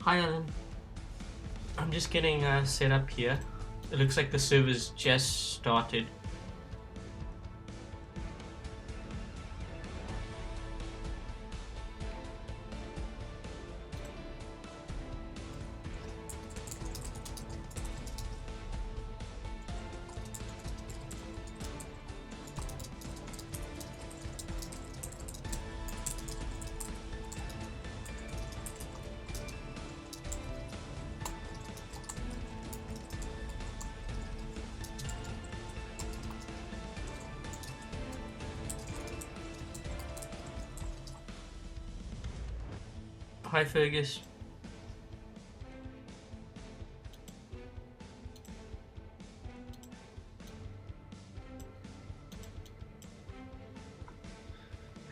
Hi Alan, I'm just getting set up here. It looks like the server's just started. Hi Fergus.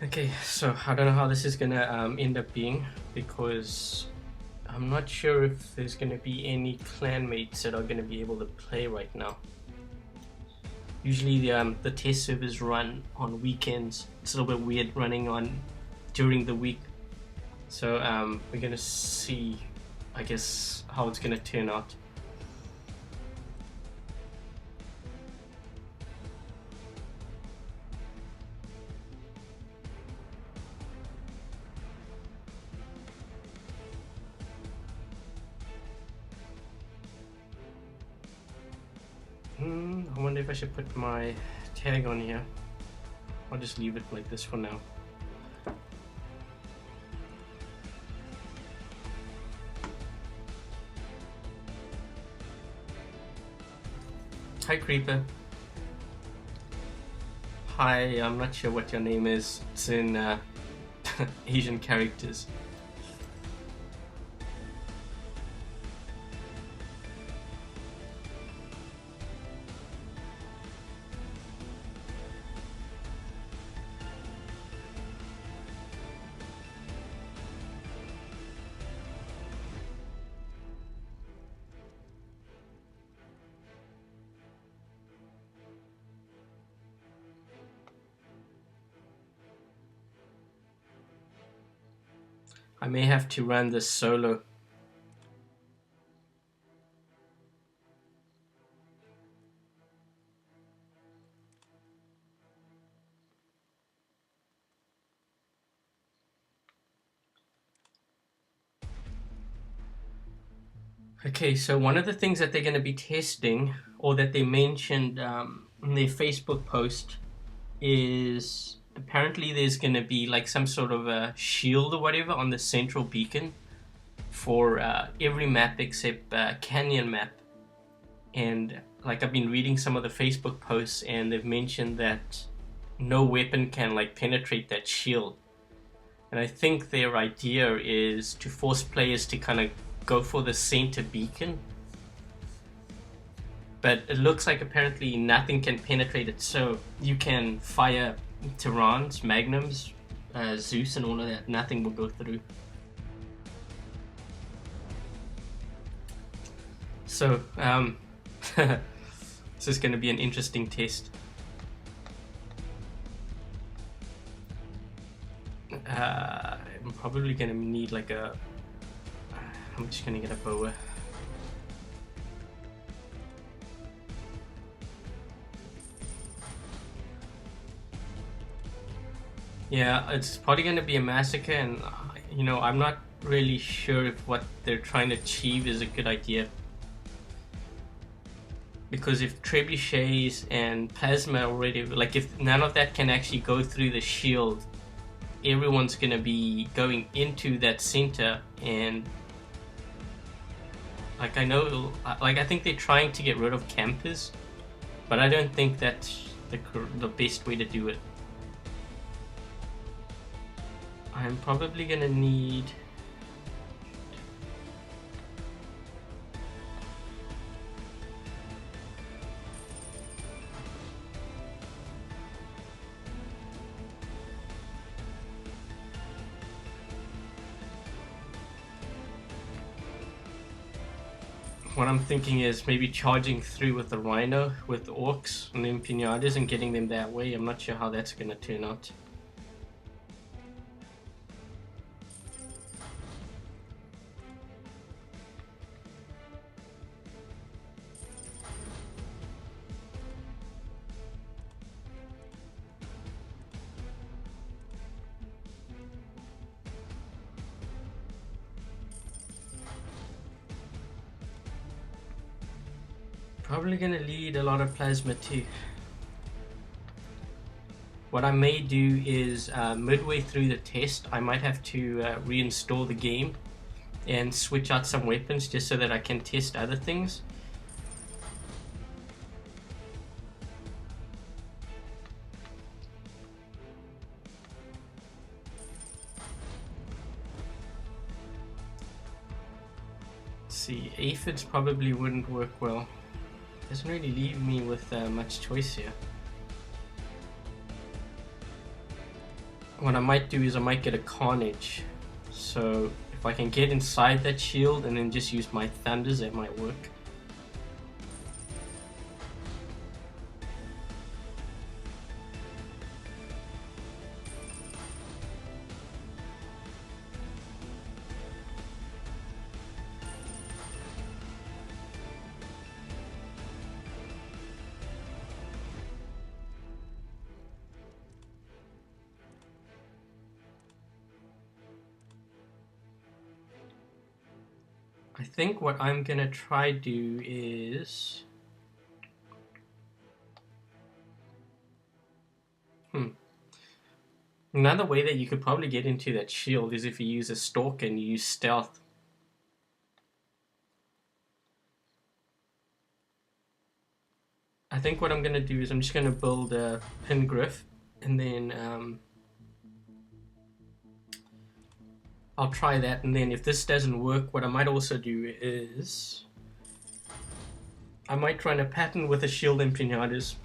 Okay, so I don't know how this is gonna end up being, because I'm not sure if there's gonna be any clanmates that are gonna be able to play right now. Usually the test servers run on weekends. It's a little bit weird running on during the week. So we're gonna see, I guess, how it's gonna turn out. I wonder if I should put my tag on here. I'll just leave it like this for now. Hi Creeper. Hi, I'm not sure what your name is. It's in Asian characters. I may have to run this solo. Okay, so one of the things that they're going to be testing, or that they mentioned in their Facebook post, is apparently there's going to be like some sort of a shield or whatever on the central beacon for every map except Canyon map. And like, I've been reading some of the Facebook posts, and they've mentioned that no weapon can like penetrate that shield. And I think their idea is to force players to kind of go for the center beacon, but it looks like apparently nothing can penetrate it, so you can fire Tyrans, Magnums, Zeus and all of that, nothing will go through. So this is going to be an interesting test. I'm probably going to need like a... I'm just going to get a boa. Yeah, it's probably going to be a massacre, and you know, I'm not really sure if what they're trying to achieve is a good idea. Because if trebuchets and plasma already, like if none of that can actually go through the shield, everyone's going to be going into that center, and like I think they're trying to get rid of campers, but I don't think that's the best way to do it. I'm probably going to need... What I'm thinking is maybe charging through with the Rhino, with the Orcs and the Empinadas, and getting them that way. I'm not sure how that's going to turn out. Probably gonna lead a lot of plasma too. What I may do is midway through the test, I might have to reinstall the game and switch out some weapons just so that I can test other things. Let's see, aphids probably wouldn't work well. Doesn't really leave me with much choice here. What I might do is I might get a carnage. So if I can get inside that shield and then just use my thunders, that might work. I think what I'm gonna try do is another way that you could probably get into that shield is if you use a stalk and you use stealth. I think what I'm gonna do is I'm just gonna build a pin griff and then I'll try that, and then if this doesn't work, what I might also do is I might try a pattern with a shield empinadas.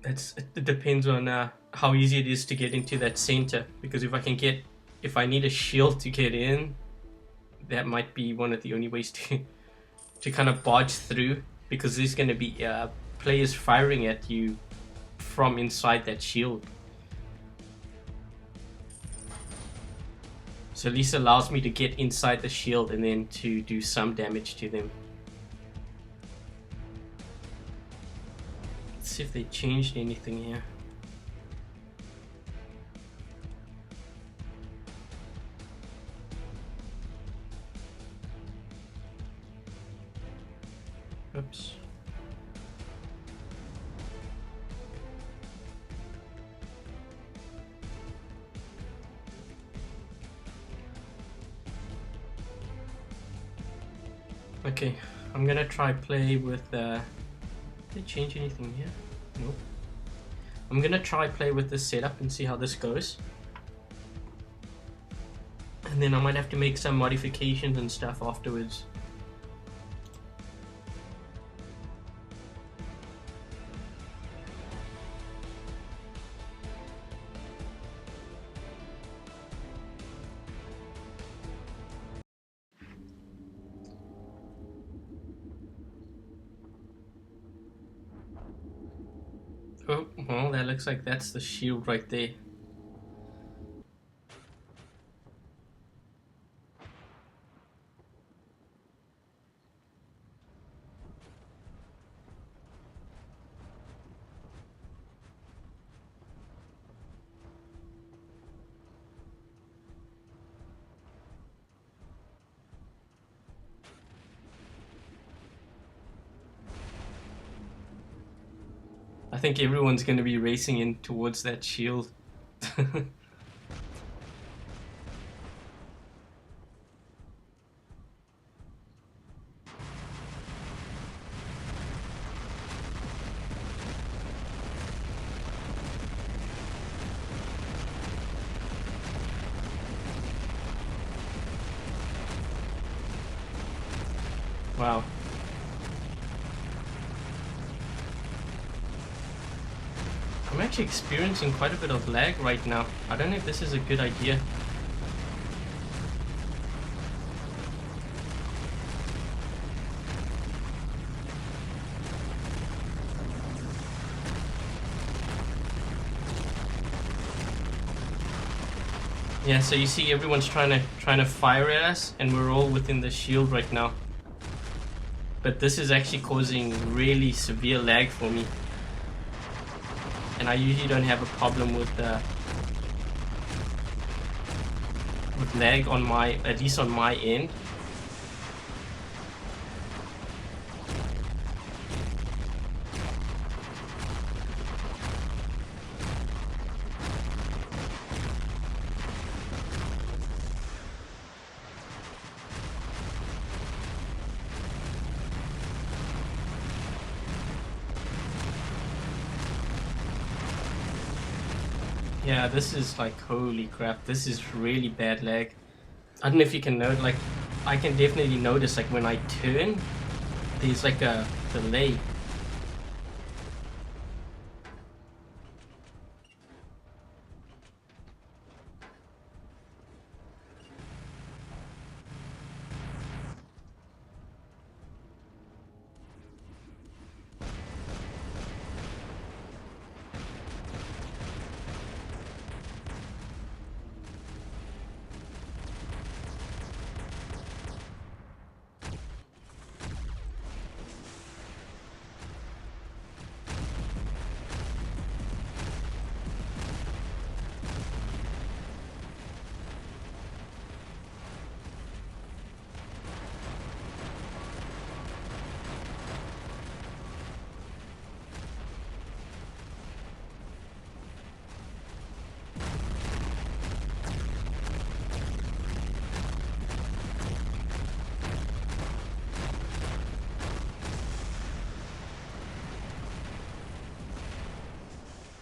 It depends on how easy it is to get into that center, because if I need a shield to get in, that might be one of the only ways to kind of barge through, because there's going to be players firing at you from inside that shield. So at least allows me to get inside the shield and then to do some damage to them. Let's see if they changed anything here. Oops. Okay, I'm gonna try play with did they change anything here? Nope. I'm gonna try play with this setup and see how this goes. And then I might have to make some modifications and stuff afterwards. Oh, well, that looks like that's the shield right there. I think everyone's going to be racing in towards that shield. Wow. I'm actually experiencing quite a bit of lag right now. I don't know if this is a good idea. Yeah, so you see everyone's trying to fire at us, and we're all within the shield right now. But this is actually causing really severe lag for me. And I usually don't have a problem with lag on at least on my end. Yeah, this is like, holy crap, this is really bad lag. I don't know if you can note, like, I can definitely notice, like, when I turn, there's like a delay.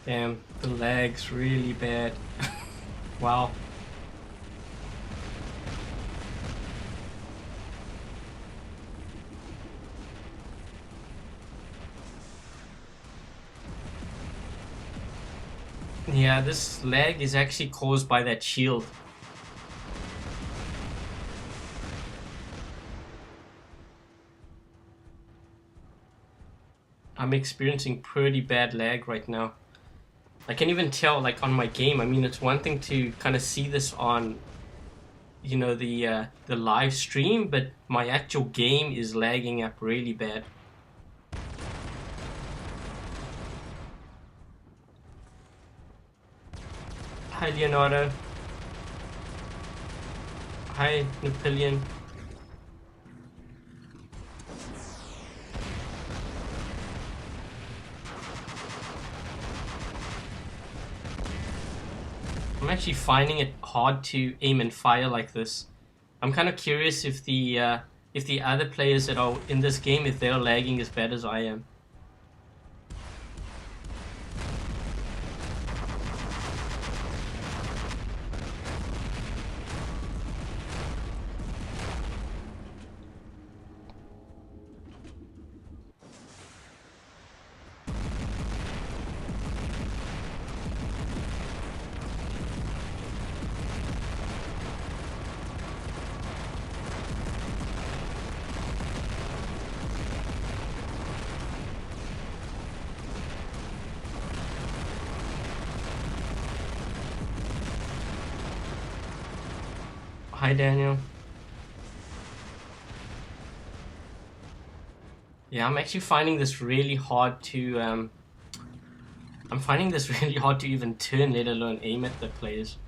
Damn, the lag's really bad. Wow. Yeah, this lag is actually caused by that shield. I'm experiencing pretty bad lag right now. I can even tell, like, on my game. I mean, it's one thing to kind of see this on, you know, the live stream, but my actual game is lagging up really bad. Hi, Leonardo. Hi, Napoleon. I'm actually finding it hard to aim and fire like this. I'm kind of curious if the other players that are in this game, if they're lagging as bad as I am. Hi, Daniel. Yeah, I'm actually finding this really hard to I'm finding this really hard to even turn, let alone aim at the players.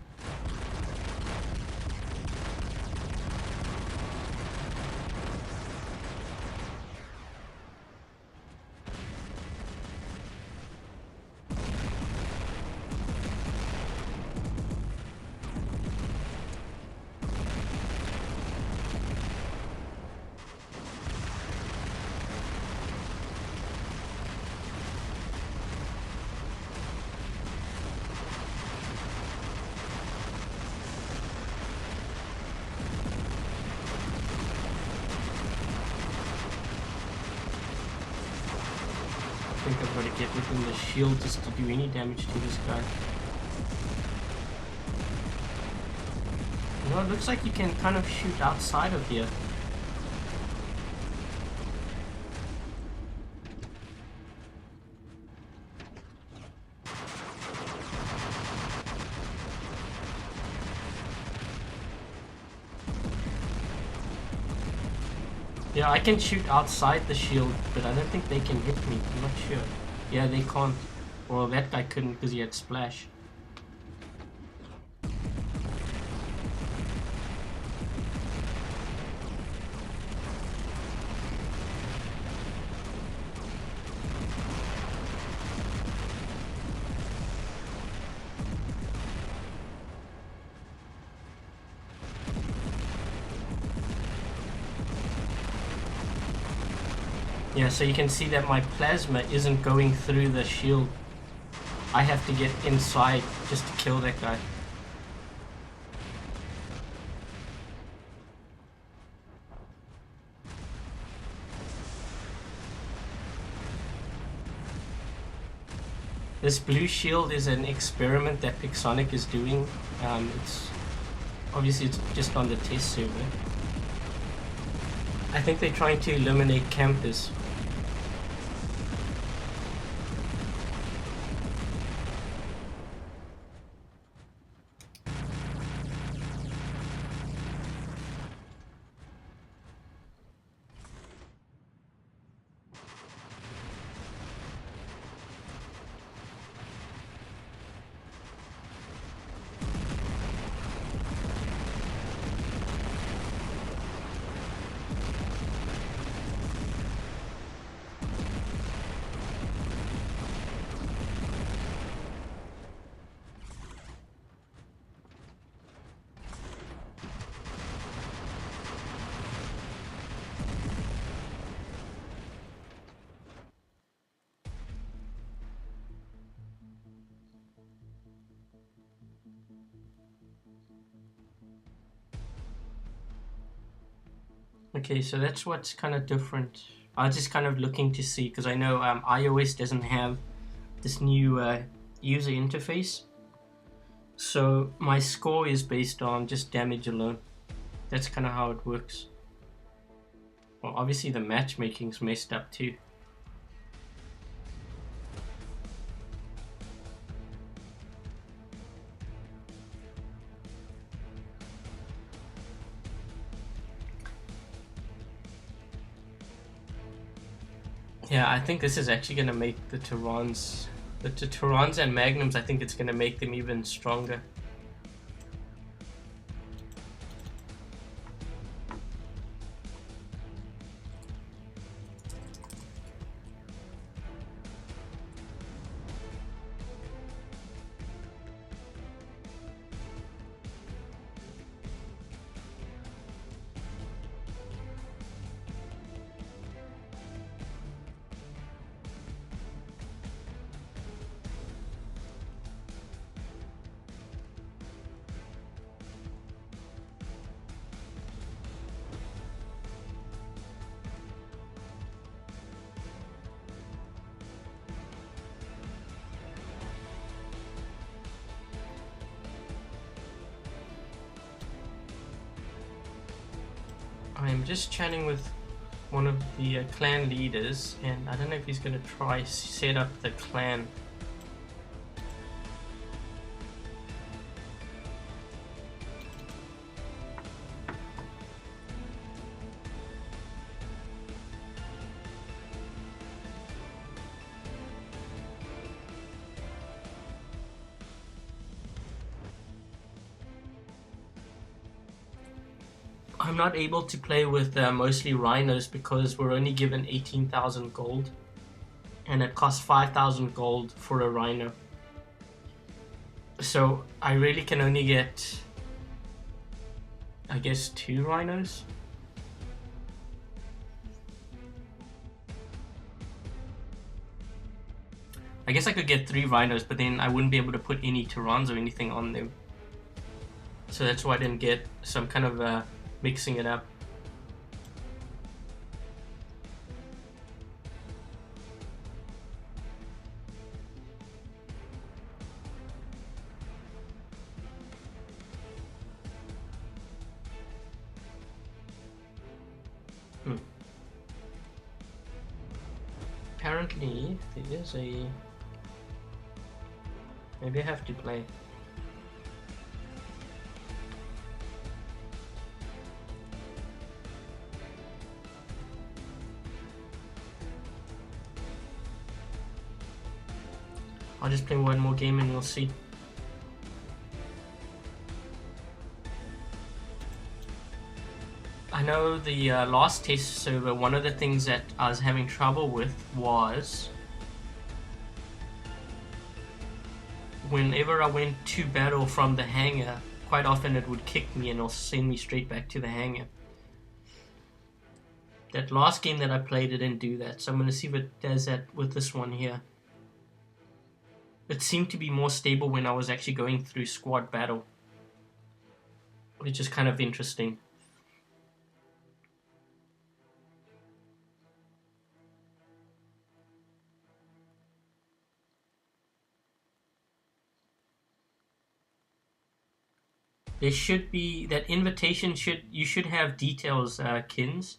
I think I've got to get within the shield just to do any damage to this guy. You know, it looks like you can kind of shoot outside of here. Yeah, I can shoot outside the shield, but I don't think they can hit me. I'm not sure. Yeah, they can't. Well, that guy couldn't because he had splash. Yeah, so you can see that my plasma isn't going through the shield. I have to get inside just to kill that guy. This blue shield is an experiment that Pixonic is doing. It's just on the test server. I think they're trying to eliminate campers. Okay, so that's what's kind of different. I was just kind of looking to see, because I know iOS doesn't have this new user interface. So my score is based on just damage alone. That's kind of how it works. Well, obviously the matchmaking's messed up too. Yeah, I think this is actually going to make the Terrans and Magnums, I think it's going to make them even stronger. I'm just chatting with one of the clan leaders, and I don't know if he's going to try set up the clan. I'm not able to play with mostly rhinos because we're only given 18,000 gold, and it costs 5,000 gold for a rhino. So I really can only get, I guess, 2 rhinos. I guess I could get 3 rhinos, but then I wouldn't be able to put any Terrans or anything on them. So that's why I didn't get some kind of mixing it up. Apparently there is a... Maybe I have to play. I'll just play one more game and we'll see. I know the last test server, one of the things that I was having trouble with was whenever I went to battle from the hangar, quite often it would kick me and it'll send me straight back to the hangar. That last game that I played, it didn't do that, so I'm going to see if it does that with this one here. It seemed to be more stable when I was actually going through squad battle, which is kind of interesting. There should be that invitation. You should have details, Kins.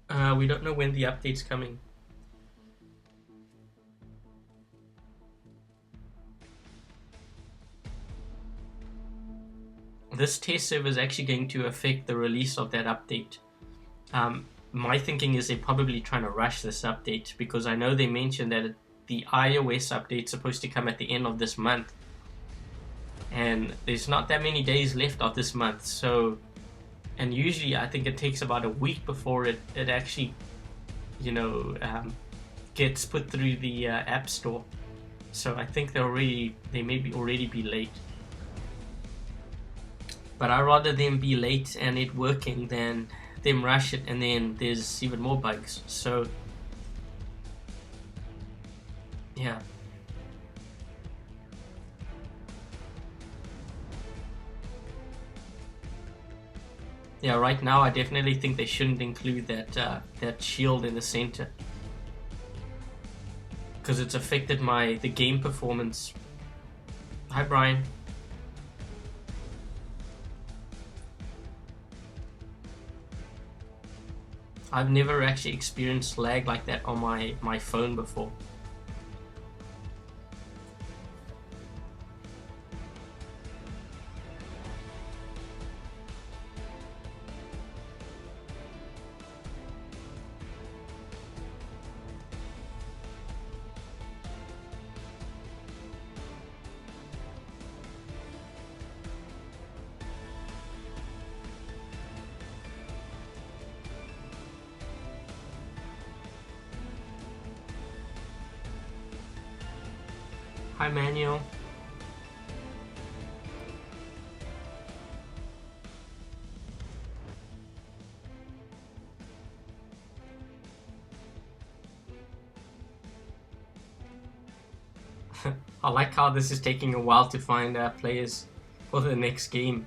We don't know when the update's coming. This test server is actually going to affect the release of that update. My thinking is they're probably trying to rush this update, because I know they mentioned that the iOS update's supposed to come at the end of this month, and there's not that many days left of this month. So, and usually I think it takes about a week before it actually, gets put through the App Store. So I think they may already be late. But I'd rather them be late and it working than them rush it and then there's even more bugs. So yeah. Yeah, right now I definitely think they shouldn't include that shield in the center, because it's affected the game performance. Hi Brian. I've never actually experienced lag like that on my phone before. Hi Manuel. I like how this is taking a while to find players for the next game.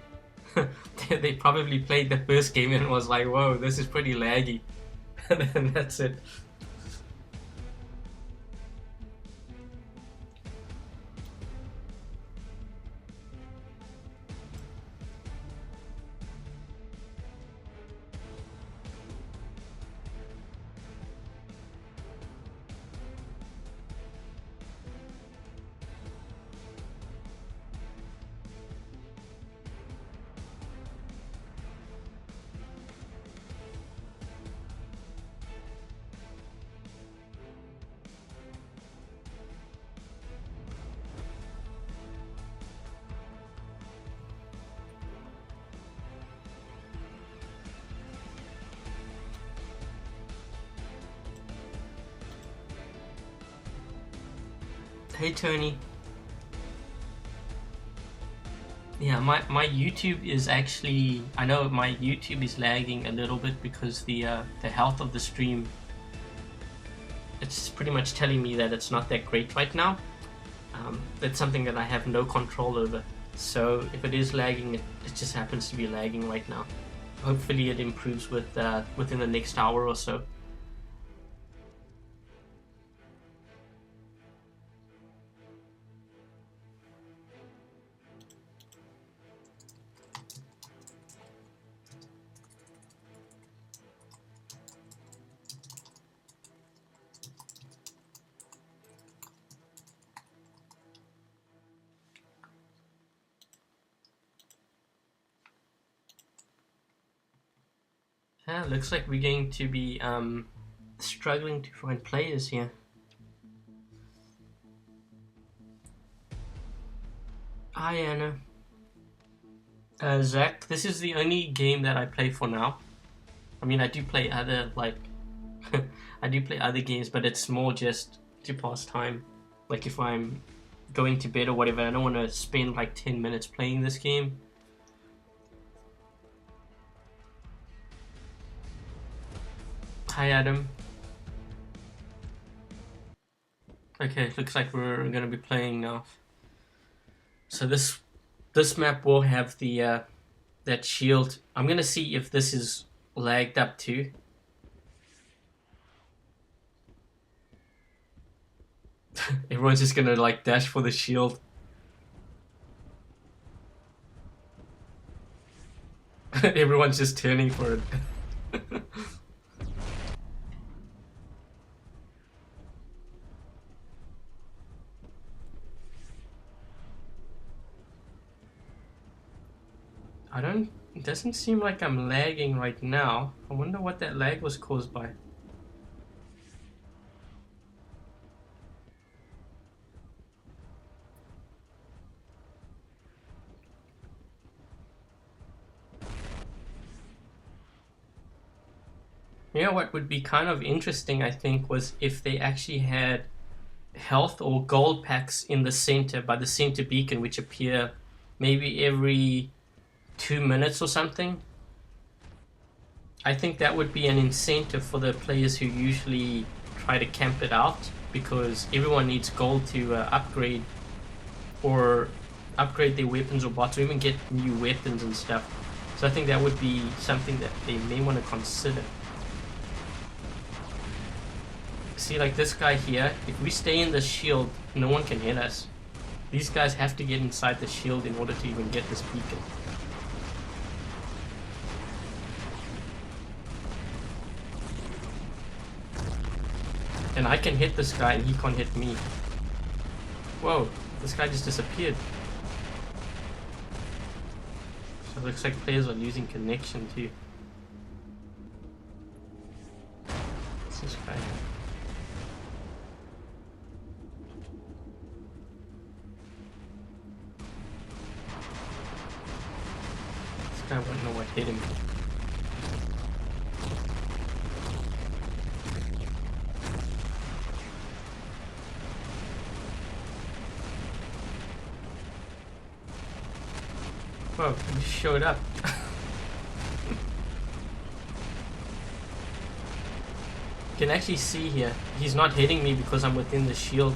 They probably played the first game and was like, whoa, this is pretty laggy. And then that's it. Hey Tony. Yeah, my YouTube is actually, I know my YouTube is lagging a little bit because the health of the stream, it's pretty much telling me that it's not that great right now. It's something that I have no control over. So if it is lagging, it just happens to be lagging right now. Hopefully it improves within the next hour or so. Yeah, looks like we're going to be struggling to find players here. Hi Anna. Zach, this is the only game that I play for now. I mean, I do play other I do play other games, but it's more just to pass time. Like if I'm going to bed or whatever, I don't want to spend like 10 minutes playing this game. Hi Adam. Okay, looks like we're gonna be playing now. So this map will have the that shield. I'm gonna see if this is lagged up too. Everyone's just gonna like dash for the shield. Everyone's just turning for it. It doesn't seem like I'm lagging right now. I wonder what that lag was caused by. You know what would be kind of interesting, I think, was if they actually had health or gold packs in the center, by the center beacon, which appear maybe every 2 minutes or something. I think that would be an incentive for the players who usually try to camp it out, because everyone needs gold to upgrade their weapons or bots, or even get new weapons and stuff. So I think that would be something that they may want to consider. See, like this guy here, if we stay in the shield, no one can hit us. These guys have to get inside the shield in order to even get this beacon. And I can hit this guy and he can't hit me. Whoa, this guy just disappeared. So it looks like players are losing connection too. What's this guy? I wouldn't know what hit him. Whoa, he showed up. You can actually see here, he's not hitting me because I'm within the shield.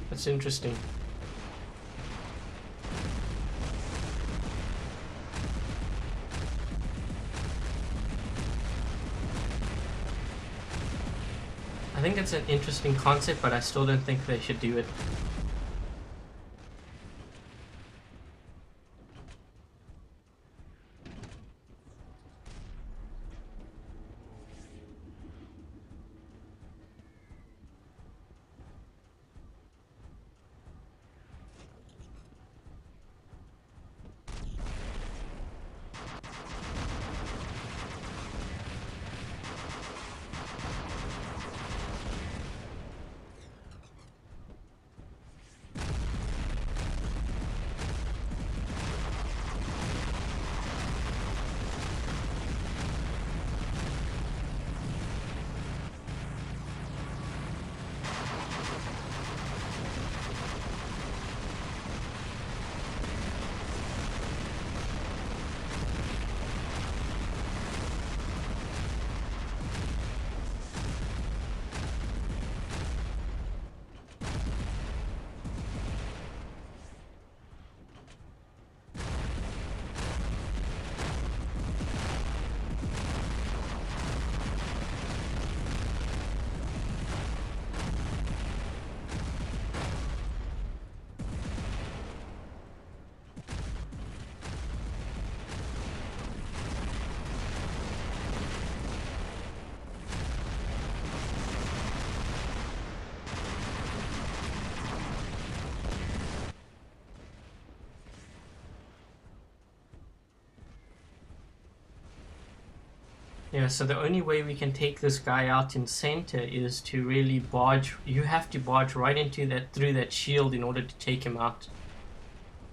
That's interesting. I think it's an interesting concept, but I still don't think they should do it. Yeah, so the only way we can take this guy out in center is to really barge. You have to barge right into that, through that shield, in order to take him out.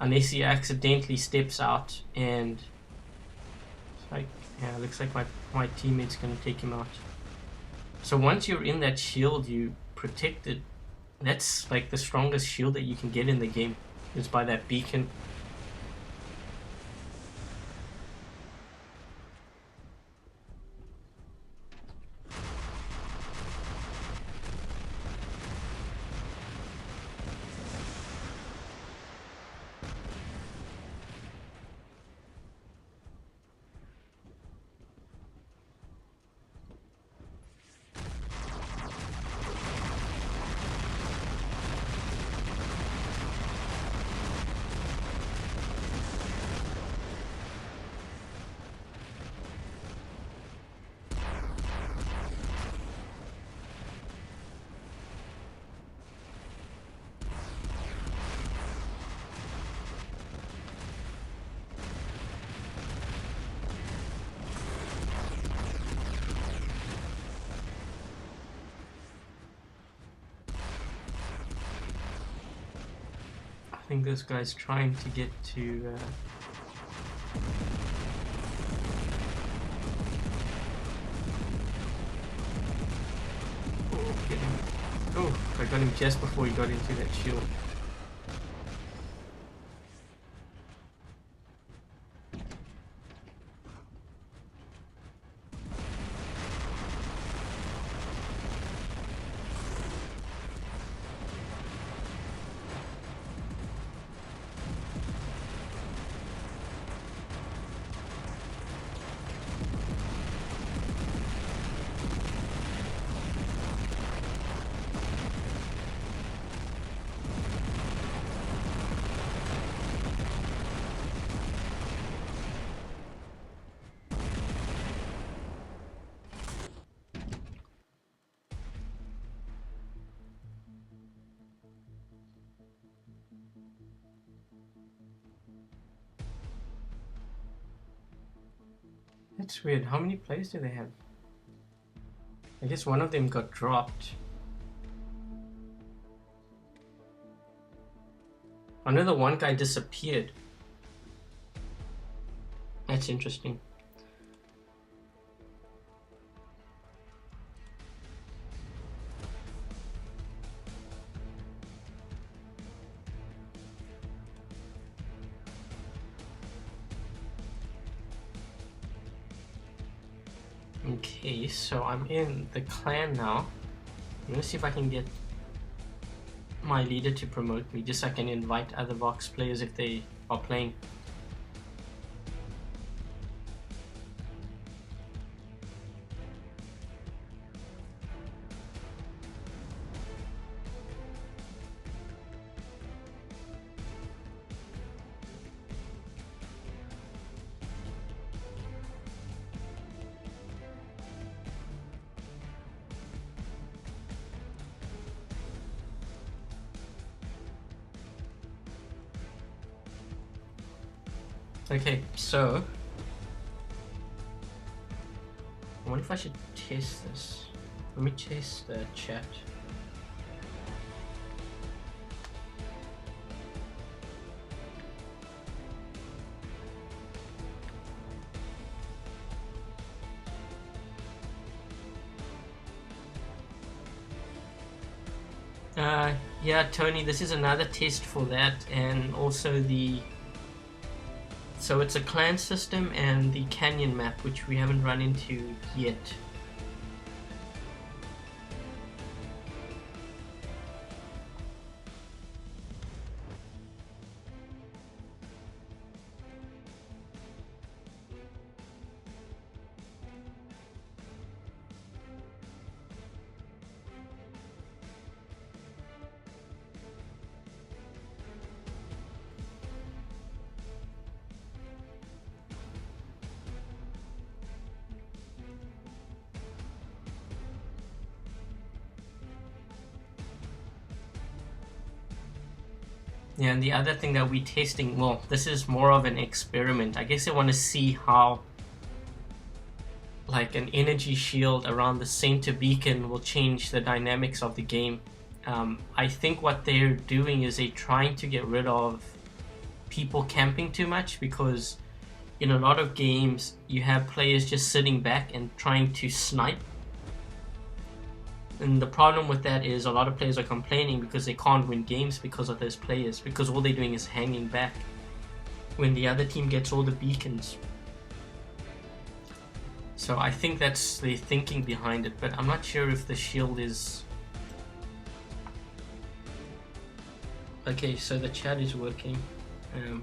unless he accidentally steps out, and it's like, yeah, looks like my teammate's gonna take him out. So once you're in that shield, you protect it. That's like the strongest shield that you can get in the game, is by that beacon. I think this guy's trying to get to oh, get him. Oh, I got him just before he got into that shield. That's weird. How many players do they have? I guess one of them got dropped. I know the one guy disappeared. That's interesting. Okay, so I'm in the clan now. I'm gonna see if I can get my leader to promote me, just so I can invite other Vox players if they are playing. Okay, so I wonder if I should test this. Let me test the chat. Yeah, Tony, this is another test for that, and also so it's a clan system and the canyon map, which we haven't run into yet. Yeah, and the other thing that we're testing, well, this is more of an experiment. I guess I want to see how like an energy shield around the center beacon will change the dynamics of the game. I think what they're doing is they're trying to get rid of people camping too much, because in a lot of games you have players just sitting back and trying to snipe. And the problem with that is a lot of players are complaining because they can't win games because of those players, because all they're doing is hanging back when the other team gets all the beacons. So I think that's the thinking behind it, but I'm not sure if the shield is... Okay, so the chat is working. I'm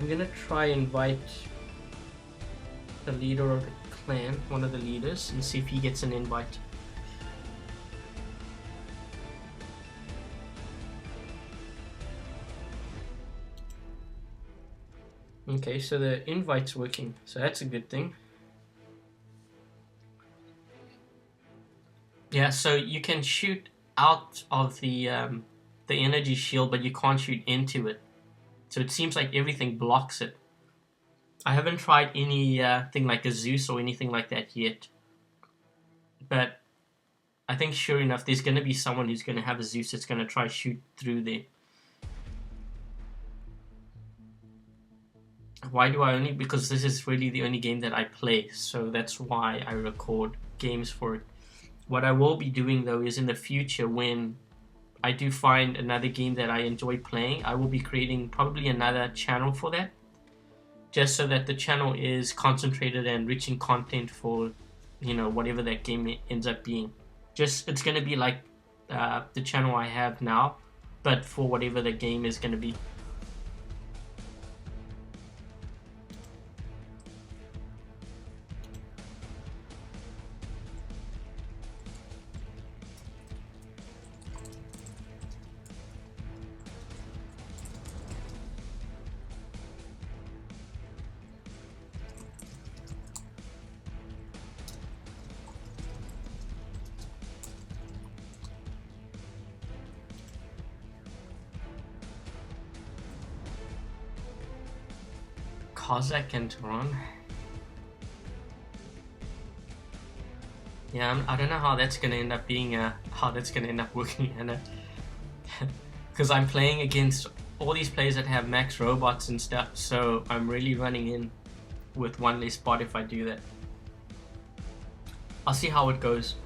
gonna try invite the leader of the clan, one of the leaders, and see if he gets an invite. Okay, so the invite's working, so that's a good thing. Yeah, so you can shoot out of the energy shield, but you can't shoot into it. So it seems like everything blocks it. I haven't tried anything like a Zeus or anything like that yet. But I think sure enough, there's going to be someone who's going to have a Zeus that's going to try shoot through there. Why do I only? Because this is really the only game that I play. So that's why I record games for it. What I will be doing though is in the future, when I do find another game that I enjoy playing, I will be creating probably another channel for that, just so that the channel is concentrated and rich in content for, you know, whatever that game ends up being. Just, it's going to be like the channel I have now, but for whatever the game is going to be. Cossack and Tehran. Yeah, I don't know how that's gonna end up being how that's gonna end up working, and because I'm playing against all these players that have max robots and stuff, so I'm really running in with one less spot if I do that. I'll see how it goes.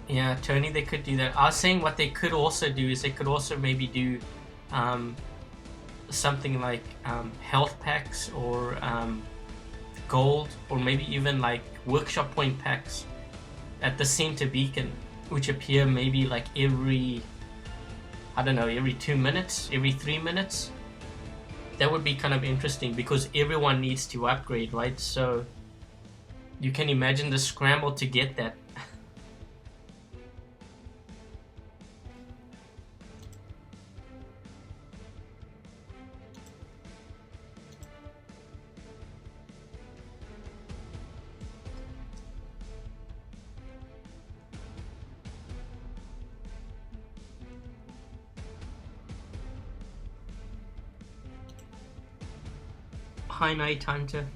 Yeah, Tony, they could do that. I was saying what they could also do is they could also maybe do something like health packs or gold, or maybe even like workshop point packs at the center beacon, which appear maybe like every, I don't know, every 2 minutes, every 3 minutes. That would be kind of interesting because everyone needs to upgrade, right? So you can imagine the scramble to get that. Hi, Night Hunter.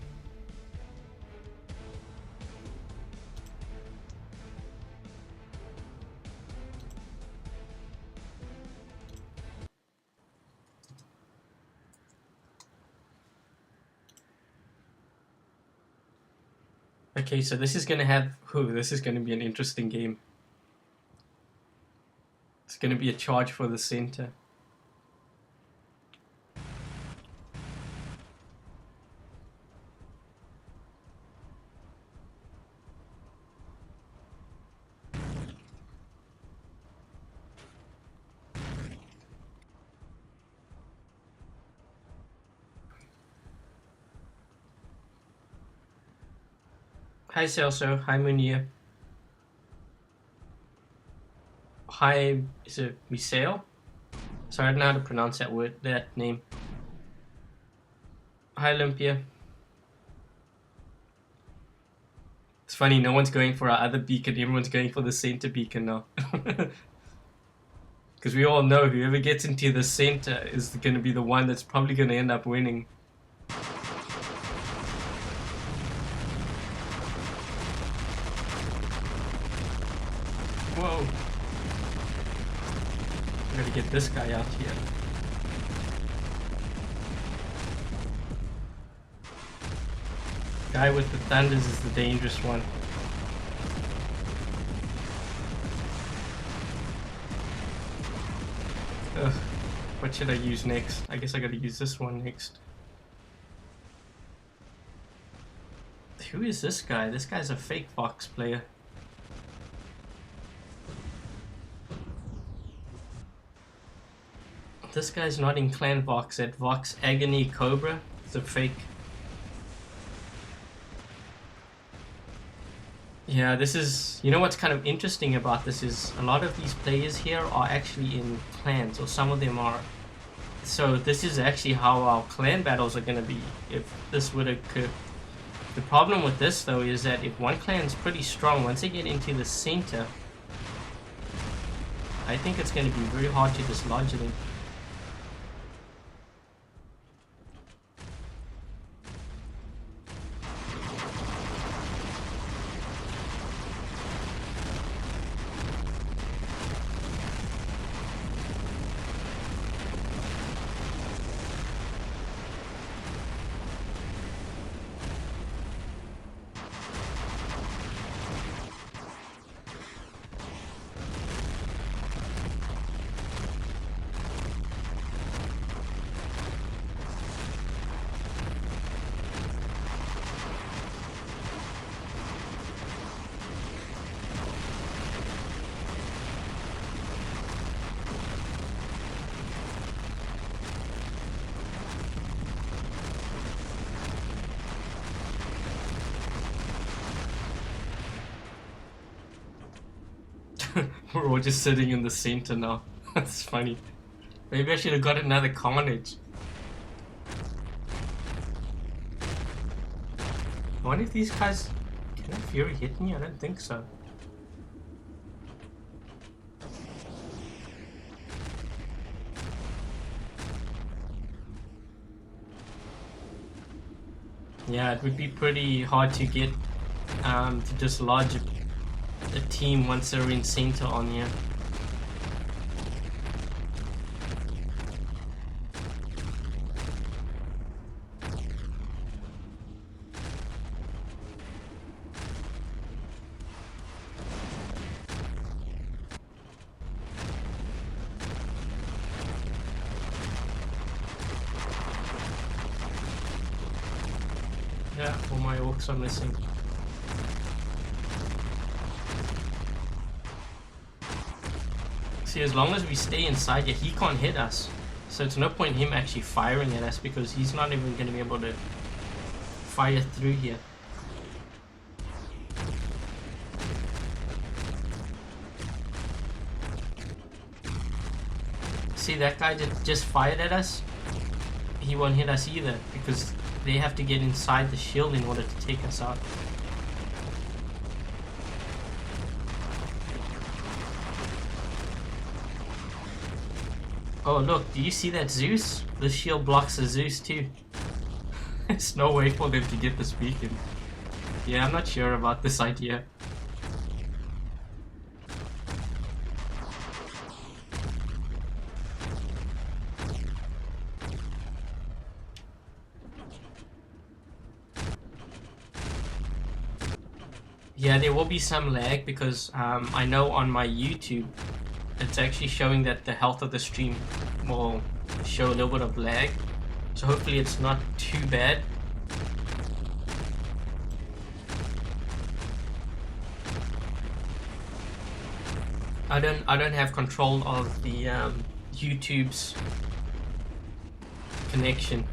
Okay, so this is gonna have... Ooh, this is gonna be an interesting game. It's gonna be a charge for the center. Hi Celso, hi Munir. Hi, is it Misael? Sorry, I don't know how to pronounce that word, that name. Hi Olympia. It's funny, no one's going for our other beacon, everyone's going for the center beacon now. Because we all know whoever gets into the center is going to be the one that's probably going to end up winning. Whoa. I'm going to get this guy out here. Guy with the thunders is the dangerous one. Ugh, what should I use next? I guess I gotta use this one next. Who is this guy? This guy's a fake Vox player. This guy's not in Clan Vox, at Vox Agony Cobra. It's a fake. Yeah, this is, you know what's kind of interesting about this is a lot of these players here are actually in clans, or some of them are. So this is actually how our clan battles are going to be if this would occur. The problem with this though is that if one clan's pretty strong, once they get into the center, I think it's going to be very hard to dislodge them. We're all just sitting in the center now. That's funny. Maybe I should have got another Carnage. I wonder if these guys... Can a Fury hit me? I don't think so. Yeah, it would be pretty hard to get to dislodge a team once they're in center on you. Yeah, all my orcs are missing. See, as long as we stay inside here, he can't hit us. So it's no point him actually firing at us because he's not even going to be able to fire through here. See, that guy just fired at us. He won't hit us either because they have to get inside the shield in order to take us out. Oh look, do you see that Zeus? The shield blocks the Zeus too. There's no way for them to get this beacon. Yeah, I'm not sure about this idea. Yeah, there will be some lag because I know on my YouTube it's actually showing that the health of the stream will show a little bit of lag. So hopefully it's not too bad. I don't have control of the YouTube's connection.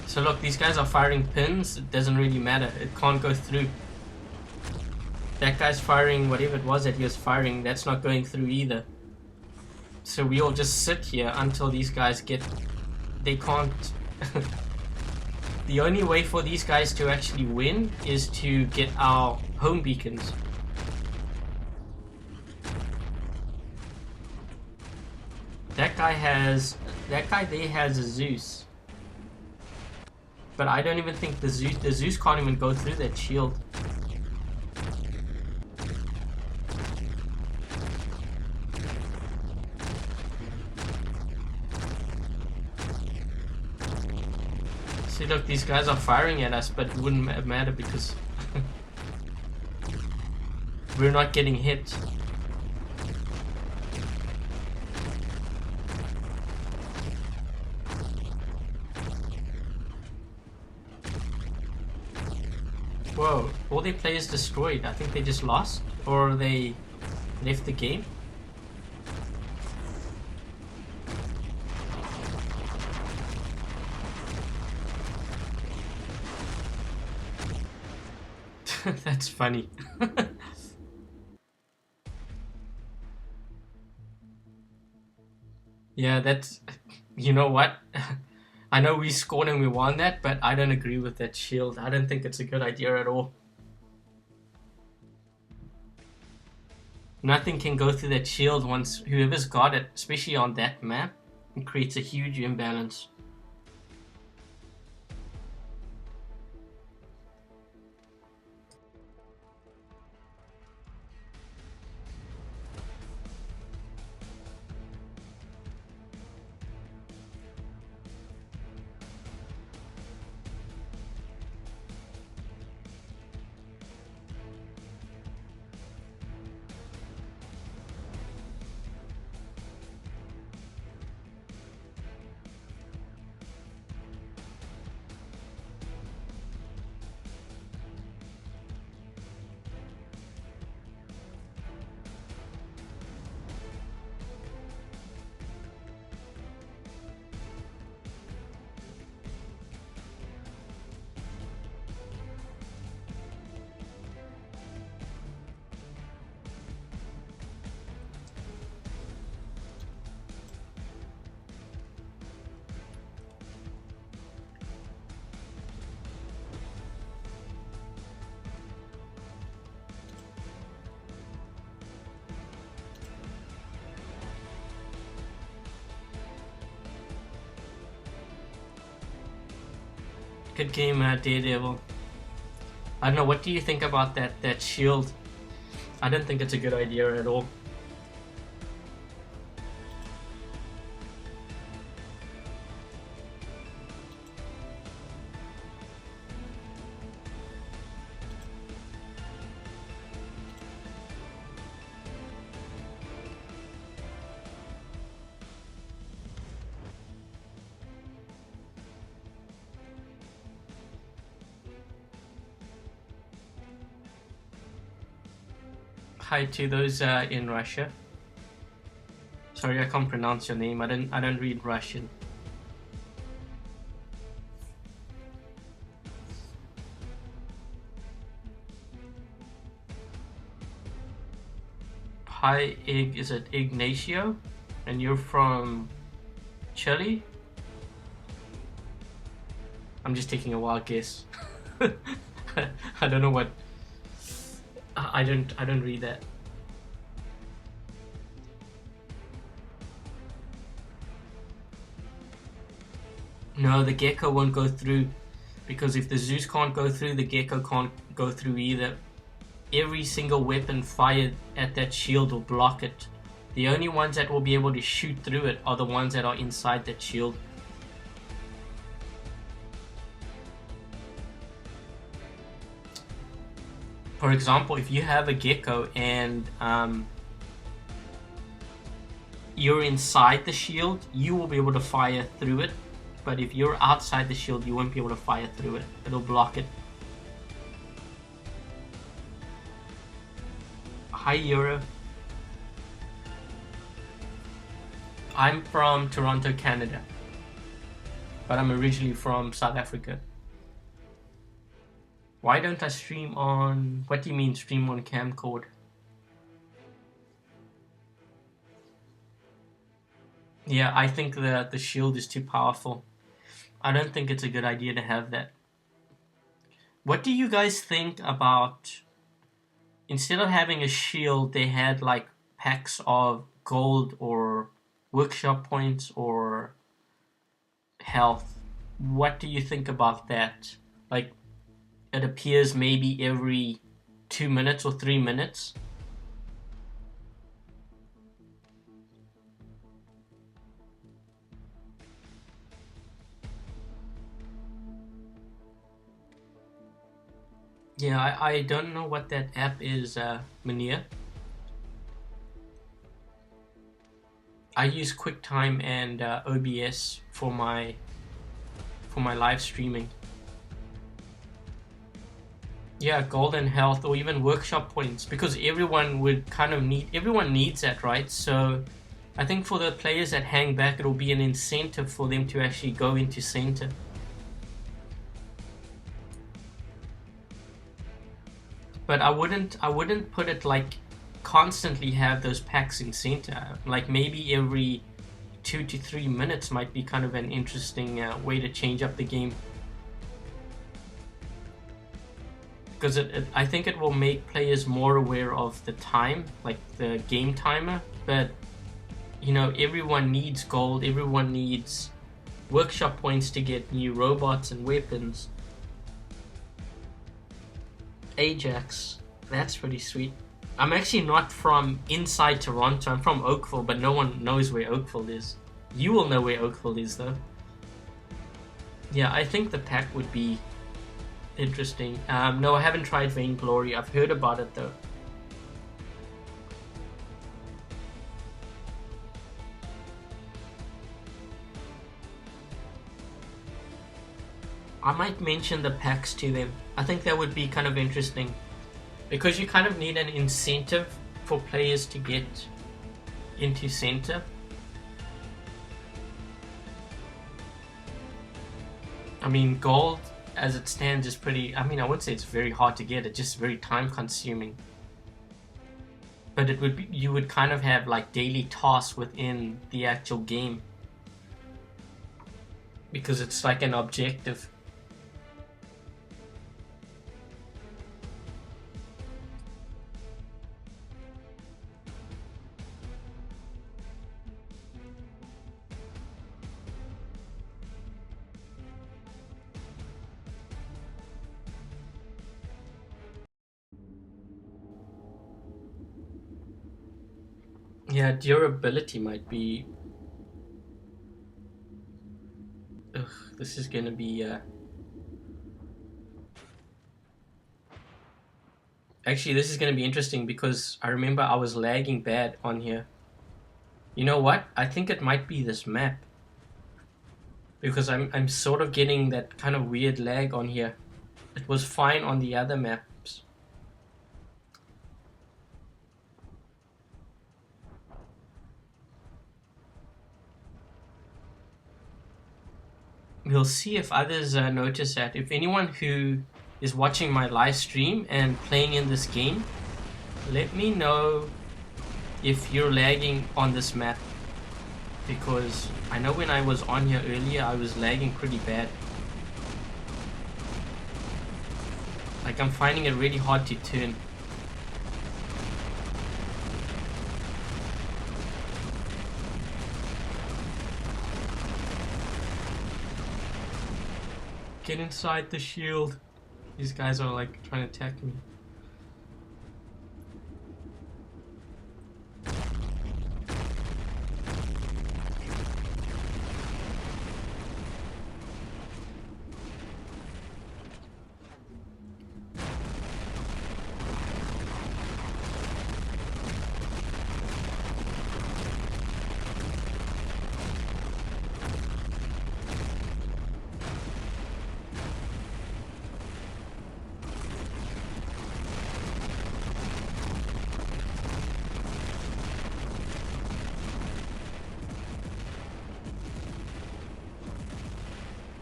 So look, these guys are firing pins. It doesn't really matter. It can't go through. That guy's firing whatever it was that he was firing. That's not going through either. So we all just sit here until these guys get... They can't... The only way for these guys to actually win is to get our home beacons. That guy there has a Zeus. But I don't even think the Zeus can't even go through that shield. See, look, these guys are firing at us, but it wouldn't matter because we're not getting hit. Whoa, all their players destroyed. I think they just lost, or they left the game. That's funny. Yeah, that's... You know what? I know we scored and we won that, but I don't agree with that shield. I don't think it's a good idea at all. Nothing can go through that shield once whoever's got it, especially on that map. It creates a huge imbalance. Good game, Daredevil. I don't know, what do you think about that shield? I don't think it's a good idea at all. Hi to those in Russia. Sorry, I can't pronounce your name. I don't read Russian. Hi, is it Ignacio? And you're from Chile? I'm just taking a wild guess. I don't know what. I don't read that. No, the gecko won't go through, because if the Zeus can't go through, the gecko can't go through either. Every single weapon fired at that shield will block it. The only ones that will be able to shoot through it are the ones that are inside that shield. For example, if you have a gecko and you're inside the shield, you will be able to fire through it. But if you're outside the shield, you won't be able to fire through it. It'll block it. Hi, Euro. I'm from Toronto, Canada. But I'm originally from South Africa. Why don't I stream on... What do you mean stream on camcord? Yeah, I think that the shield is too powerful. I don't think it's a good idea to have that. What do you guys think about... Instead of having a shield, they had like packs of gold or workshop points or health. What do you think about that? Like, it appears maybe every 2 minutes or 3 minutes. Yeah, I don't know what that app is, Mania. I use QuickTime and OBS for my live streaming. Yeah, golden health or even workshop points, because everyone needs that, right? So I think for the players that hang back, it'll be an incentive for them to actually go into center. But I wouldn't put it like constantly have those packs in center. Like maybe every 2 to 3 minutes might be kind of an interesting way to change up the game. Because I think it will make players more aware of the time, like the game timer. But you know, everyone needs gold, everyone needs workshop points to get new robots and weapons. Ajax, that's pretty sweet. I'm actually not from inside Toronto, I'm from Oakville, but no one knows where Oakville is. You will know where Oakville is though. Yeah, I think the pack would be interesting. No, I haven't tried Vainglory. I've heard about it though. I might mention the packs to them. I think that would be kind of interesting, because you kind of need an incentive for players to get into center. I mean, gold as it stands is pretty, I mean, I wouldn't say it's very hard to get, it's just very time consuming. But it would be, you would kind of have like daily tasks within the actual game, because it's like an objective. Yeah, durability might be... Ugh, this is gonna be... Actually, this is gonna be interesting, because I remember I was lagging bad on here. You know what? I think it might be this map, because I'm sort of getting that kind of weird lag on here. It was fine on the other maps. We'll see if others notice that. If anyone who is watching my live stream and playing in this game, let me know if you're lagging on this map, because I know when I was on here earlier I was lagging pretty bad. Like, I'm finding it really hard to turn. Get inside the shield. These guys are like trying to attack me.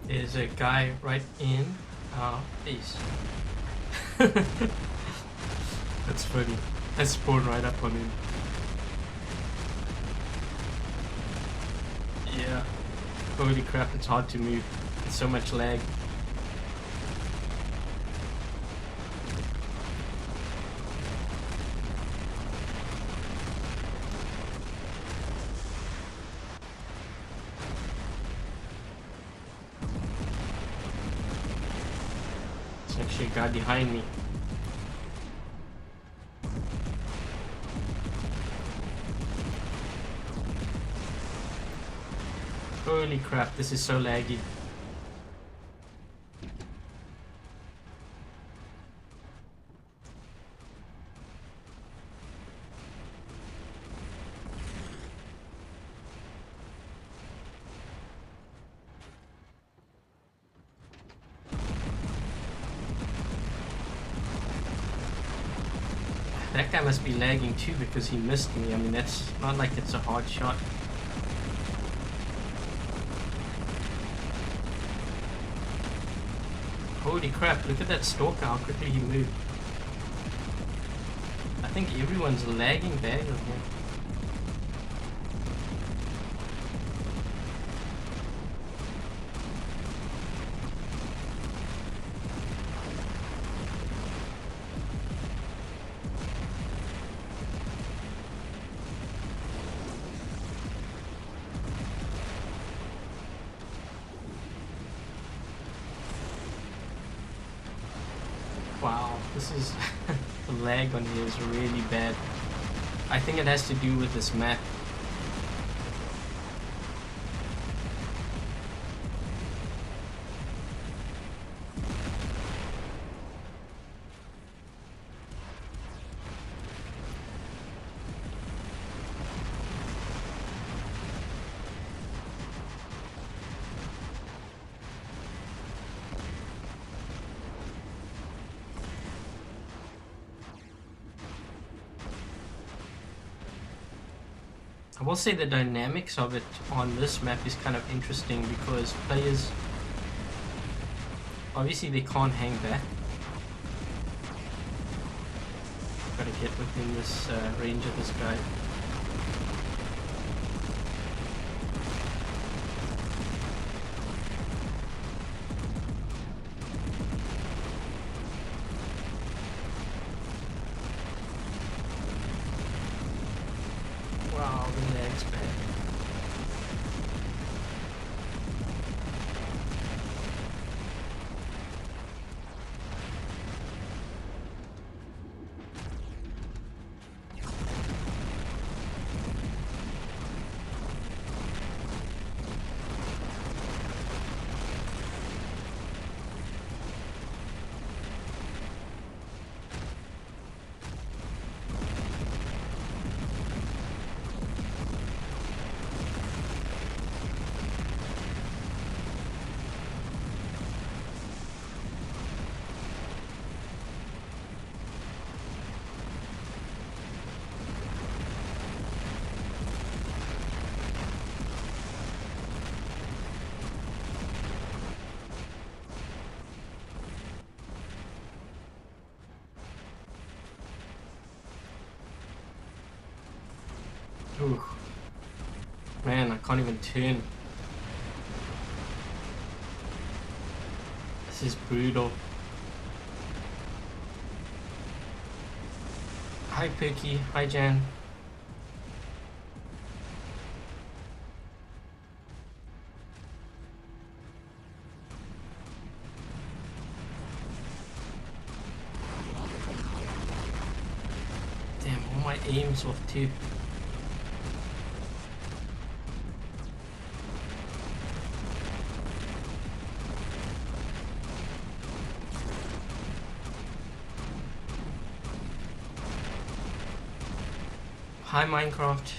There's a guy right in our face. That's funny. I spawned right up on him. Yeah. Holy crap, it's hard to move. It's so much lag. Actually, a guy behind me. Holy crap, this is so laggy. That guy must be lagging too because he missed me. I mean, that's not like it's a hard shot. Holy crap, look at that stalker, how quickly he moved. I think everyone's lagging bad on here. Wow, this is the lag on here is really bad. I think it has to do with this map. I will say the dynamics of it on this map is kind of interesting because players, obviously they can't hang back. Gotta get within this range of this guy. Wow, the lag's bad. Ooh. Man, I can't even turn. This is brutal. Hi Pookie, hi Jan. Damn, all my aim's off too. Hi Minecraft.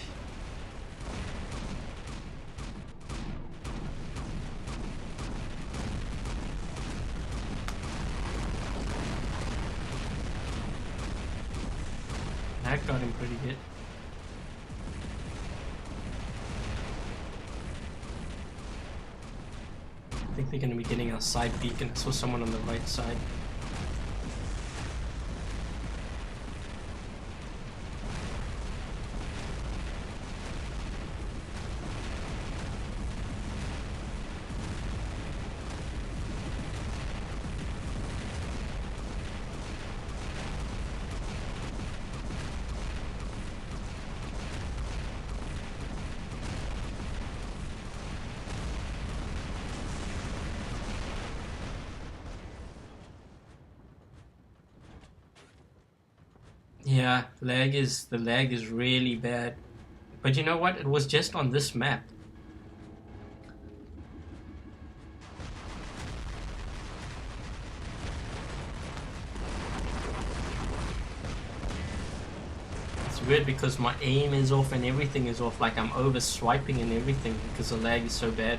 That got him pretty good. I think they're going to be getting a side beacon. I saw someone on the right side. Yeah, the lag is really bad. But you know what? It was just on this map. It's weird because my aim is off and everything is off. Like I'm over swiping and everything because the lag is so bad.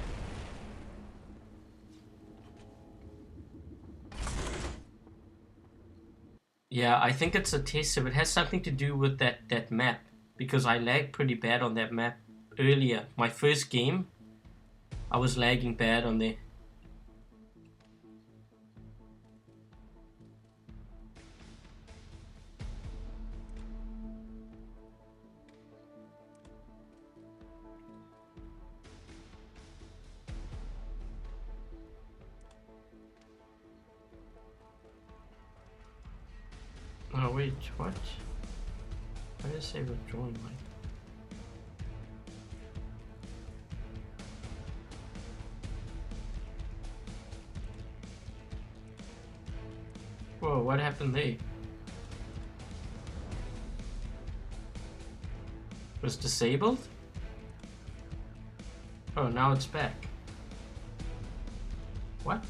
Yeah, I think it's a test server. It has something to do with that map because I lagged pretty bad on that map earlier. My first game, I was lagging bad on there. Oh wait, what? Why did I say withdrawing like? Whoa, what happened there? It was disabled? Oh, now it's back. What?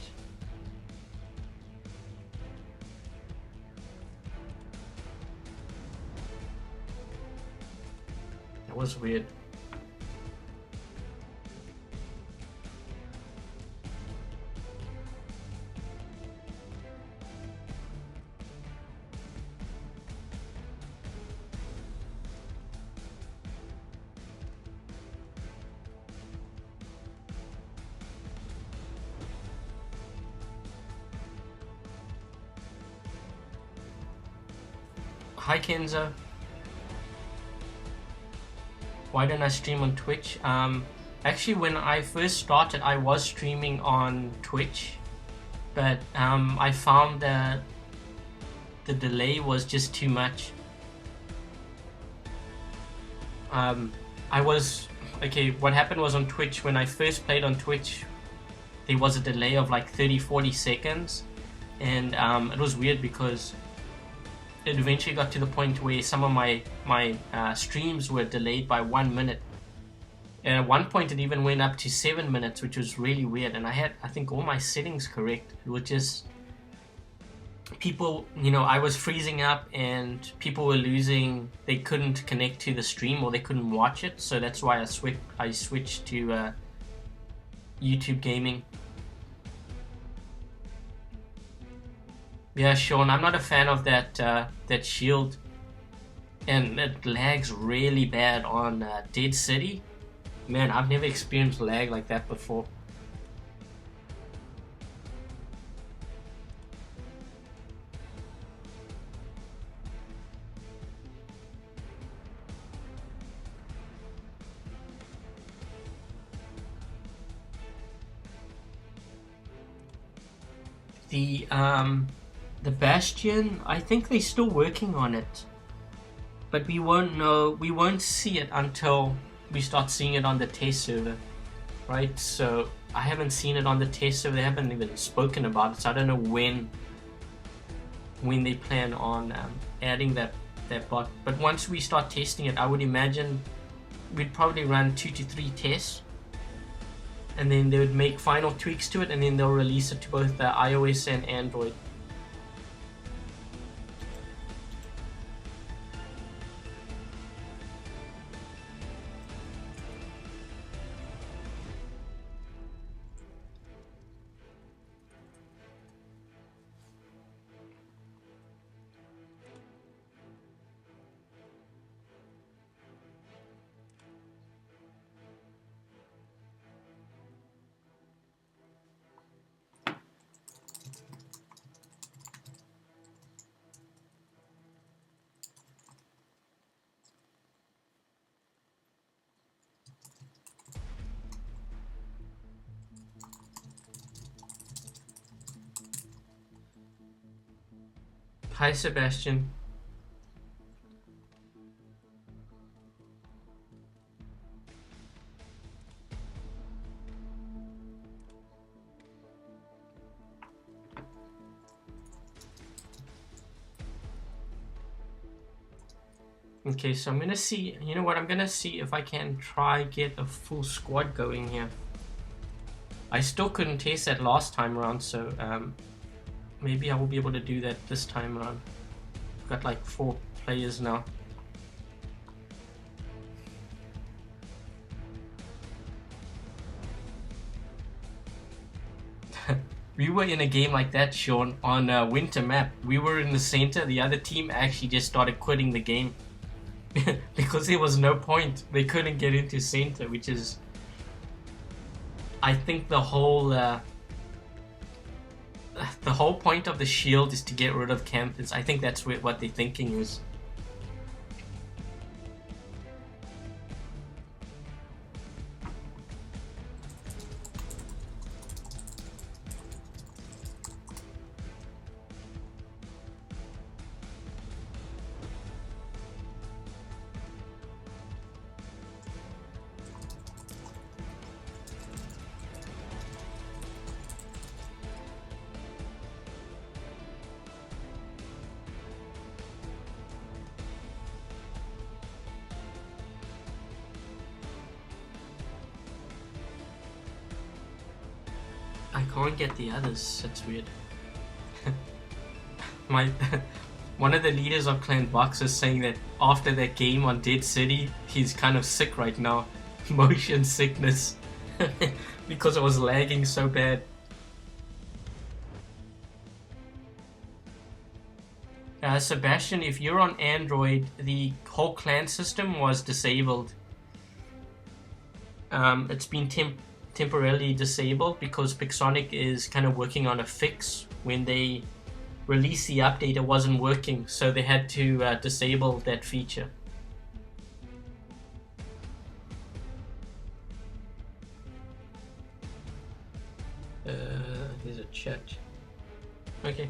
That was weird. Hi Kenzo. Why don't I stream on Twitch? Actually, when I first started, I was streaming on Twitch, but I found that the delay was just too much. What happened was on Twitch, when I first played on Twitch, there was a delay of like 30-40 seconds, and it was weird because it eventually got to the point where some of my streams were delayed by 1 minute. And at one point it even went up to 7 minutes, which was really weird. And I had, I think, all my settings correct. It was just people, I was freezing up and people were losing. They couldn't connect to the stream or they couldn't watch it. So that's why I switched to YouTube gaming. Yeah, Sean, I'm not a fan of that shield, and it lags really bad on Dead City. Man, I've never experienced lag like that before. The Bastion, I think they're still working on it, but we won't see it until we start seeing it on the test server, right? So I haven't seen it on the test server. They haven't even spoken about it, so I don't know when they plan on adding that bot. But once we start testing it, I would imagine we'd probably run 2 to 3 tests, and then they would make final tweaks to it, and then they'll release it to both the iOS and Android. Hi, Sebastian. Okay, so I'm gonna see, you know what, I'm gonna see if I can try get a full squad going here. I still couldn't taste that last time around, so maybe I will be able to do that this time around. I've got like 4 players now. We were in a game like that, Sean, on a winter map. We were in the center, the other team actually just started quitting the game. Because there was no point. They couldn't get into center, which is, I think the whole point of the shield is to get rid of campers. I think that's what they're thinking is. I can't get the others. That's weird. One of the leaders of Clan Box is saying that after that game on Dead City, he's kind of sick right now. Motion sickness. Because it was lagging so bad. Sebastian, if you're on Android, the whole clan system was disabled. It's been temporarily disabled because Pixonic is kind of working on a fix. When they released the update, it wasn't working, so they had to disable that feature. There's a chat. Okay.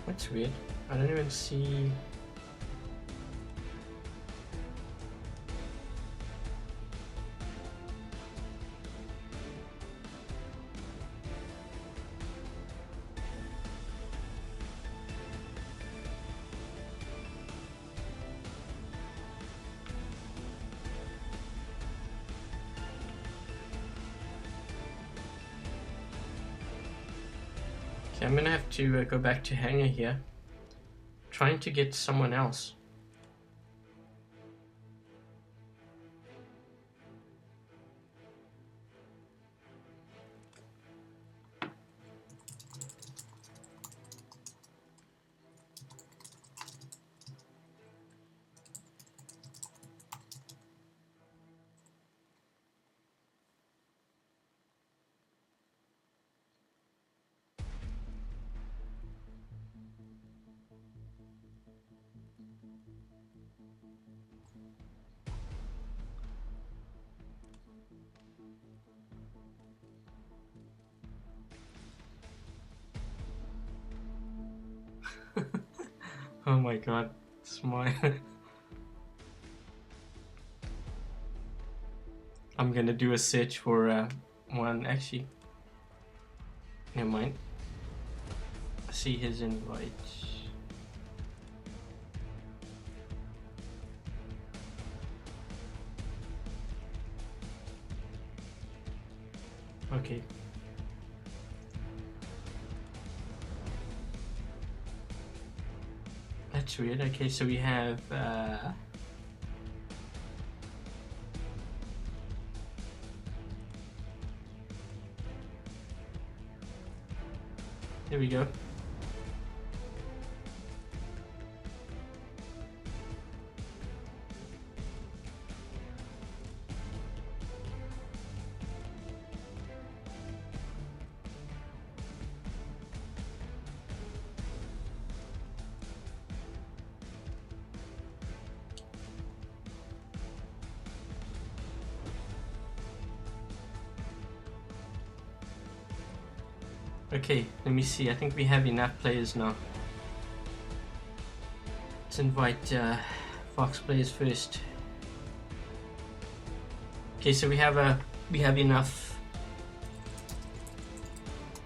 That's weird. I don't even see. Okay, I'm gonna have to go back to hangar here. Trying to get someone else. Oh my god, smile. I'm gonna do a search for one. Actually, never mind. See his invite. Okay. That's weird. Okay, so we have here we go. Okay, let me see. I think we have enough players now. Let's invite Fox players first. Okay, so we have enough.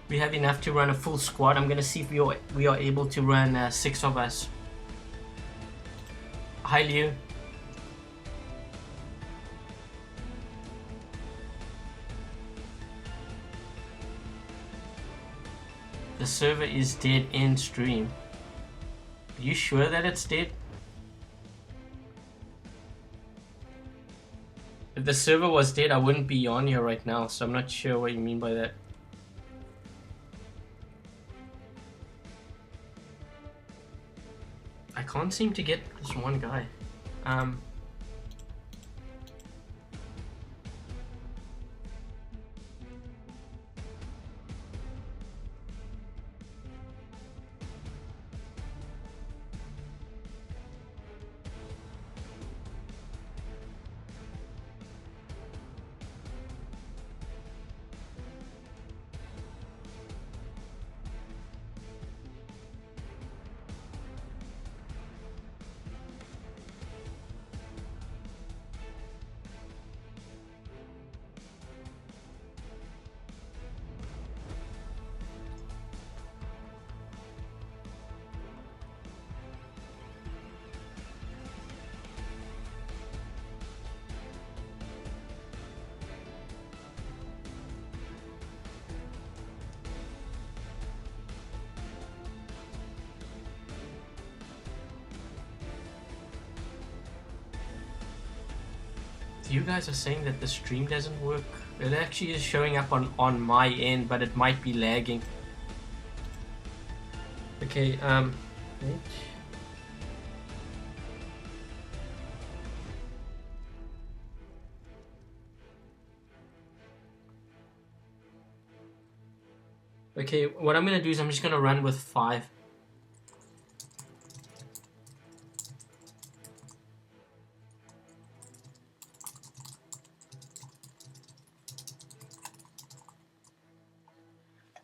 We have enough to run a full squad. I'm gonna see if we are able to run 6 of us. Hi, Liu. The server is dead in stream. Are you sure that it's dead? If the server was dead, I wouldn't be on here right now, so I'm not sure what you mean by that. I can't seem to get this one guy. You guys are saying that the stream doesn't work. It actually is showing up on my end, but it might be lagging. Okay, wait. Okay, what I'm gonna do is I'm just gonna run with 5.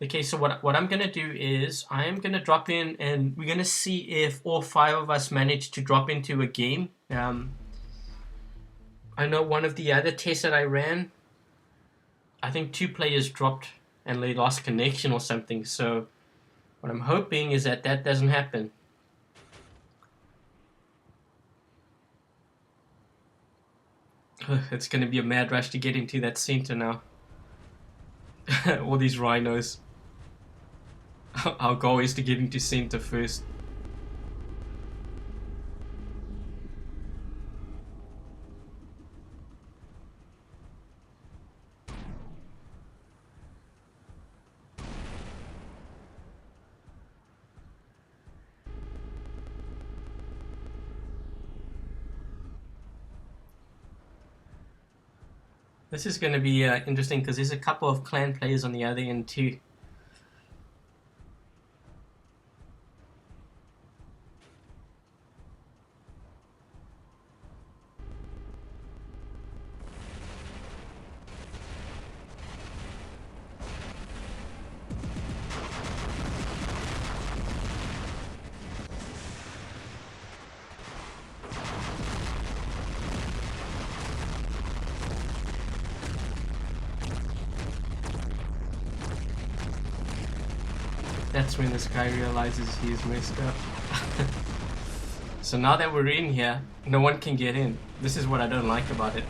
Okay, so what I'm gonna do is I am gonna drop in and we're gonna see if all 5 of us manage to drop into a game. I know one of the other tests that I ran, I think 2 players dropped and they lost connection or something. So what I'm hoping is that that doesn't happen. It's gonna be a mad rush to get into that center now. All these rhinos. Our goal is to get into center first. This is going to be interesting because there's a couple of clan players on the other end too. That's when this guy realizes he's messed up. So now that we're in here, no one can get in. This is what I don't like about it.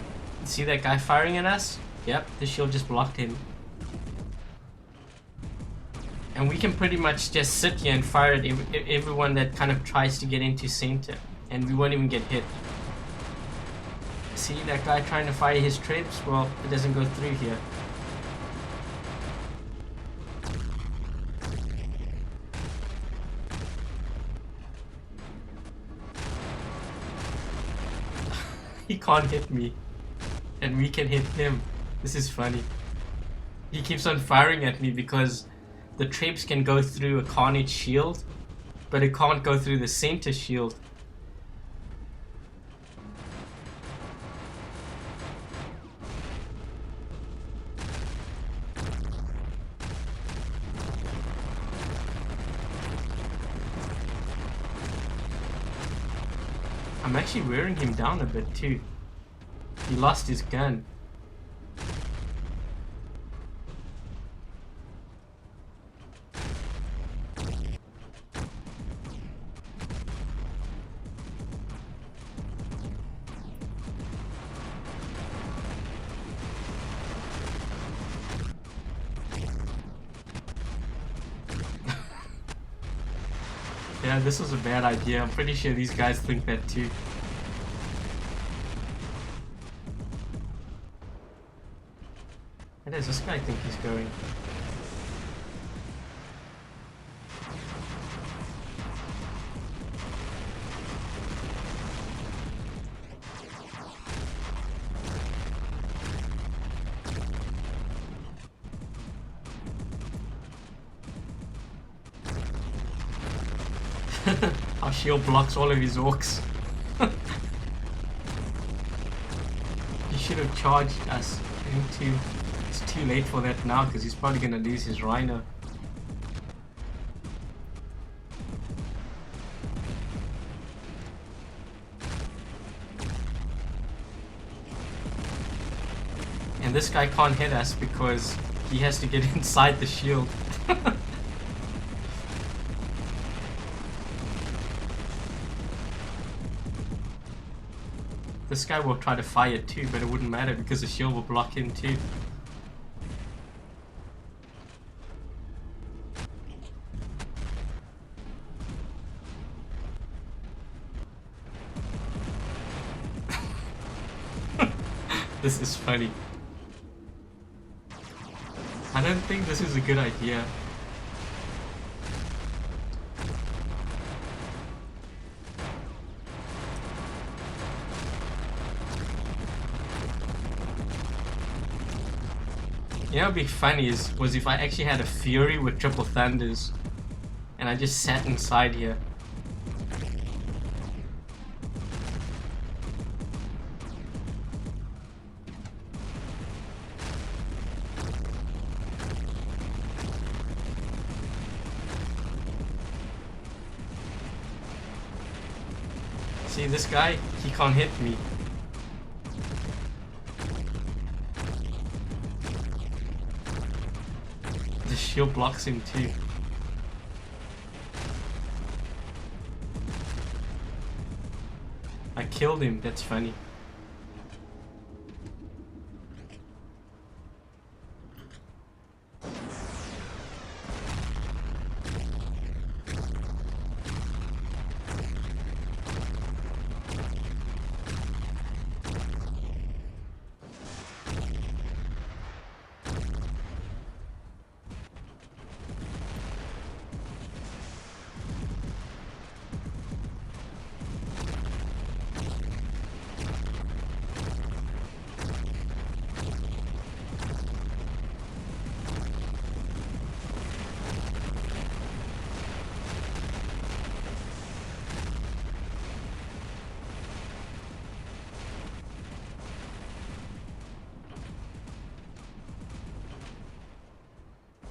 See that guy firing at us? Yep, the shield just blocked him. And we can pretty much just sit here and fire at everyone that kind of tries to get into center. And we won't even get hit. See that guy trying to fire his traps? Well, it doesn't go through here. He can't hit me, and we can hit him. This is funny. He keeps on firing at me because the traps can go through a Carnage shield, but it can't go through the center shield. I'm actually wearing him down a bit too. He lost his gun. Yeah, this was a bad idea. I'm pretty sure these guys think that too. Where does this guy think he's going? Our shield blocks all of his orcs. He should have charged us. It's too late for that now because he's probably gonna lose his rhino. And this guy can't hit us because he has to get inside the shield. This guy will try to fire too, but it wouldn't matter because the shield will block him too. This is funny. I don't think this is a good idea. You know what would be funny was if I actually had a Fury with triple thunders and I just sat inside here. See this guy? He can't hit me. The shield blocks him too. I killed him, that's funny.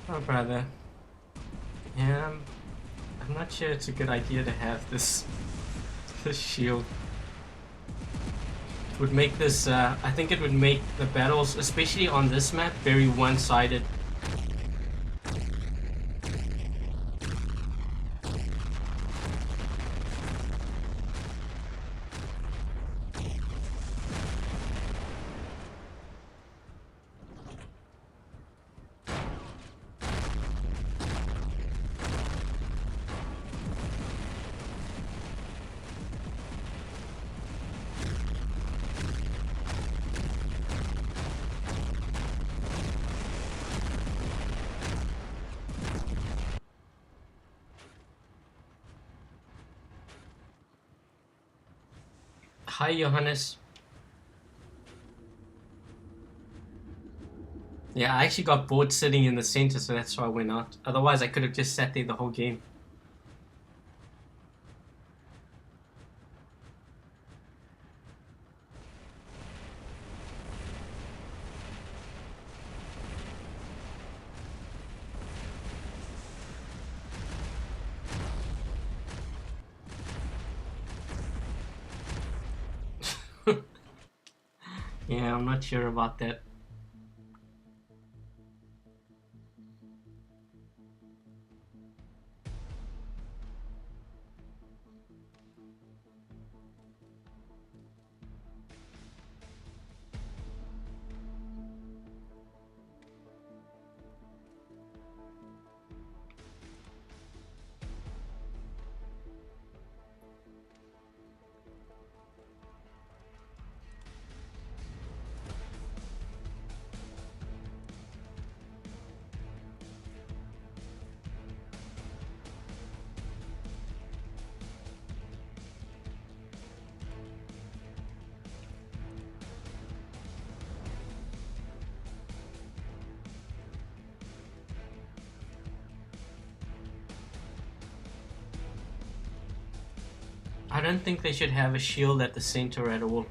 Oh brother, yeah, I'm not sure it's a good idea to have this shield. It would make this, I think it would make the battles, especially on this map, very one-sided. Hi, Johannes. Yeah, I actually got bored sitting in the center, so that's why I went out. Otherwise, I could have just sat there the whole game. Yeah, I'm not sure about that. I don't think they should have a shield at the center at all.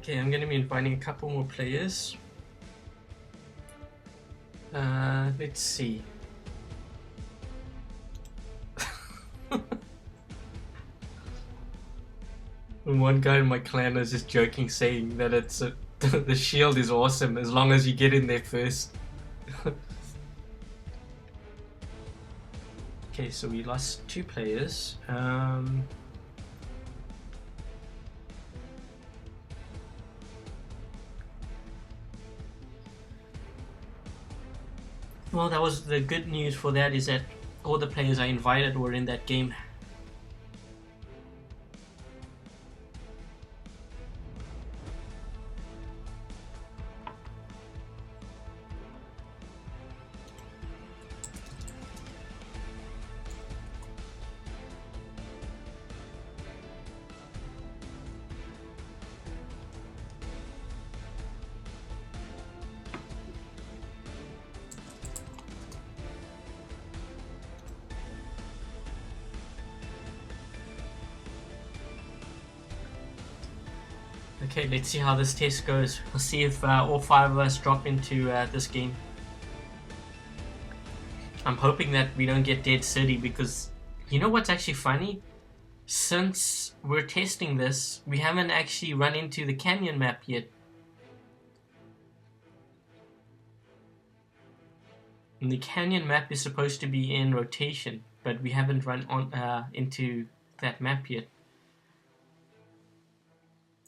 Okay, I'm going to be inviting a couple more players. Let's see. One guy in my clan is just joking, saying that it's the shield is awesome as long as you get in there first. Okay, so we lost 2 players. Well, that was the good news for that, is that all the players I invited were in that game. Okay, let's see how this test goes. We'll see if all 5 of us drop into this game. I'm hoping that we don't get dead city, because you know what's actually funny? Since we're testing this, we haven't actually run into the canyon map yet. And the canyon map is supposed to be in rotation, but we haven't run on into that map yet.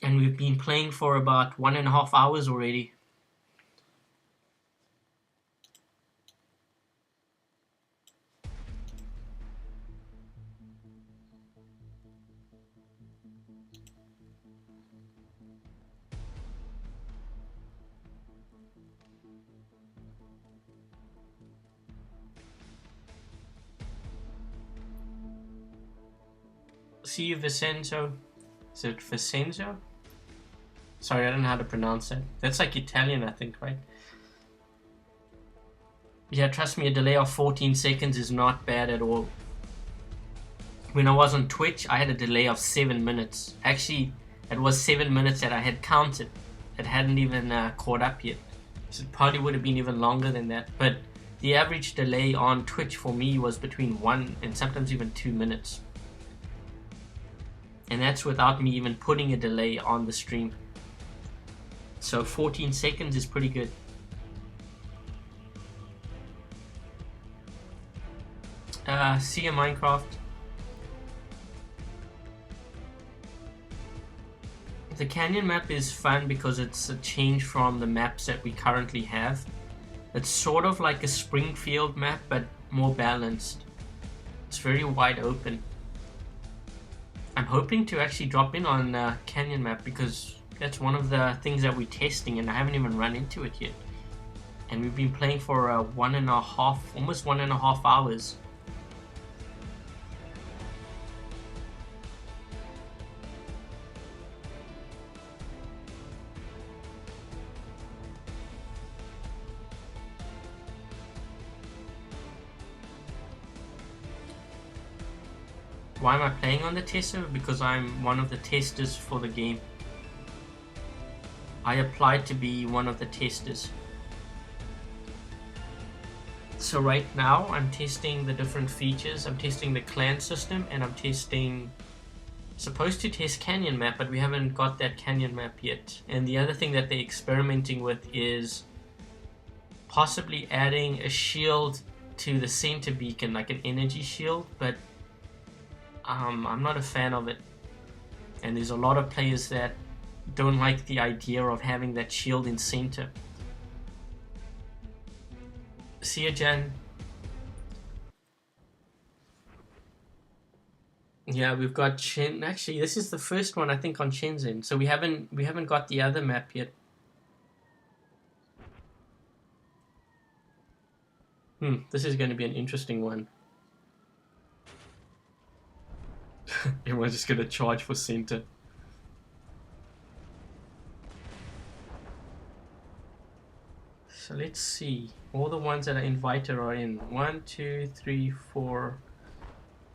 And we've been playing for about 1.5 hours already. See Vincenzo. Is it Vincenzo? Sorry, I don't know how to pronounce that. That's like Italian, I think, right? Yeah, trust me, a delay of 14 seconds is not bad at all. When I was on Twitch, I had a delay of 7 minutes. Actually, it was 7 minutes that I had counted. It hadn't even caught up yet. So it probably would have been even longer than that. But the average delay on Twitch for me was between 1 and sometimes even 2 minutes. And that's without me even putting a delay on the stream. So 14 seconds is pretty good. See a Minecraft. The canyon map is fun because it's a change from the maps that we currently have. It's sort of like a Springfield map, but more balanced. It's very wide open. I'm hoping to actually drop in on canyon map because that's one of the things that we're testing, and I haven't even run into it yet. And we've been playing for almost 1.5 hours. Why am I playing on the test server? Because I'm one of the testers for the game. I applied to be one of the testers. So right now I'm testing the different features. I'm testing the clan system, and I'm supposed to test canyon map, but we haven't got that canyon map yet. And the other thing that they're experimenting with is possibly adding a shield to the center beacon, like an energy shield, but I'm not a fan of it, and there's a lot of players that don't like the idea of having that shield in center. See ya, Jan. Yeah, we've got Chen. Actually, this is the first one I think on Shenzhen, so we haven't got the other map yet. This is going to be an interesting one. Everyone's just going to charge for center. So let's see. All the ones that are invited are in. 1, 2, 3, 4.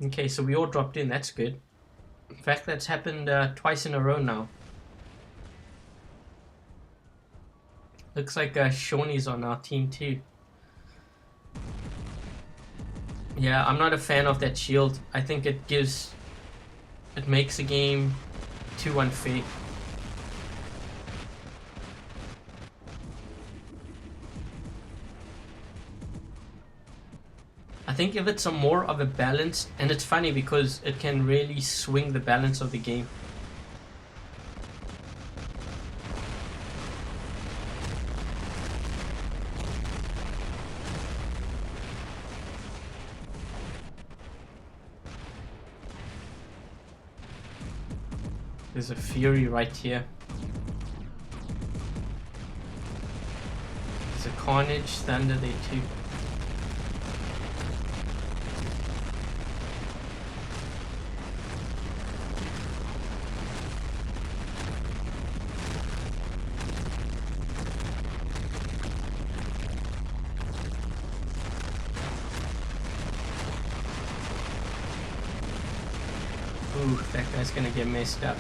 Okay, so we all dropped in. That's good. In fact, that's happened twice in a row now. Looks like Shawnee's on our team too. Yeah, I'm not a fan of that shield. I think it makes the game too unfair. I think if it's more of a balance, and it's funny because it can really swing the balance of the game. There's a Fury right here. There's a Carnage Thunder there too. Ooh, that guy's gonna get messed up.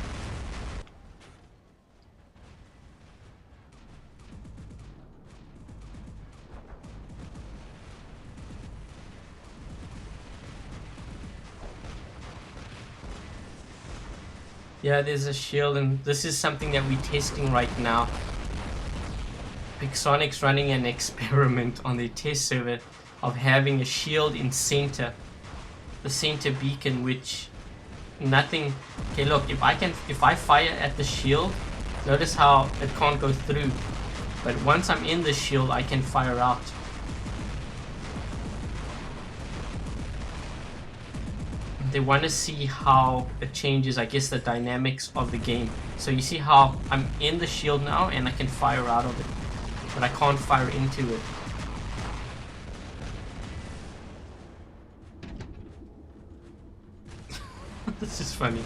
Yeah, there's a shield, and this is something that we're testing right now. Pixonic's running an experiment on their test server of having a shield in center, the center beacon, which nothing. Okay, look, if I fire at the shield, notice how it can't go through, but once I'm in the shield I can fire out. They want to see how it changes, I guess, the dynamics of the game. So you see how I'm in the shield now and I can fire out of it, but I can't fire into it. This is funny.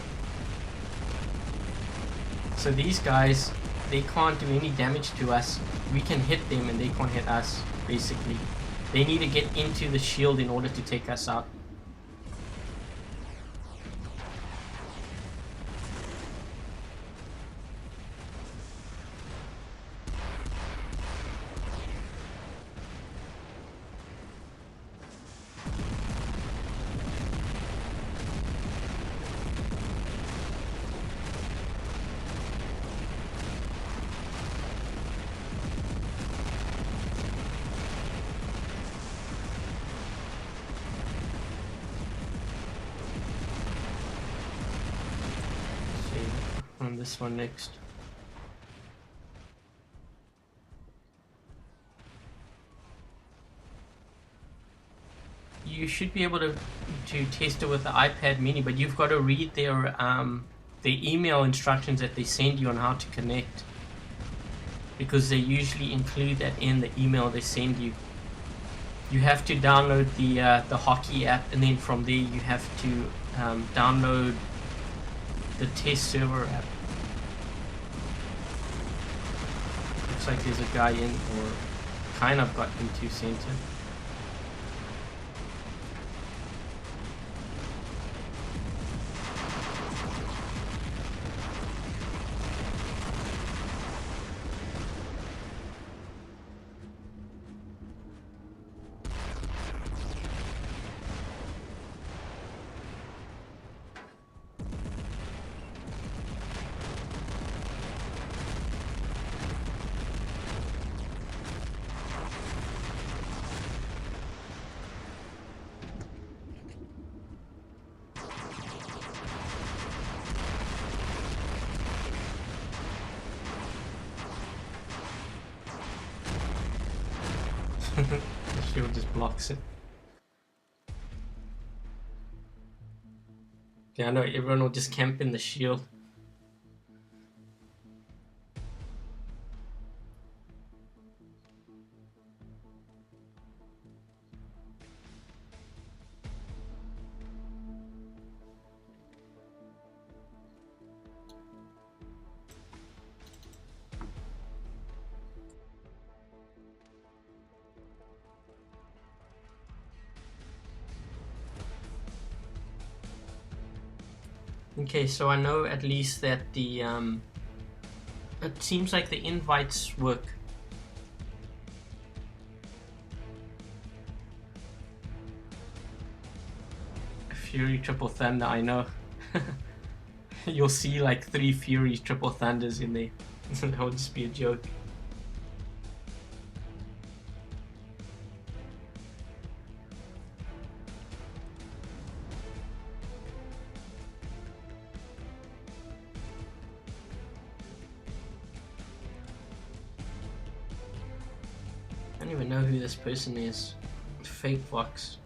So these guys, they can't do any damage to us. We can hit them and they can't hit us, basically. They need to get into the shield in order to take us out. this one next. You should be able to test it with the iPad mini, but you've got to read their email instructions that they send you on how to connect, because they usually include that in the email they send you. You have to download the hockey app, and then from there you have to download the test server app. Looks like there's a guy in, or kind of got into center. The shield just blocks it. Yeah, I know, everyone will just camp in the shield. Okay, so I know at least that the it seems like the invites work. Fury Triple Thunder, I know. You'll see like 3 Fury Triple Thunders in there. That would just be a joke. I don't even know who this person is. Fake Vox.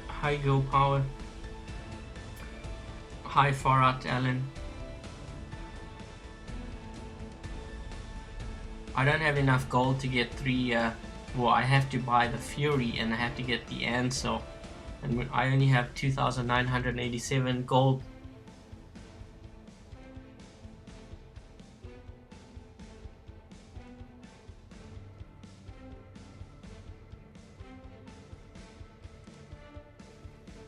High go power. High far out Alan. I don't have enough gold to get 3 well, I have to buy the Fury and I have to get the Ansel, and I only have 2,987 gold.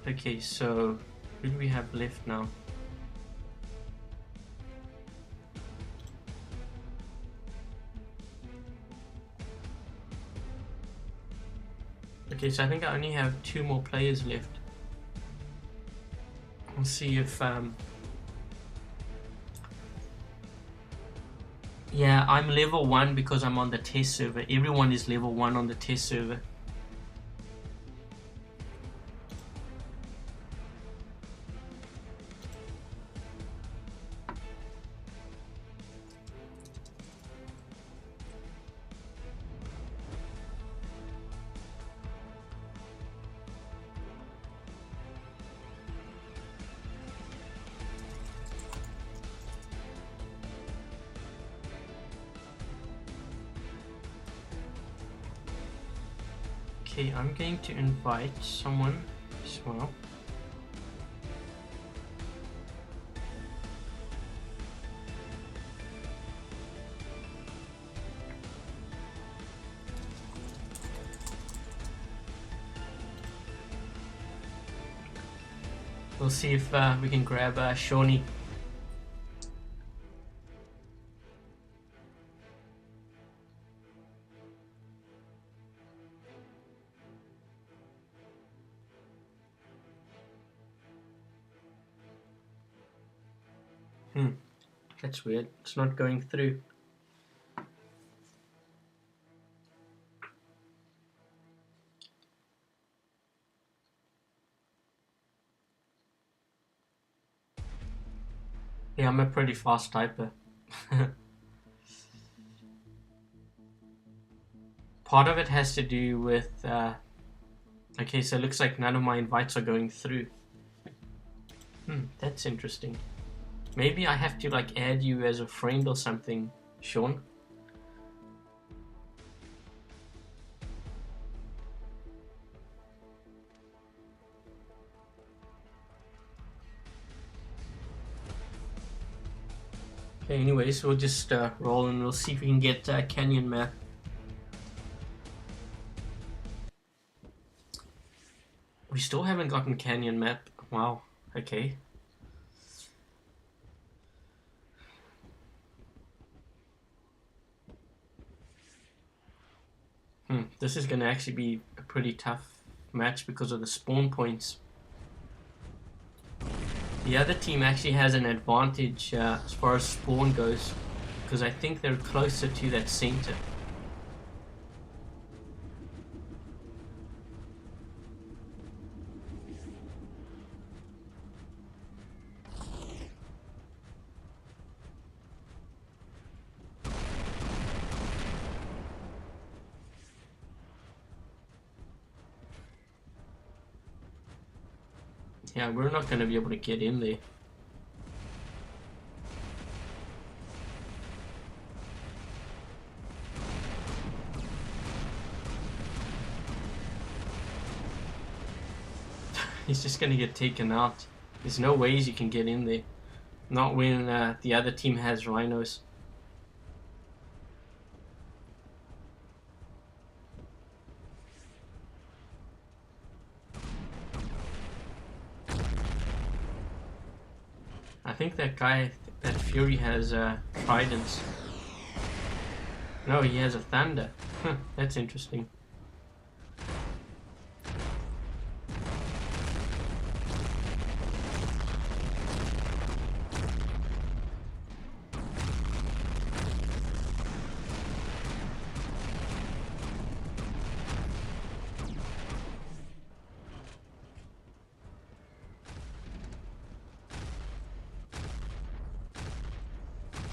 Okay, so who do we have left now? Okay, so I think I only have 2 more players left. We'll see if yeah, I'm level 1 because I'm on the test server. Everyone is level 1 on the test server. Okay, I'm going to invite someone as well. We'll see if we can grab Shawnee. That's weird. It's not going through. Yeah, I'm a pretty fast typer. Part of it has to do with... okay, so it looks like none of my invites are going through. That's interesting. Maybe I have to like add you as a friend or something, Sean. Okay, anyways, we'll just roll and we'll see if we can get Canyon Map. We still haven't gotten Canyon Map. Wow, okay. This is going to actually be a pretty tough match because of the spawn points. The other team actually has an advantage as far as spawn goes, because I think they're closer to that center. Yeah, we're not going to be able to get in there. He's just going to get taken out. There's no ways you can get in there. Not when the other team has rhinos. I think that guy, that Fury has tridents. No, he has a thunder. That's interesting.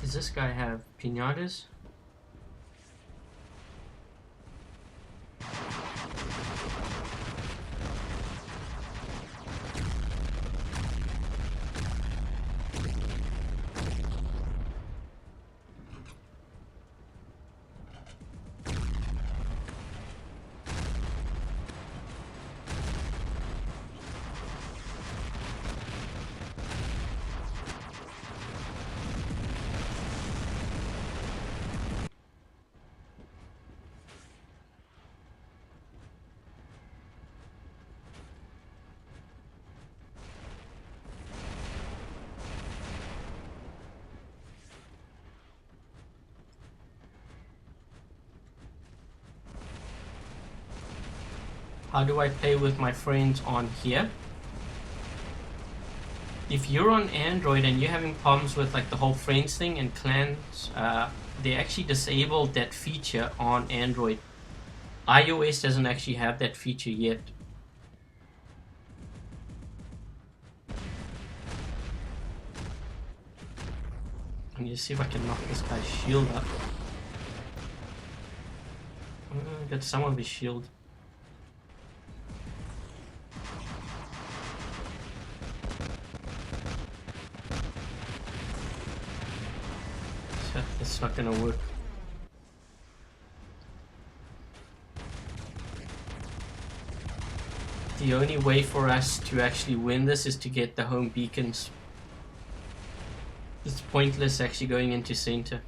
Does this guy have pinatas? How do I play with my friends on here? If you're on Android and you're having problems with like the whole friends thing and clans, they actually disabled that feature on Android. iOS doesn't actually have that feature yet. I need to see if I can knock this guy's shield up. Get some of his shield. That's not gonna work. The only way for us to actually win this is to get the home beacons. It's pointless actually going into center.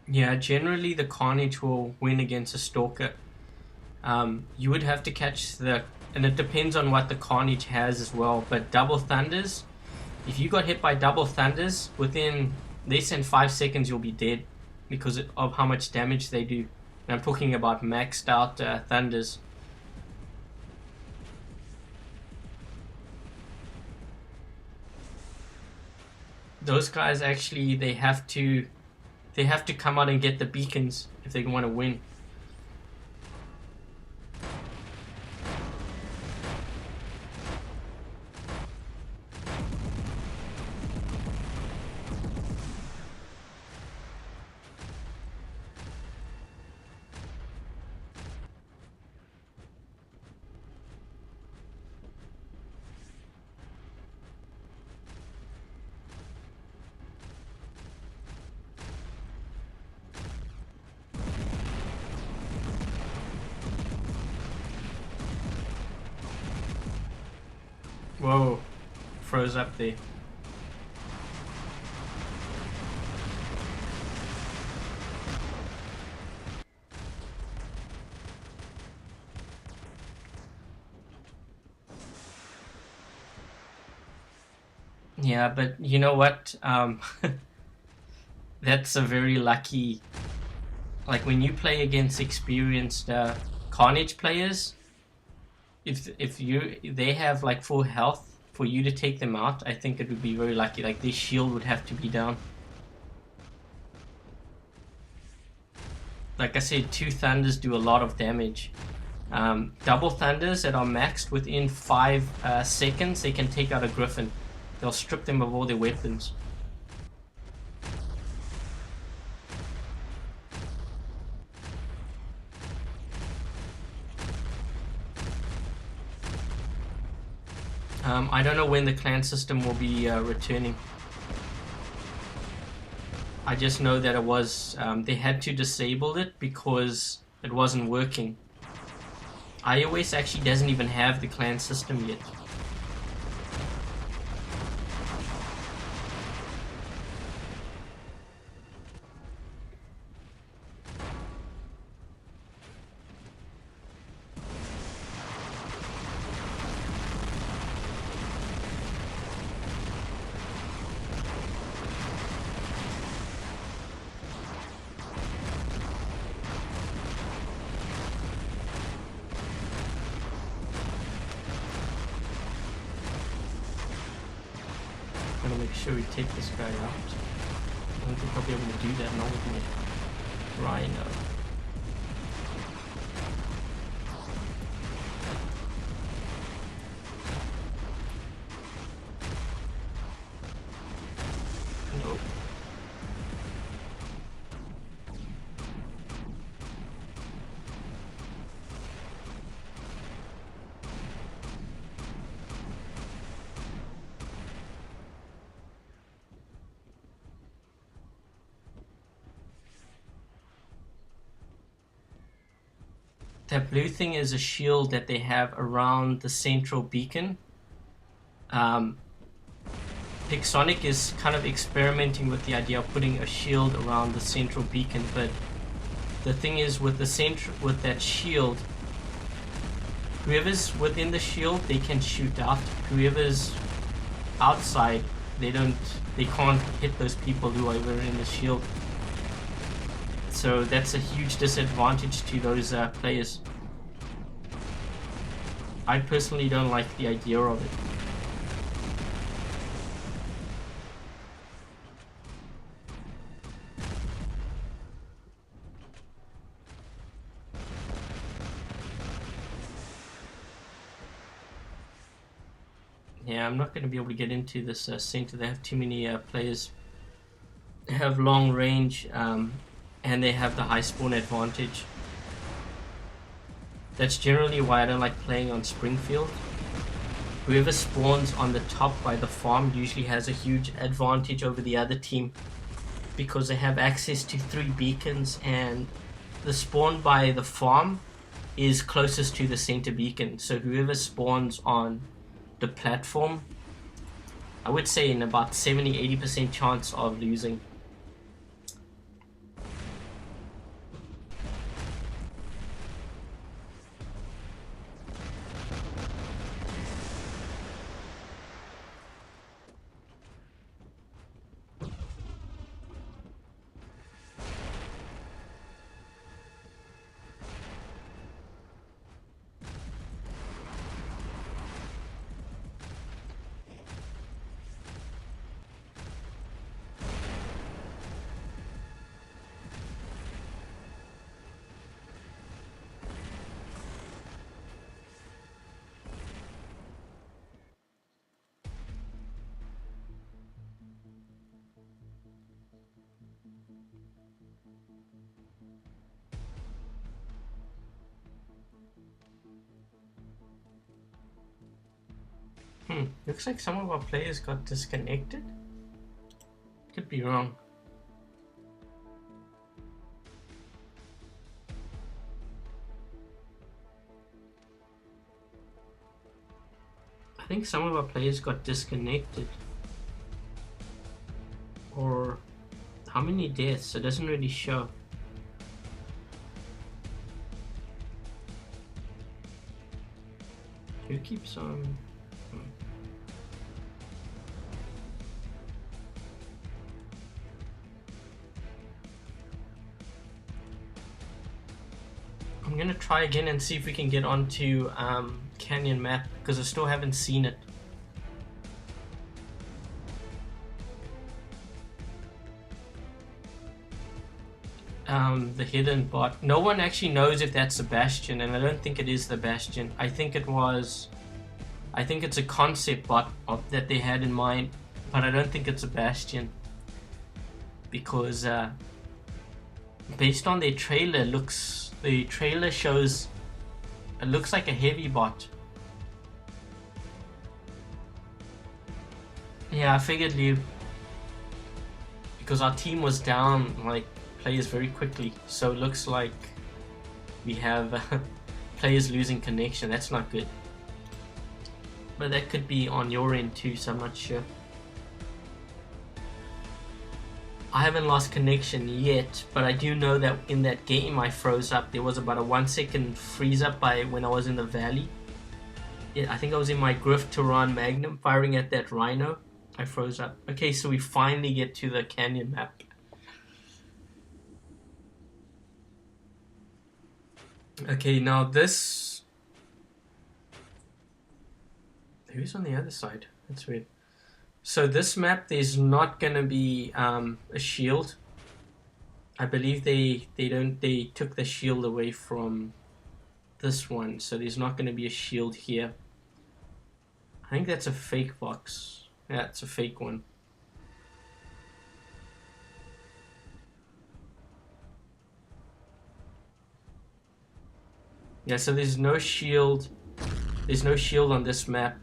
Yeah, generally the Carnage will win against a Stalker. You would have to catch and it depends on what the Carnage has as well, but double Thunders, if you got hit by double Thunders, within less than 5 seconds you'll be dead because of how much damage they do. And I'm talking about maxed out Thunders. Those guys actually, they have to come out and get the beacons if they want to win. Whoa, froze up there. Yeah, but you know what? That's a very lucky. Like when you play against experienced Carnage players, if they have like full health, for you to take them out, I think it would be very lucky. Like their shield would have to be down. Like I said, 2 Thunders do a lot of damage. Double Thunders that are maxed within 5 seconds, they can take out a Griffin. They'll strip them of all their weapons. I don't know when the clan system will be returning. I just know that it was, they had to disable it because it wasn't working. iOS actually doesn't even have the clan system yet. I'm gonna make sure we take this guy out. I don't think I'll be able to do that now with my Rhino. Nope. That blue thing is a shield that they have around the central beacon. Pixonic is kind of experimenting with the idea of putting a shield around the central beacon, but the thing is with that shield, whoever's within the shield, they can shoot out. Whoever's outside, they can't hit those people who are in the shield. So that's a huge disadvantage to those players. I personally don't like the idea of it. Yeah, I'm not going to be able to get into this center. They have too many players. They have long range. And they have the high spawn advantage. That's generally why I don't like playing on Springfield. Whoever spawns on the top by the farm usually has a huge advantage over the other team because they have access to 3 beacons, and the spawn by the farm is closest to the center beacon. So whoever spawns on the platform, I would say in about 70-80% chance of losing. Looks like some of our players got disconnected. Could be wrong. I think some of our players got disconnected. Or how many deaths? It doesn't really show. Who keeps on? I'm gonna try again and see if we can get onto Canyon map, because I still haven't seen it. The hidden bot. No one actually knows if that's the Bastion, and I don't think it is the Bastion. I think it's a concept bot that they had in mind, but I don't think it's a Bastion, because based on their trailer, the trailer shows it looks like a heavy bot. Yeah, I figured because our team was down like players very quickly, so it looks like we have players losing connection. That's not good, but that could be on your end too, so I'm not sure. I haven't lost connection yet, but I do know that in that game I froze up. There was about a 1 second freeze up when I was in the valley. Yeah, I think I was in my Griff Turan Magnum firing at that rhino. I froze up. Okay, so we finally get to the canyon map. Okay, now this... Who's on the other side? That's weird. So this map, there's not gonna be a shield. I believe they took the shield away from this one, so there's not gonna be a shield here. I think that's a fake box. Yeah, it's a fake one. Yeah, so there's no shield. There's no shield on this map.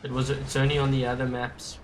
It's only on the other maps.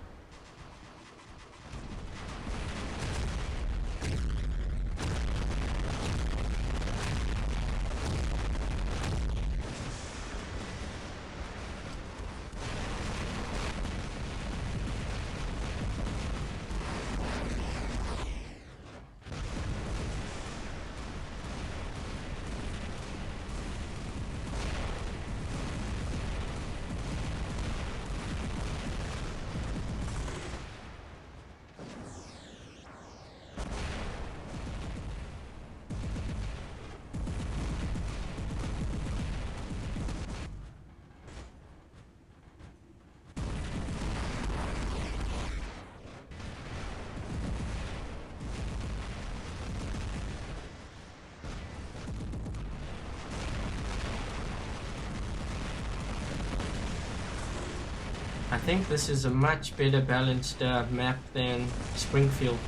I think this is a much better balanced map than Springfield.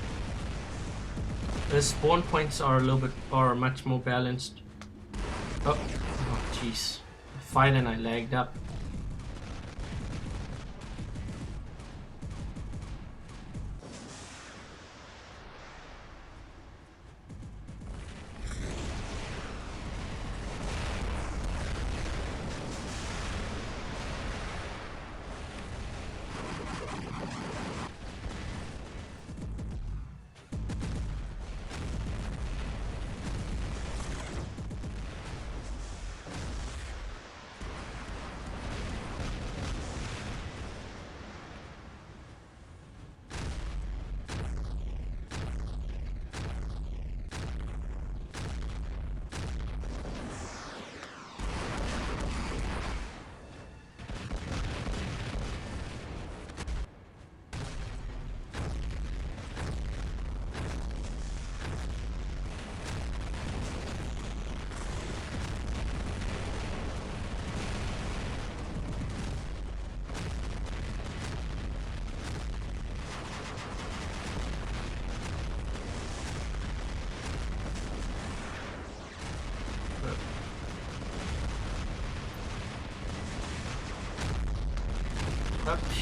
The spawn points are much more balanced. Oh jeez. I fired and I lagged up.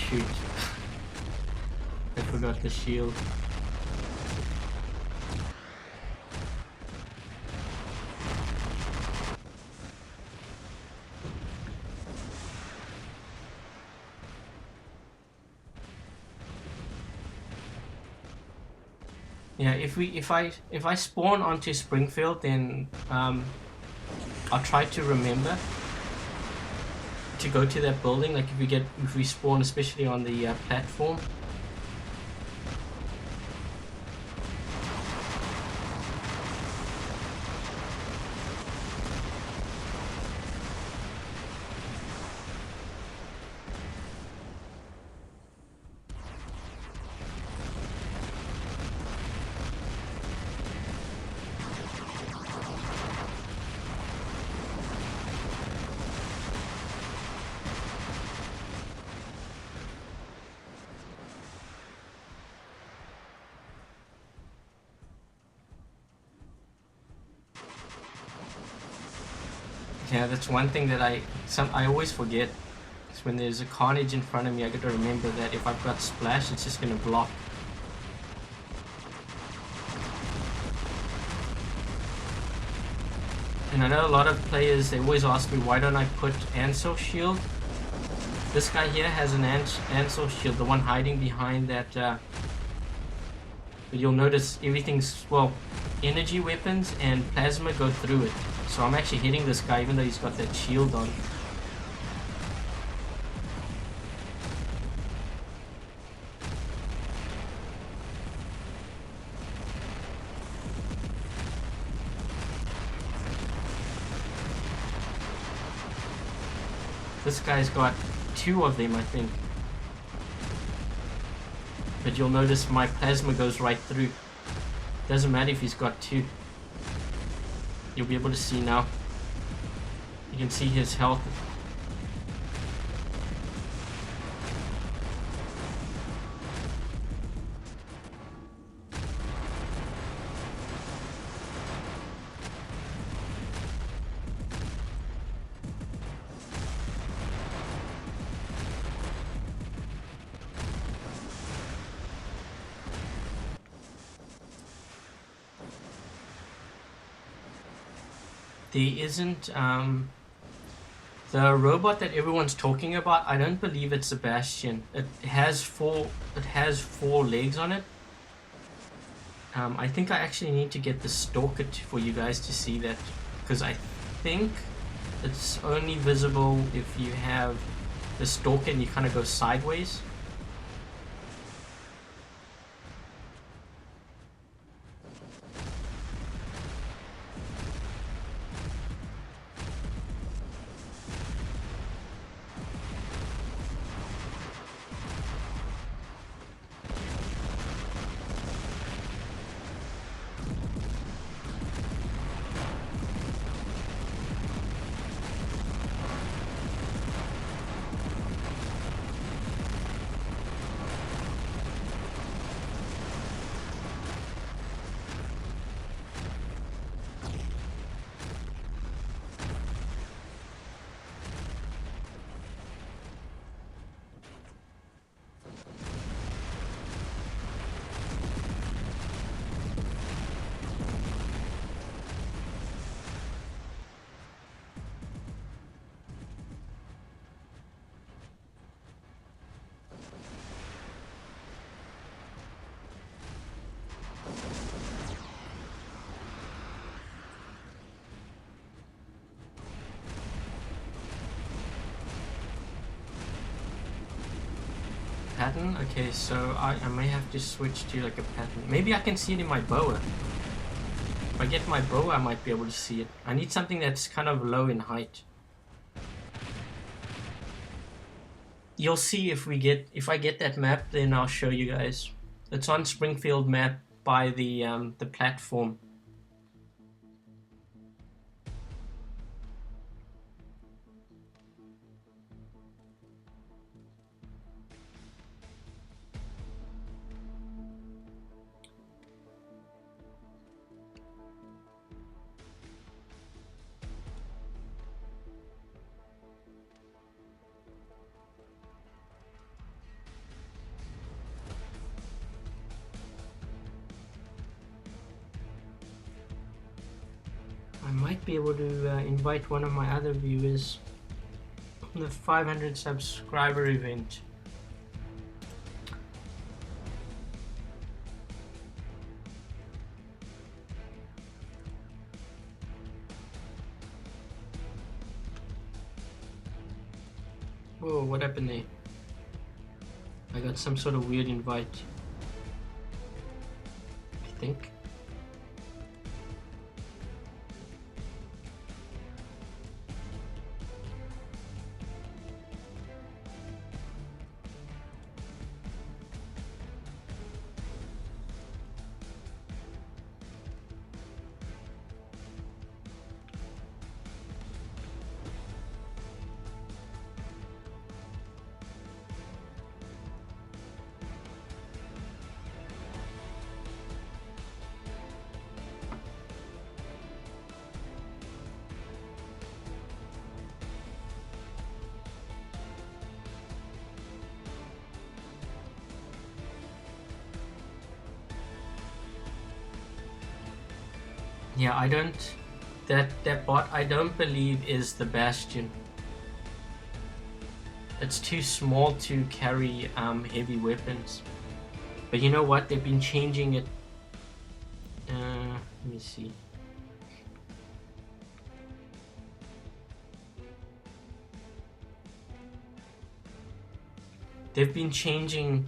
shoot. I forgot the shield. Yeah, if I spawn onto Springfield, then I'll try to remember to go to that building. Like if we spawn, especially on the platform. Yeah, that's one thing that I always forget. Is when there's a carnage in front of me, I got to remember that if I've got splash, it's just gonna block. And I know a lot of players, they always ask me, why don't I put Ansel shield? This guy here has an Ansel shield, the one hiding behind that. But you'll notice everything's, well, energy weapons and plasma go through it. So I'm actually hitting this guy even though he's got that shield on. This guy's got 2 of them, I think. But you'll notice my plasma goes right through. Doesn't matter if he's got 2. You'll be able to see now. You can see his health. There isn't the robot that everyone's talking about. I don't believe it's Sebastian. It has 4 legs on it. I think I actually need to get the stalker for you guys to see that, because I think it's only visible if you have the stalker and you kind of go sideways. Pattern? Okay, so I may have to switch to like a pattern. Maybe I can see it in my boa. If I get my boa, I might be able to see it. I need something that's kind of low in height. You'll see if I get that map, then I'll show you guys. It's on Springfield map by the platform. I might be able to invite one of my other viewers from the 500 subscriber event. Whoa, what happened there? I got some sort of weird invite, I think. Yeah, I don't... That bot I don't believe is the Bastion. It's too small to carry heavy weapons. But you know what? They've been changing it. Let me see. They've been changing...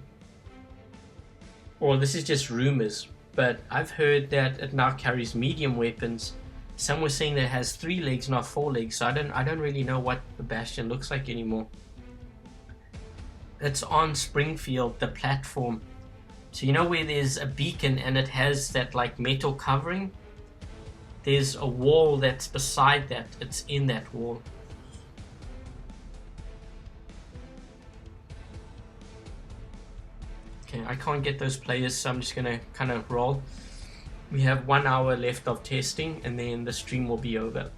Well, this is just rumors, but I've heard that it now carries medium weapons. Some were saying that it has 3 legs, not 4 legs, so I don't really know what the Bastion looks like anymore. It's on Springfield, the platform. So you know where there's a beacon and it has that like metal covering? There's a wall that's beside that. It's in that wall. Okay, I can't get those players, so I'm just gonna kind of roll. We have 1 hour left of testing and then the stream will be over.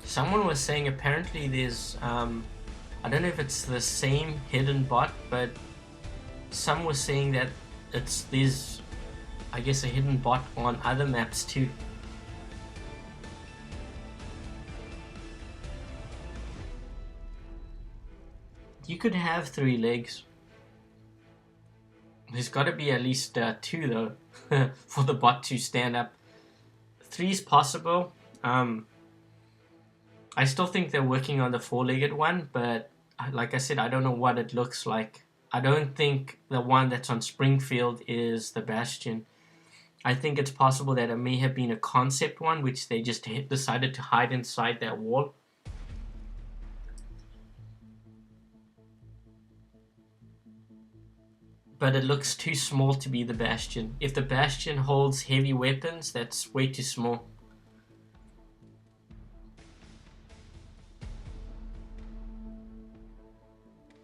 Someone was saying apparently there's, I don't know if it's the same hidden bot, but some were saying that there's, I guess, a hidden bot on other maps too. You could have 3 legs. There's got to be at least 2 though, for the bot to stand up. 3 is possible. I still think they're working on the 4-legged one, but like I said, I don't know what it looks like. I don't think the one that's on Springfield is the Bastion. I think it's possible that it may have been a concept one, which they just decided to hide inside that wall. But it looks too small to be the Bastion. If the Bastion holds heavy weapons, that's way too small.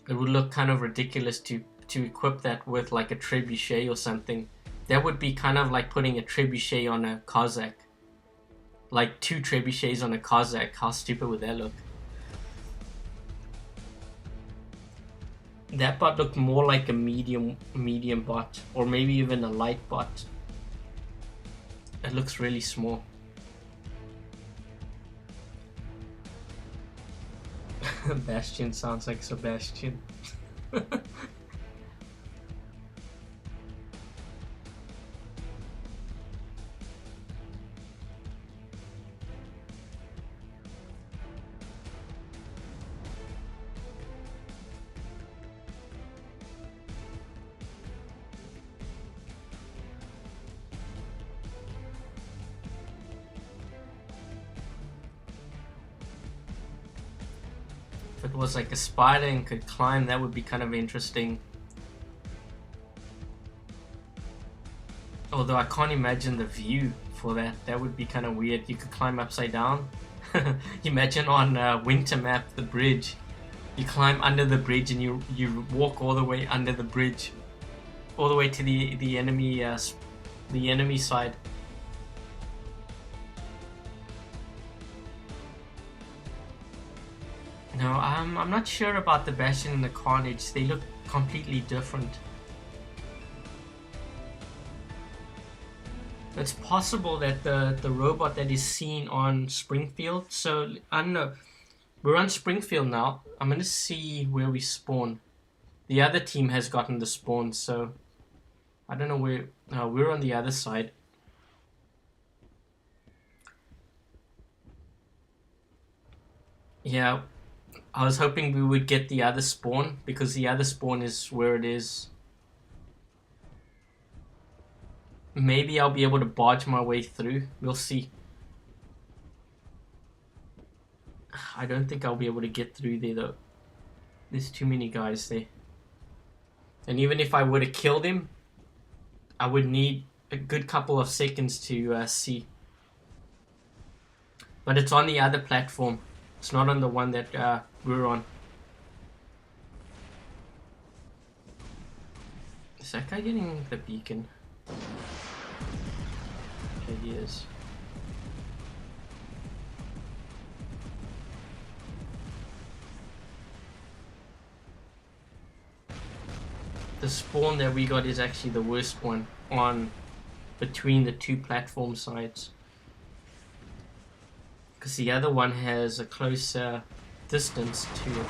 It would look kind of ridiculous to equip that with like a trebuchet or something. That would be kind of like putting a trebuchet on a Cossack. Like 2 trebuchets on a Cossack. How stupid would that look? That bot looked more like a medium bot, or maybe even a light bot. It looks really small. Bastion sounds like Sebastian. If it was like a spider and could climb, that would be kind of interesting. Although I can't imagine the view for that. That would be kind of weird. You could climb upside down. Imagine on winter map the bridge. You climb under the bridge and you walk all the way under the bridge, all the way to the enemy side. No, I'm not sure about the Bastion and the Carnage. They look completely different. It's possible that the robot that is seen on Springfield. So I don't know. We're on Springfield now. I'm gonna see where we spawn. The other team has gotten the spawn, so I don't know where. We're on the other side. Yeah, I was hoping we would get the other spawn because the other spawn is where it is. Maybe I'll be able to barge my way through. We'll see. I don't think I'll be able to get through there though. There's too many guys there. And even if I were to kill them, I would need a good couple of seconds to see. But it's on the other platform. It's not on the one that we're on. Is that guy getting the beacon? Okay, he is. The spawn that we got is actually the worst one on between the two platform sides. Because the other one has a closer distance to it.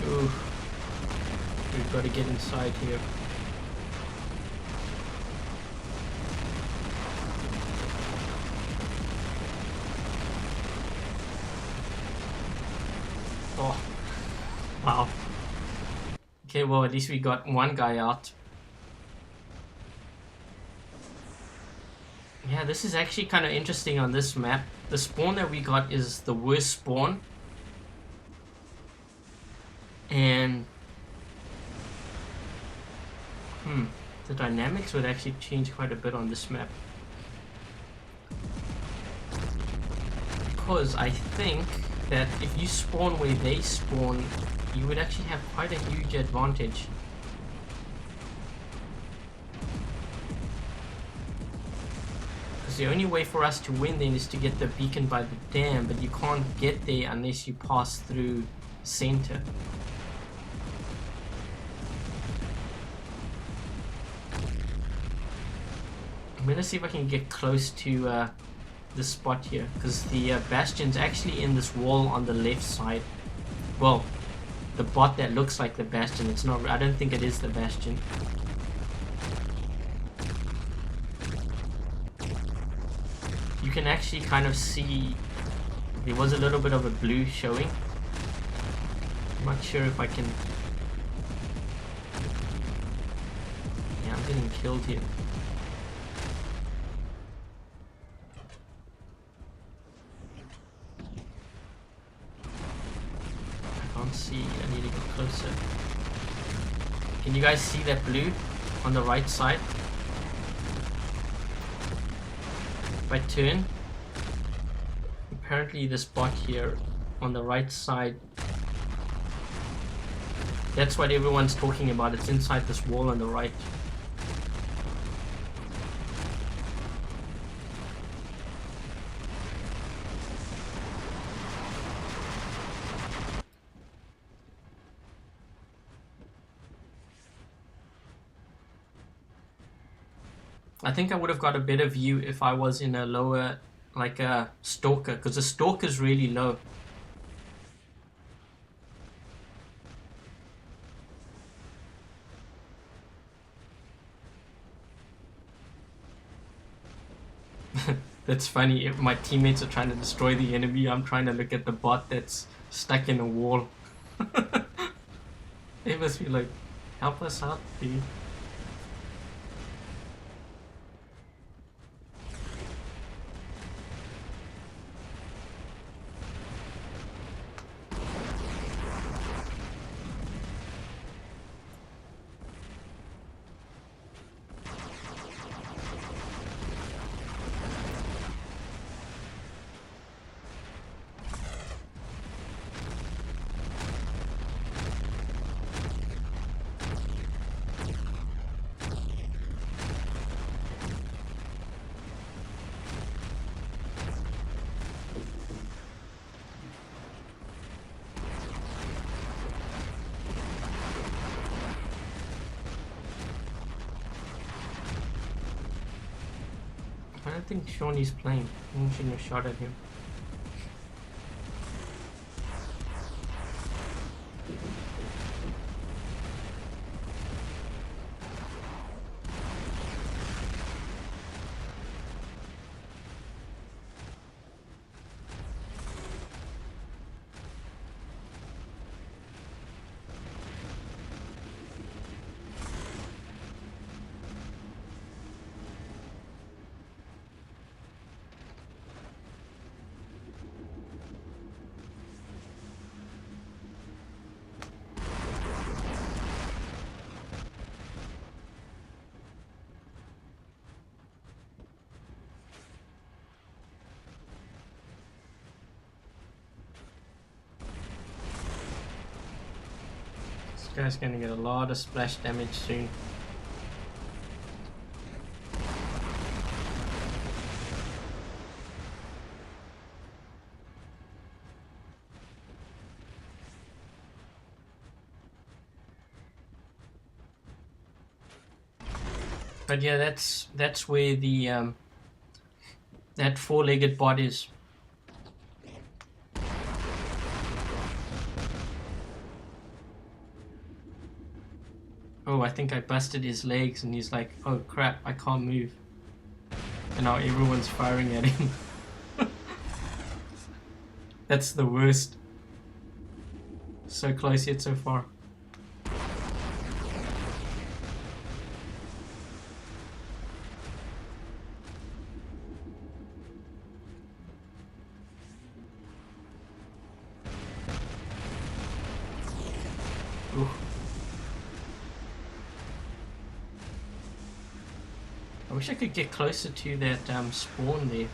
Ooh. We've got to get inside here. Oh. Wow. Okay, well at least we got one guy out. Yeah, this is actually kind of interesting on this map. The spawn that we got is the worst spawn. And the dynamics would actually change quite a bit on this map. Because I think that if you spawn where they spawn, you would actually have quite a huge advantage. Because the only way for us to win then is to get the beacon by the dam, but you can't get there unless you pass through center. I'm gonna see if I can get close to this spot here, because the bastion's actually in this wall on the left side. Well, the bot that looks like the bastion. It's not. I don't think it is the bastion. You can actually kind of see there was a little bit of a blue showing. I'm not sure if I can. Yeah, I'm getting killed here. See, I need to get closer. Can you guys see that blue on the right side? If I turn, apparently this spot here on the right side, that's what everyone's talking about. It's inside this wall on the right. I think I would have got a better view if I was in a lower, like a stalker, because the stalker's really low. That's funny. If my teammates are trying to destroy the enemy, I'm trying to look at the bot that's stuck in a wall. They must be like, help us out, dude. don't think Sean is playing. I shouldn't have shot at him. This guy's gonna get a lot of splash damage soon. But yeah, that's where the that four-legged bot is. Oh, I think I busted his legs, and he's like, oh crap, I can't move. And now everyone's firing at him. That's the worst. So close yet so far. Ooh. I wish I could get closer to that spawn there.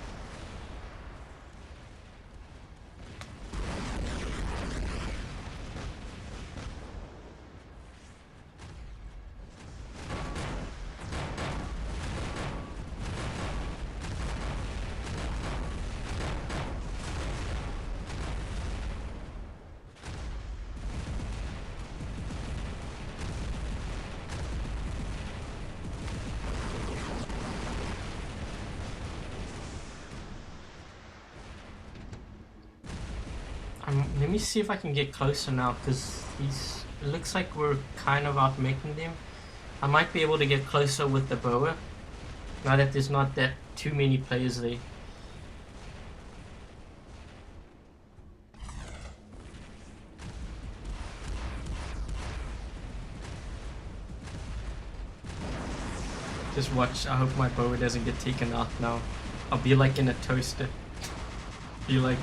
Let me see if I can get closer now, because it looks like we're kind of outmaking them. I might be able to get closer with the boa, now that there's not that too many players there. Just watch, I hope my boa doesn't get taken out now. I'll be like in a toaster. Be like,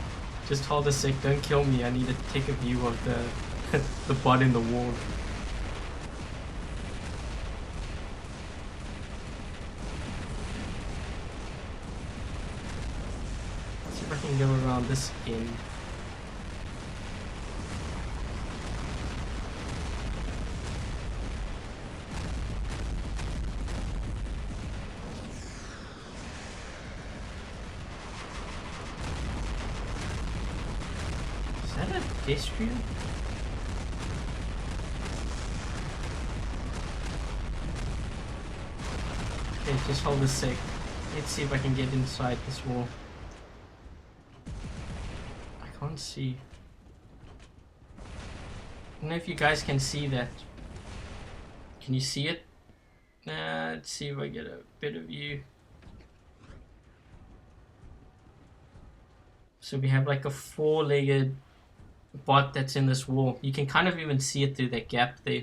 just hold a sec, don't kill me, I need to take a view of the the bot in the wall. Let's see if I can go around this end. Pedestrian? Okay, just hold a sec. Let's see if I can get inside this wall. I can't see. I don't know if you guys can see that. Can you see it? Let's see if I get a better view. So we have like a four-legged bot that's in this wall. You can kind of even see it through that gap there.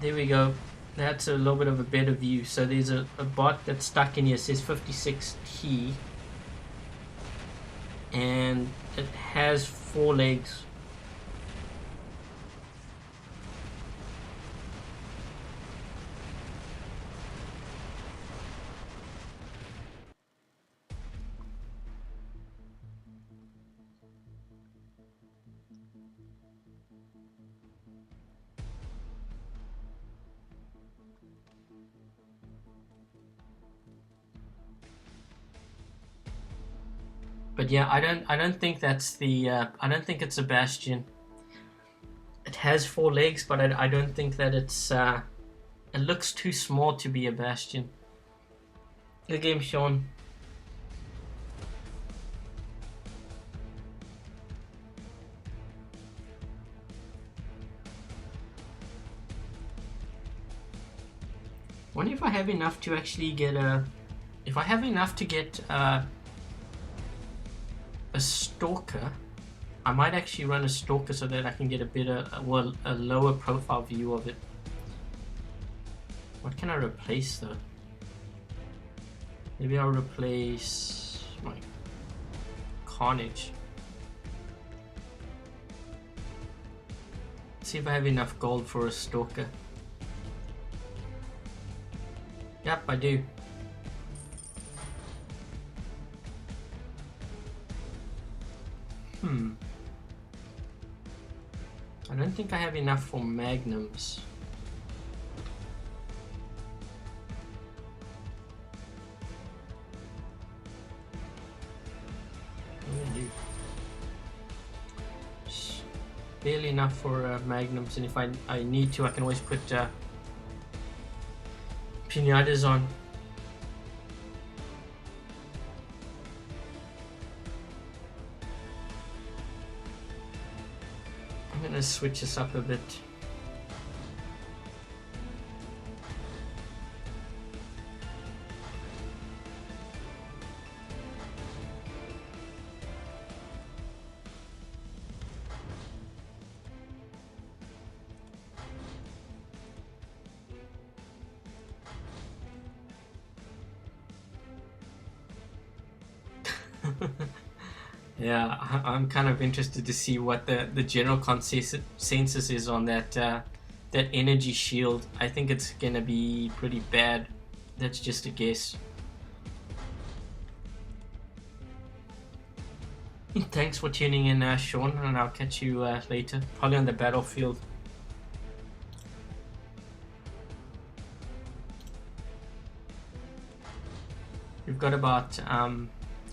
There we go. That's a little bit of a better view. So there's a bot that's stuck in here. It says 56T. And it has four legs. But yeah, I don't think that's the I don't think it's a bastion. It has four legs, but I don't think that it's it looks too small to be a bastion. Good game, Sean. Wonder if I have enough to actually get a. If I have enough to get a stalker, I might actually run a stalker so that I can get a better, well, a lower profile view of it. What can I replace though? Maybe I'll replace my Carnage. See if I have enough gold for a stalker. Yep, I do. I don't think I have enough for magnums. Barely enough for magnums, and if I need to, I can always put pinatas on. I'm gonna switch this up a bit. Yeah, I'm kind of interested to see what the general consensus is on that that energy shield. I think it's gonna be pretty bad. That's just a guess. Thanks for tuning in, Sean, and I'll catch you later, probably on the battlefield. We've got about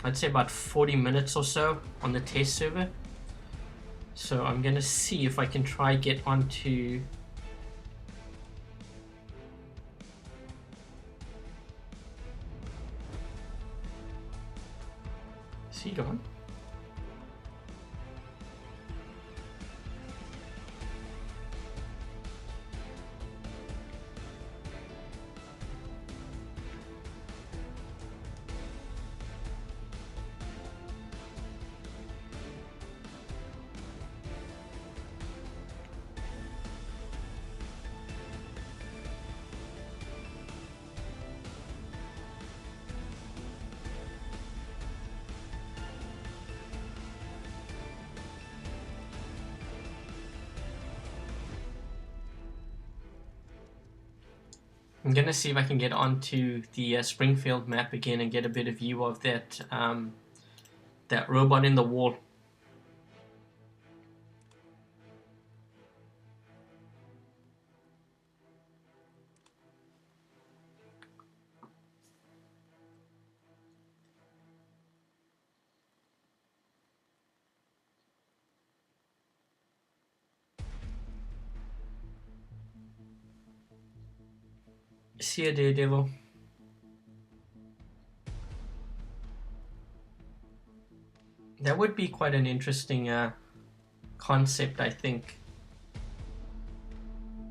I'd say about 40 minutes or so on the test server. So I'm gonna see if I can try get onto is he gone? I'm gonna see if I can get onto the Springfield map again and get a better view of that that robot in the wall. See you, Daredevil. That would be quite an interesting concept, I think.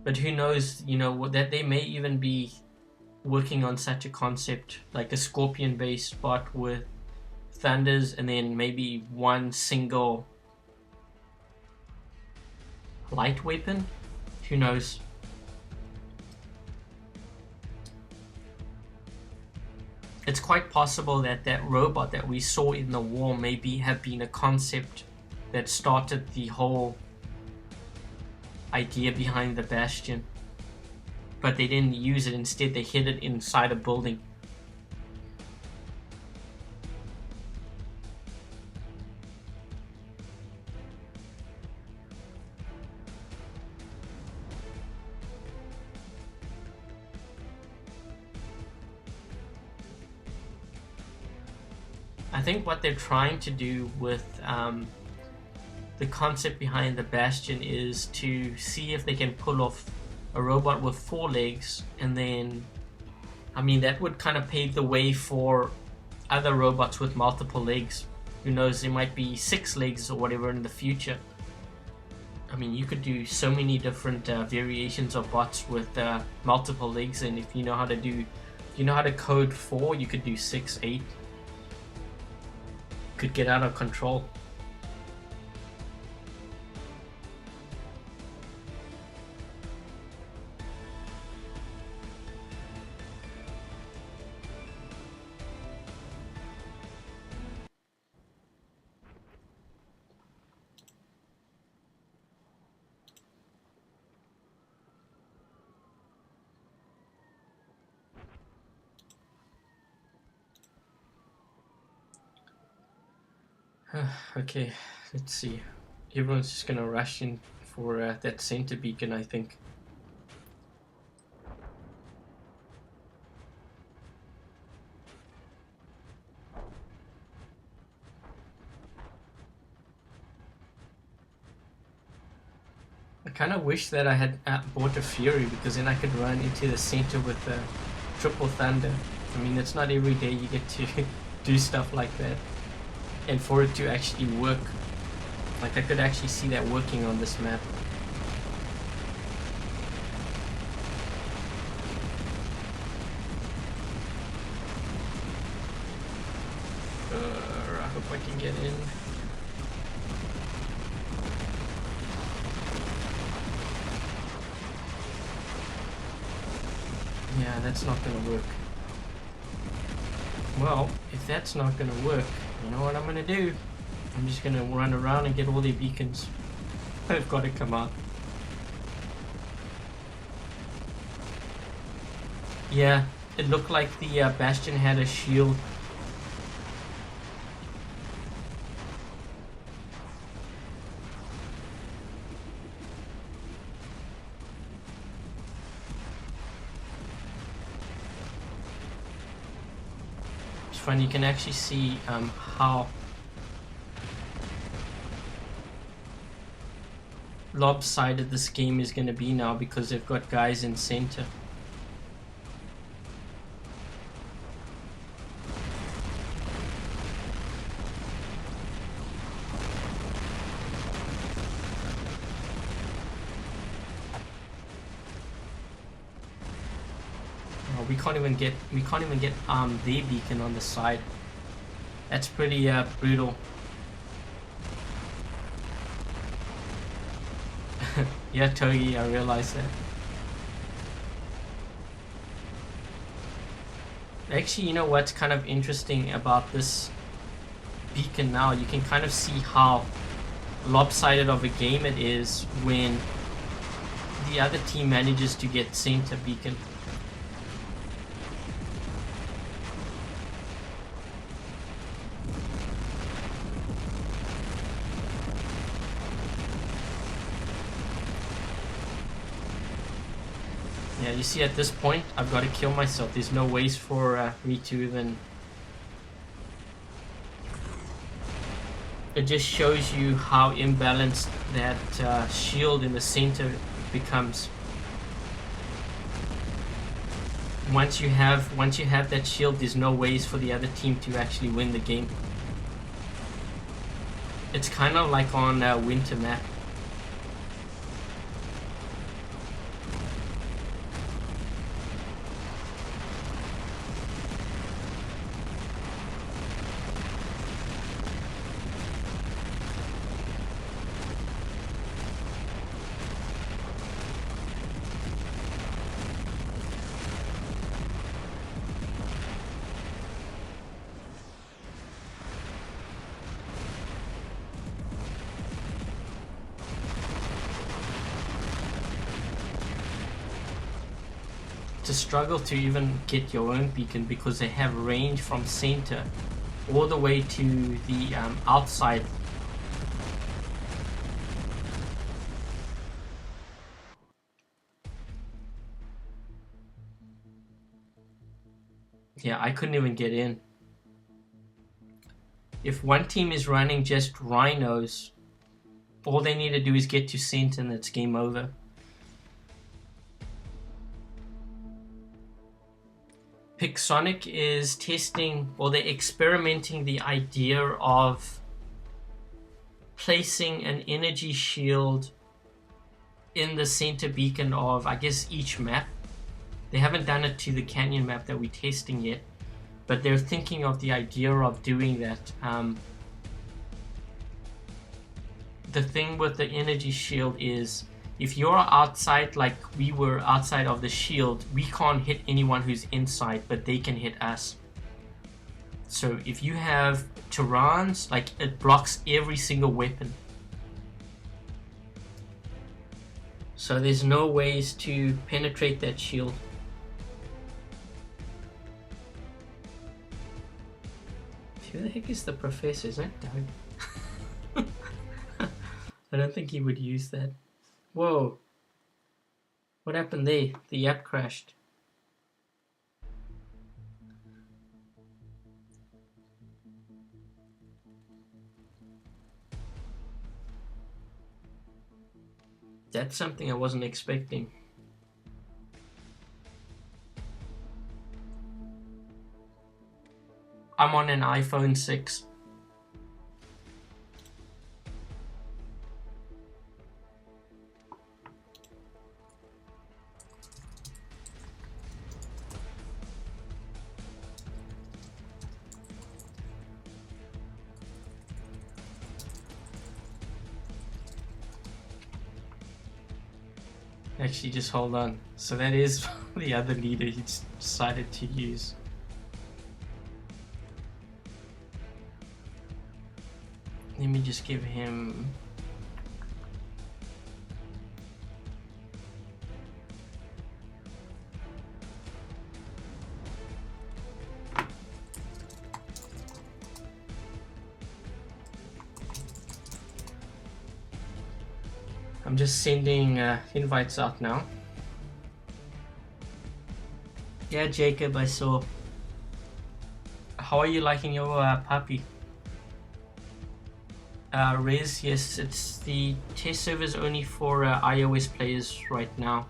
But who knows, you know, that they may even be working on such a concept, like a Scorpion-based bot with Thunders and then maybe one single light weapon. Who knows? It's quite possible that that robot that we saw in the wall maybe have been a concept that started the whole idea behind the Bastion, but they didn't use it. Instead, they hid it inside a building. I think what they're trying to do with the concept behind the Bastion is to see if they can pull off a robot with 4 legs and then I mean, that would kind of pave the way for other robots with multiple legs. Who knows, there might be 6 legs or whatever in the future. I mean, you could do so many different variations of bots with multiple legs, and if you know how to code 4, you could do 6, 8. Could get out of control. Okay, let's see. Everyone's just gonna rush in for that center beacon, I think. I kind of wish that I had bought a Fury, because then I could run into the center with the triple thunder. I mean, it's not every day you get to do stuff like that. And for it to actually work, like I could actually see that working on this map. I hope I can get in. Yeah, that's not gonna work. Well, if that's not gonna work, you know what I'm gonna do? I'm just gonna run around and get all their beacons. They've got to come out. Yeah, it looked like the Bastion had a shield. It's fun, you can actually see how lopsided this game is going to be now, because they've got guys in center. Oh, we can't even get their beacon on the side. That's pretty brutal. Yeah, Togi, I realize that. Actually, you know what's kind of interesting about this beacon now? You can kind of see how lopsided of a game it is when the other team manages to get center beacon. Yeah, you see, at this point, I've got to kill myself. There's no ways for me to even... It just shows you how imbalanced that shield in the center becomes. Once you have that shield, there's no ways for the other team to actually win the game. It's kind of like on Winter Map. To struggle to even get your own beacon, because they have range from center all the way to the outside. Yeah, I couldn't even get in. If one team is running just rhinos, all they need to do is get to center and it's game over. Pixonic is testing, or they're experimenting the idea of placing an energy shield in the center beacon of, I guess, each map. They haven't done it to the canyon map that we're testing yet, but they're thinking of the idea of doing that. The thing with the energy shield is, if you're outside, like we were outside of the shield, we can't hit anyone who's inside, but they can hit us. So if you have Tyrans, like, it blocks every single weapon. So there's no ways to penetrate that shield. Who the heck is the professor? Is that Doug? I don't think he would use that. Whoa. What happened there? The app crashed. That's something I wasn't expecting. I'm on an iPhone 6. Actually, just hold on. So that is the other leader he decided to use. Let me just give him... I'm just sending invites out now. Yeah, Jacob, I saw. How are you liking your puppy? Riz, yes, it's the test servers only for iOS players right now.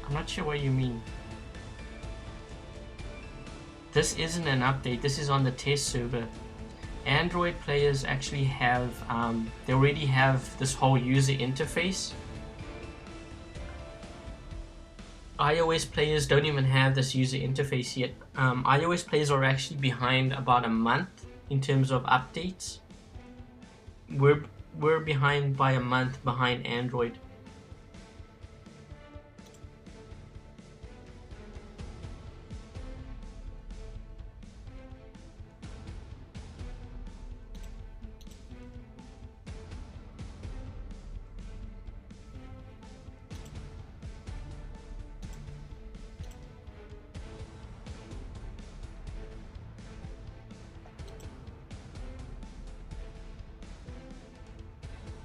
I'm not sure what you mean. This isn't an update, this is on the test server. Android players actually have, they already have this whole user interface. iOS players don't even have this user interface yet. iOS players are actually behind about a month in terms of updates. We're behind by a month behind Android.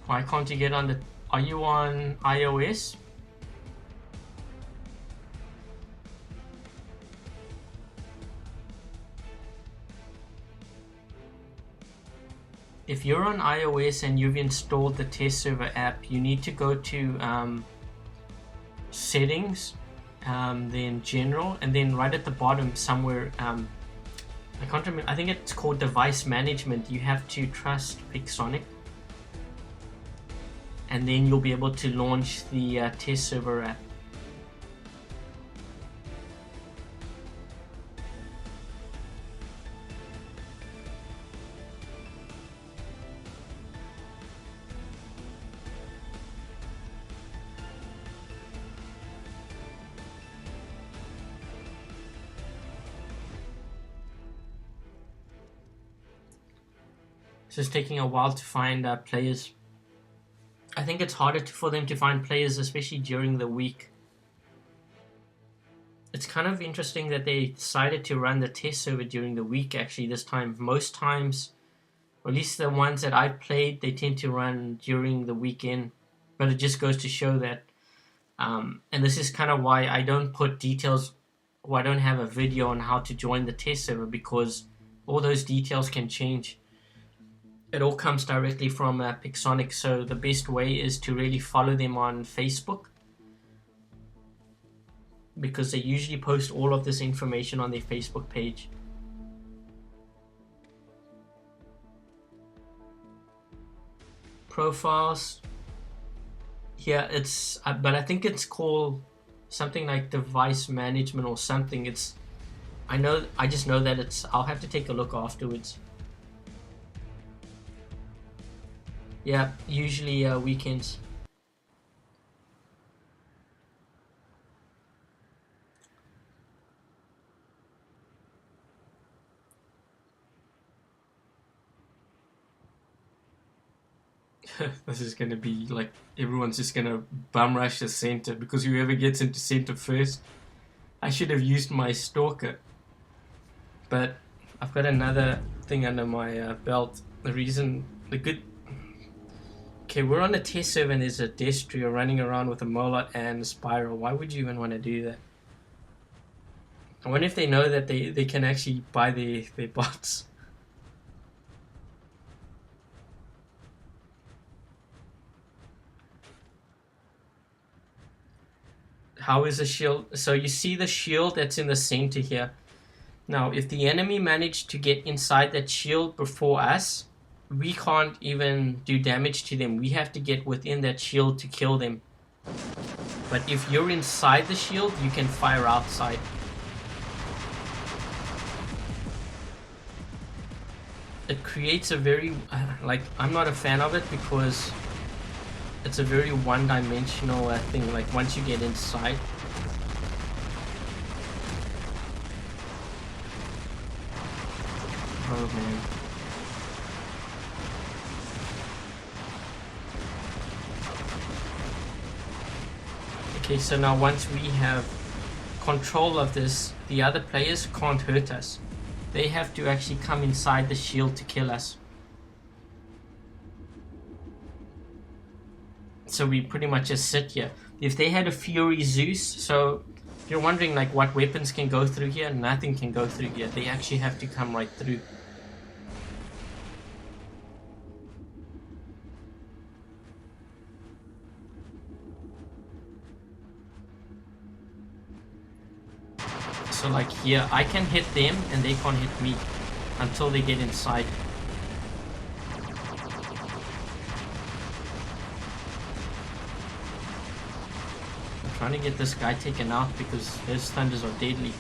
Why can't you get on the... Are you on iOS? If you're on iOS and you've installed the test server app, you need to go to settings, then general, and then right at the bottom somewhere, I can't remember, I think it's called device management. You have to trust Pixonic, and then you'll be able to launch the test server app. It's just taking a while to find players. I think it's harder for them to find players, especially during the week. It's kind of interesting that they decided to run the test server during the week actually this time. Most times, or at least the ones that I've played, they tend to run during the weekend. But it just goes to show that And this is kind of why I don't put details, or I don't have a video on how to join the test server, because all those details can change. It all comes directly from Pixonic, so the best way is to really follow them on Facebook, because they usually post all of this information on their Facebook page. Profiles. Yeah, it's but I think it's called something like device management or something. I just know that I'll have to take a look afterwards. Yeah, usually weekends. This is gonna be like everyone's just gonna bum rush the center, because whoever gets into center first. I should have used my stalker, but I've got another thing under my belt. Okay, we're on a test server and there's a Destria running around with a Mola and a Spiral. Why would you even want to do that? I wonder if they know that they can actually buy their bots. How is the shield? So you see the shield that's in the center here. Now, if the enemy managed to get inside that shield before us, we can't even do damage to them. We have to get within that shield to kill them. But if you're inside the shield, you can fire outside. It creates a very, I'm not a fan of it, because it's a very one-dimensional thing. Like, once you get inside, oh man. Okay, so now once we have control of this, the other players can't hurt us. They have to actually come inside the shield to kill us. So we pretty much just sit here. If they had a Fury Zeus, so if you're wondering like what weapons can go through here, nothing can go through here. They actually have to come right through. So like here, I can hit them and they can't hit me until they get inside. I'm trying to get this guy taken out because his thunders are deadly.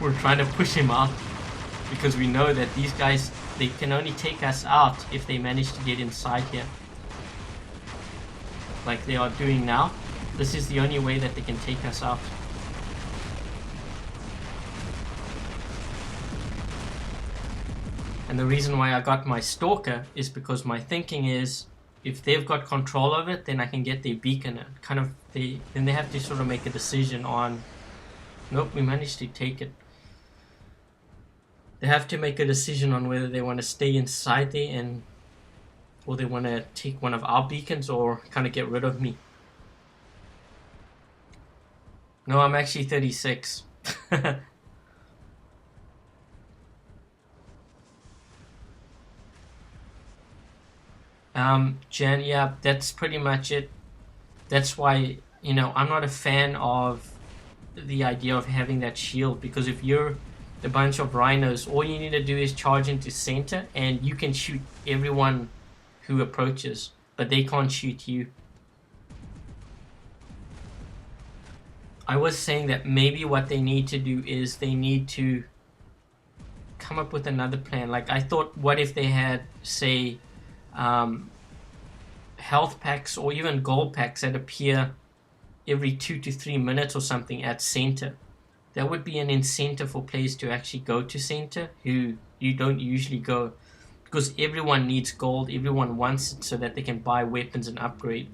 We're trying to push him out because we know that these guys, they can only take us out if they manage to get inside here, like they are doing now. This is the only way that they can take us out. And the reason why I got my stalker is because my thinking is, if they've got control of it, then I can get their beacon. Then they have to sort of make a decision on, nope, we managed to take it. They have to make a decision on whether they want to stay inside there or they want to take one of our beacons or kind of get rid of me. No, I'm actually 36. Jen, yeah, that's pretty much it. That's why, I'm not a fan of the idea of having that shield, because if you're a bunch of rhinos, all you need to do is charge into center and you can shoot everyone who approaches, but they can't shoot you. I was saying that maybe what they need to do is they need to come up with another plan. Like, I thought, what if they had, say, health packs or even gold packs that appear every 2 to 3 minutes or something at center? That would be an incentive for players to actually go to center who you don't usually go, because everyone needs gold, everyone wants it so that they can buy weapons and upgrade.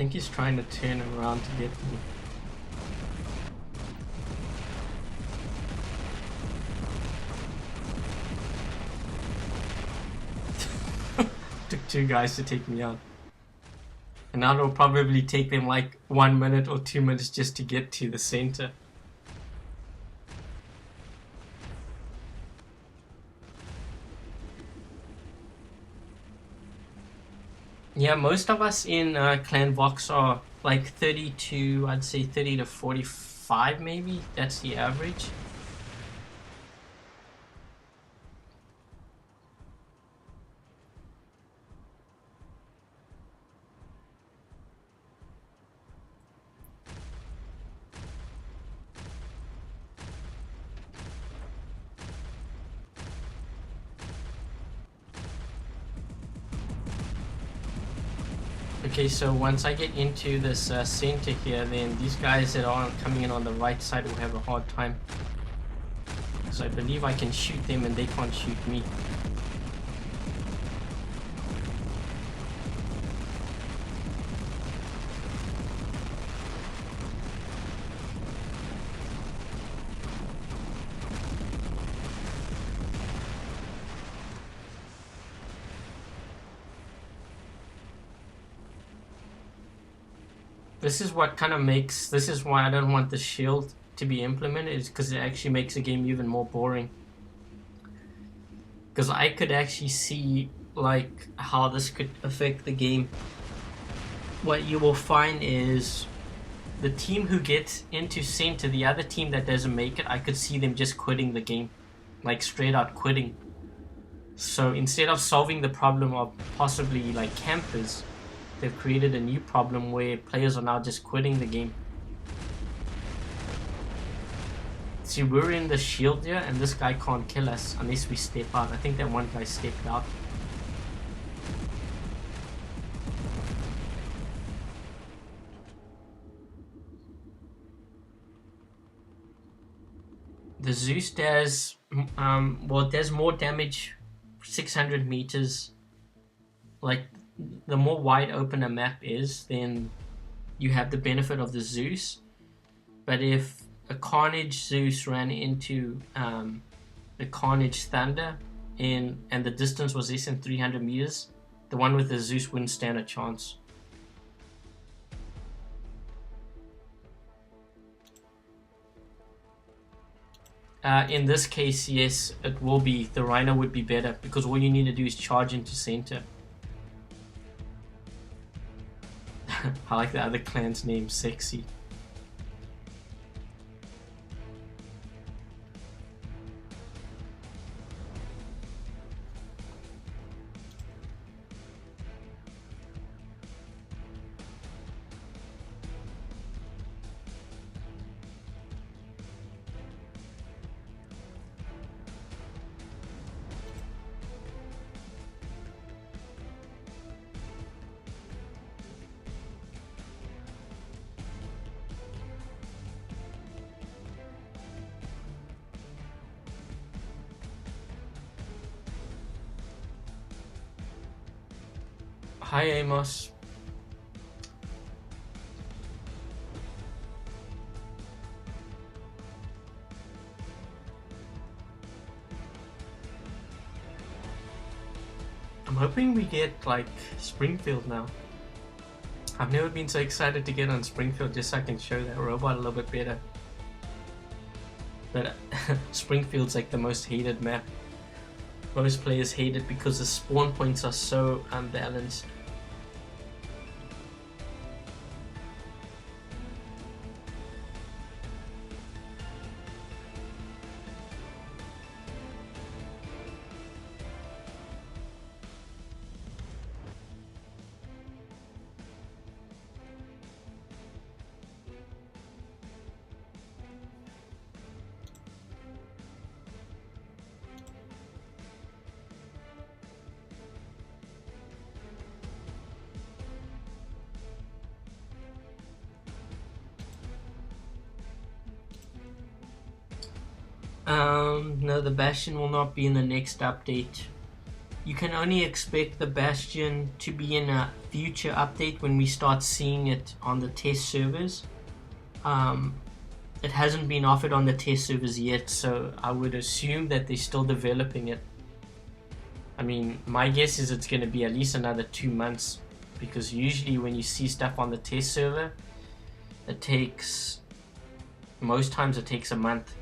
think he's trying to turn around to get me. Took 2 guys to take me out. And now it'll probably take them like 1 minute or 2 minutes just to get to the center. Yeah, most of us in Clan Vox are like 30 to, I'd say 30 to 45 maybe. That's the average. Okay, so once I get into this center here, then these guys that are coming in on the right side will have a hard time. So I believe I can shoot them and they can't shoot me. This is what kind of makes, this is why I don't want the shield to be implemented, is because it actually makes the game even more boring. Because I could actually see like how this could affect the game. What you will find is the team who gets into center, the other team that doesn't make it, I could see them just quitting the game, like straight out quitting. So instead of solving the problem of possibly like campers, they've created a new problem where players are now just quitting the game. See, we're in the shield here, and this guy can't kill us unless we step out. I think that one guy stepped out. The Zeus does, well, it does more damage, 600 meters. Like, the more wide open a map is, then you have the benefit of the Zeus. But if a Carnage Zeus ran into the Carnage Thunder and the distance was less than 300 meters, the one with the Zeus wouldn't stand a chance. In this case, yes, it will be. The Rhino would be better because all you need to do is charge into center. I like the other clan's name, Sexy. Hi Amos. I'm hoping we get like Springfield now. I've never been so excited to get on Springfield just so I can show that robot a little bit better. But Springfield's like the most hated map. Most players hate it because the spawn points are so unbalanced. No, the Bastion will not be in the next update. you can only expect the Bastion to be in a future update when we start seeing it on the test servers. It hasn't been offered on the test servers yet, so I would assume that they're still developing it. I mean, my guess is it's going to be at least another 2 months, because usually when you see stuff on the test server, most times it takes a month.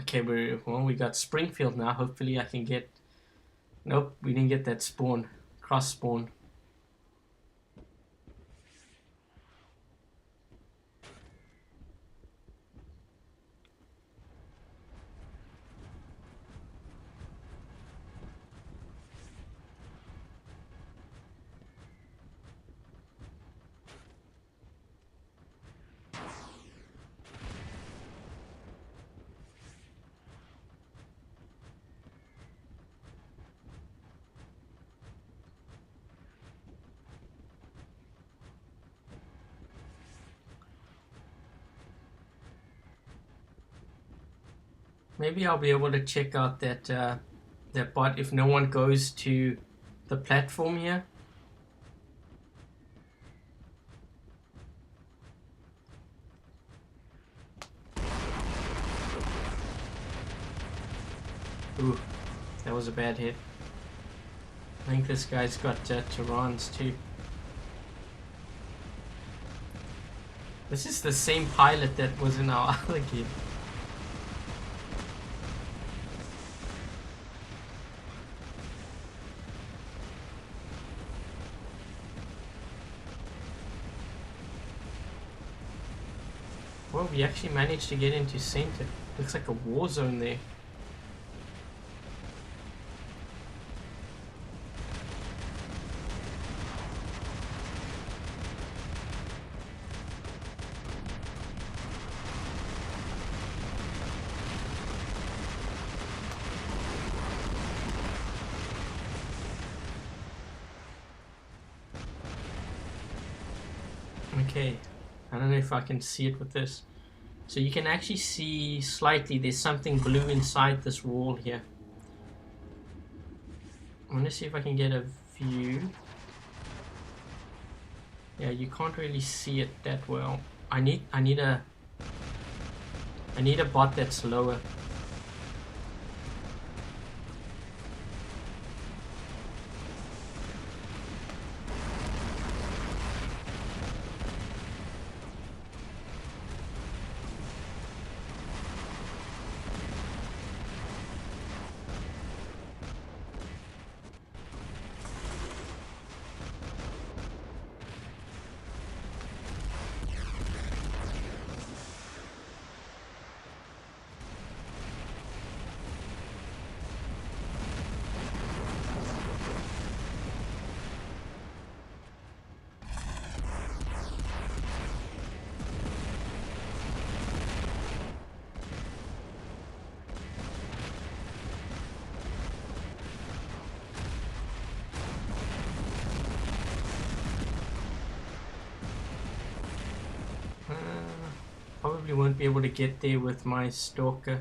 Okay, we got Springfield now. Hopefully I can get... Nope, we didn't get that spawn. Cross spawn. Maybe I'll be able to check out that bot if no one goes to the platform here. Ooh, that was a bad hit. I think this guy's got Tehran's too. This is the same pilot that was in our other game. Well, we actually managed to get into center. Looks like a war zone there. Okay, I don't know if I can see it with this. So you can actually see slightly there's something blue inside this wall here. I want to see if I can get a view. Yeah, you can't really see it that well. I need a bot that's lower. Probably won't be able to get there with my stalker.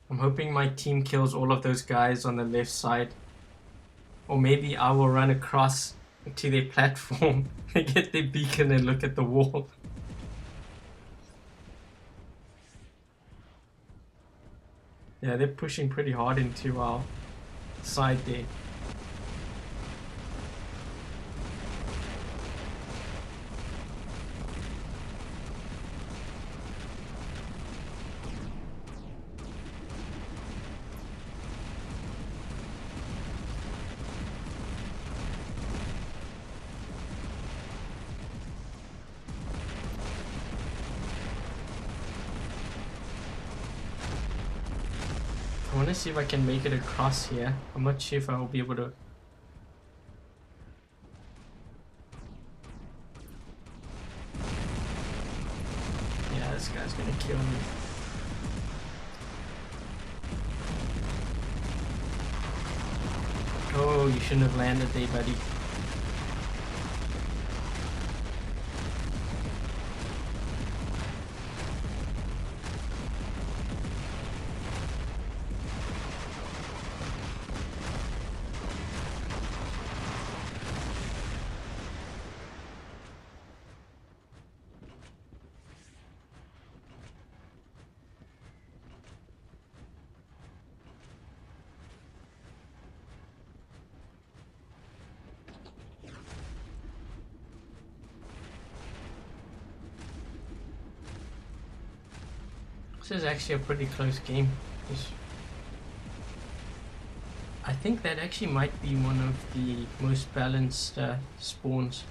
I'm hoping my team kills all of those guys on the left side. Or maybe I will run across to their platform and get their beacon and look at the wall. Yeah, they're pushing pretty hard into our side there. want to see if I can make it across here. I'm not sure if I'll be able to. Yeah, this guy's gonna kill me. Oh, you shouldn't have landed there, buddy. This is actually a pretty close game. I think that actually might be one of the most balanced spawns.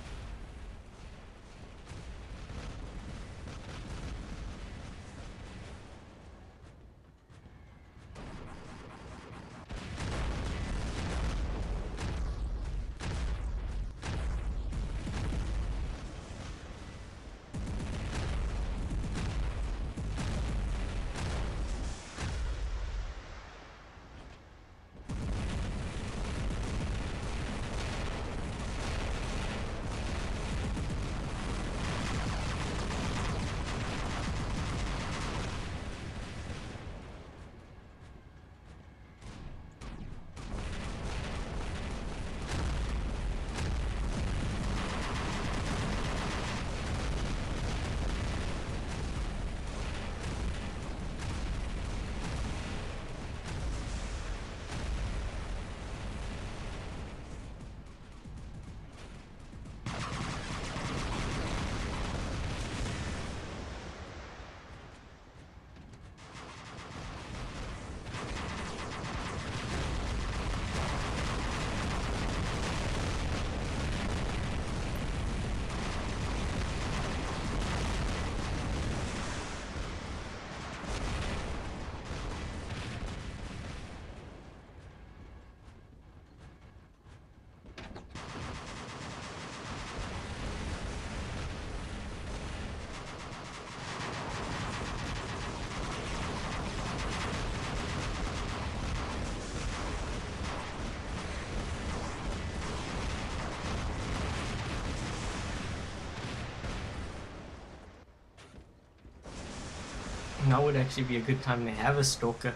Now would actually be a good time to have a stalker.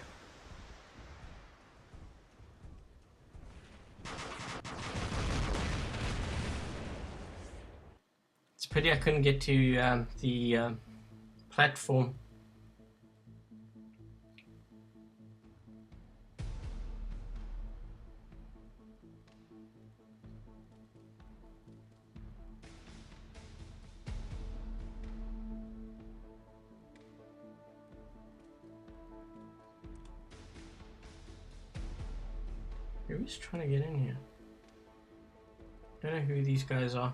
It's pity I couldn't get to the platform. Who's trying to get in here? Don't know who these guys are.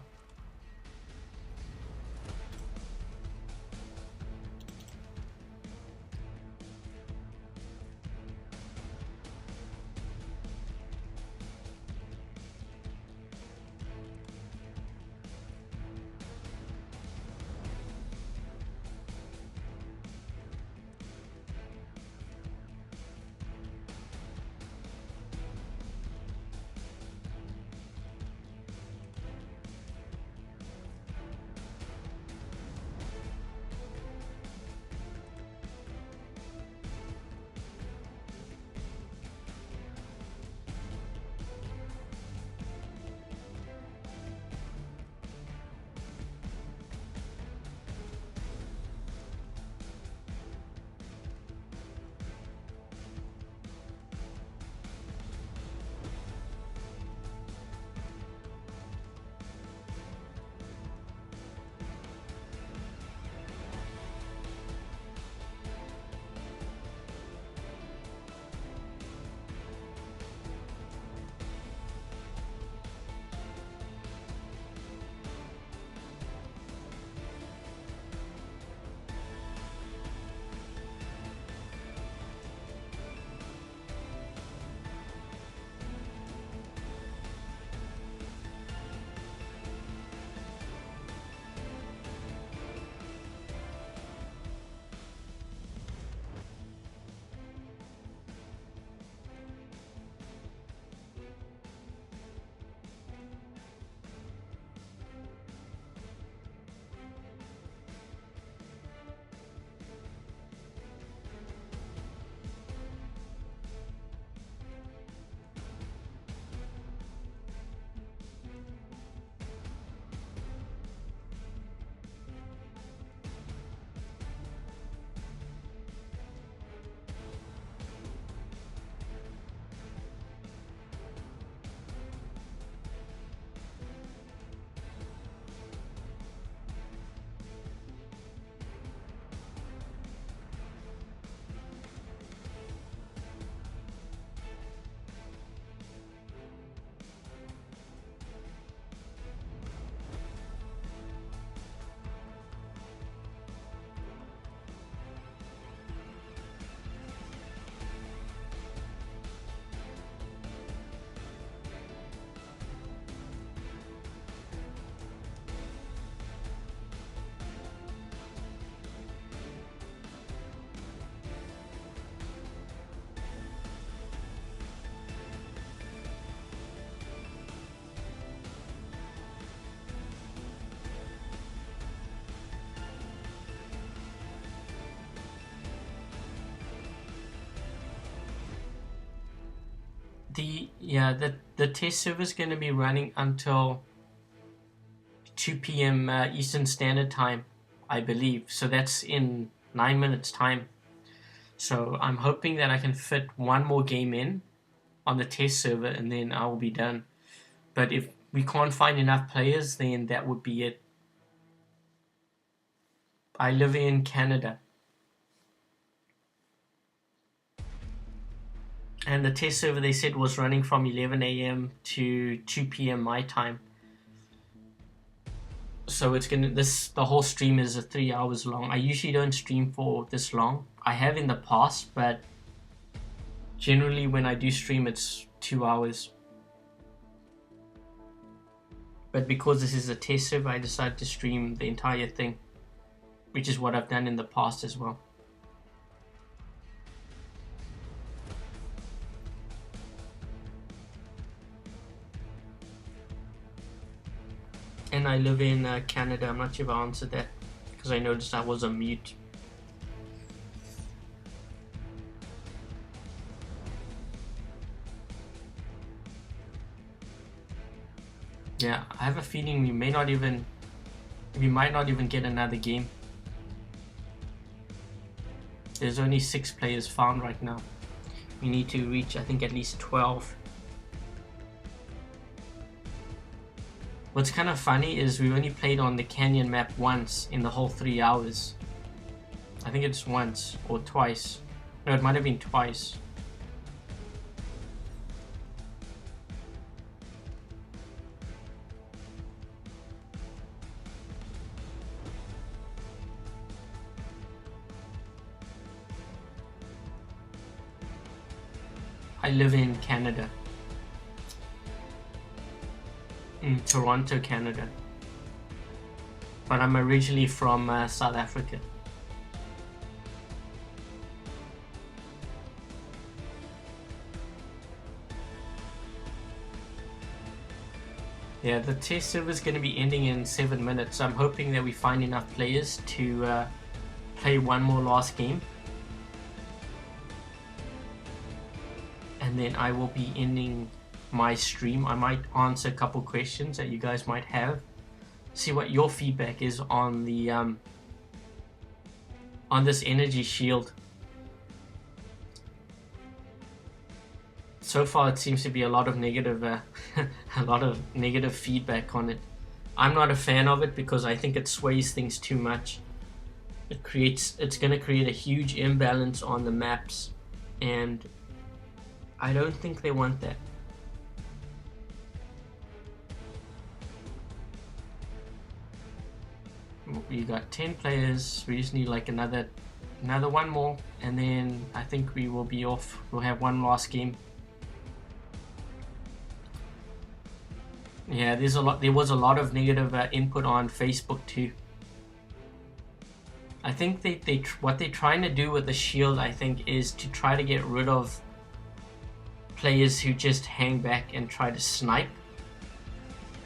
The test server is going to be running until 2 p.m. Eastern Standard Time, I believe. So that's in 9 minutes time. So I'm hoping that I can fit one more game in on the test server and then I will be done. But if we can't find enough players, then that would be it. I live in Canada. And the test server, they said, was running from 11 a.m. to 2 p.m. my time. So it's the whole stream is 3 hours long. I usually don't stream for this long. I have in the past, but generally when I do stream, it's 2 hours. But because this is a test server, I decided to stream the entire thing, which is what I've done in the past as well. And I live in Canada. I'm not sure if I answered that because I noticed I was on mute. Yeah, I have a feeling we might not even get another game. There's only 6 players found right now. We need to reach, I think, at least 12. What's kind of funny is we only played on the canyon map once in the whole 3 hours. I think it's once or twice. No, it might have been twice. I live in Canada. In Toronto, Canada. But I'm originally from South Africa. Yeah, the test server is going to be ending in 7 minutes. I'm hoping that we find enough players to play one more last game. And then I will be ending my stream. I might answer a couple questions that you guys might have. See what your feedback is on the on this energy shield. So far, it seems to be a lot of negative, feedback on it. I'm not a fan of it because I think it sways things too much. It's going to create a huge imbalance on the maps, and I don't think they want that. We got 10 players. We just need like another one more, and then I think we will be off. We'll have one last game. Yeah, there was a lot of negative input on Facebook too. I think what they're trying to do with the shield, I think, is to try to get rid of players who just hang back and try to snipe,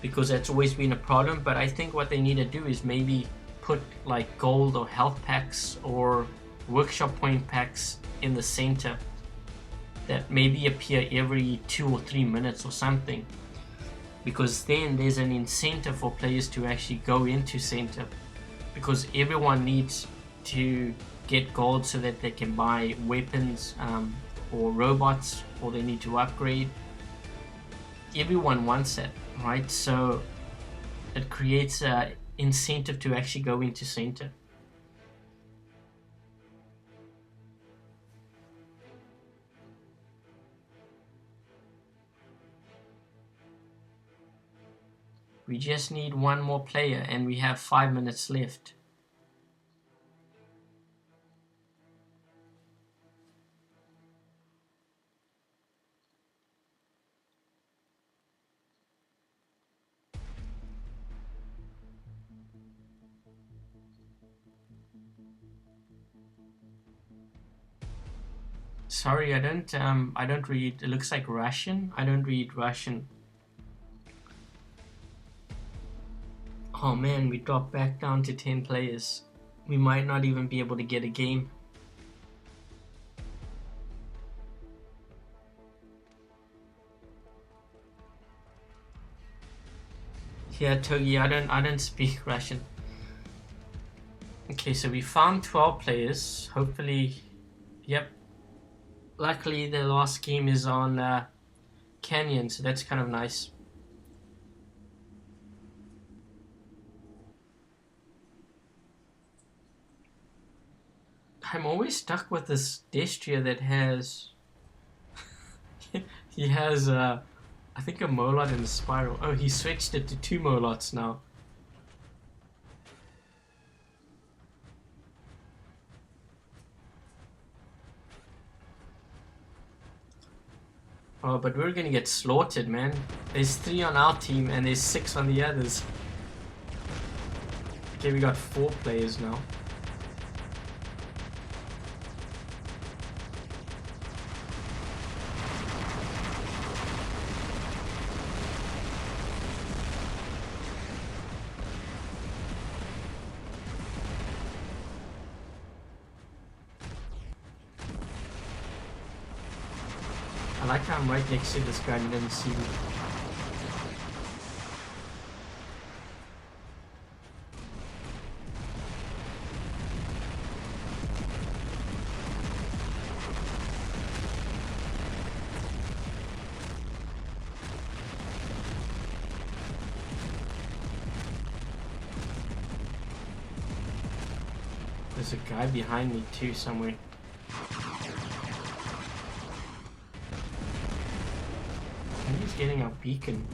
because that's always been a problem. But I think what they need to do is maybe put like gold or health packs or workshop point packs in the center that maybe appear every 2 or 3 minutes or something, because then there's an incentive for players to actually go into center, because everyone needs to get gold so that they can buy weapons or robots, or they need to upgrade. Everyone wants it, right? So it creates an incentive to actually go into center. We just need one more player and we have 5 minutes left. Sorry, I don't read. It looks like Russian. I don't read Russian. Oh man, we dropped back down to 10 players. We might not even be able to get a game. Yeah, Togi, I don't speak Russian. Okay, so we found 12 players. Hopefully, yep. Luckily, the last game is on Canyon, so that's kind of nice. I'm always stuck with this Destria that has... he has, I think a Molot and a Spiral. Oh, he switched it to 2 Molots now. Oh, but we're gonna get slaughtered, man. There's 3 on our team and there's 6 on the others. Okay, we got 4 players now. I like how I'm right next to this guy and didn't see me. There's a guy behind me too somewhere. I think he's getting our beacon.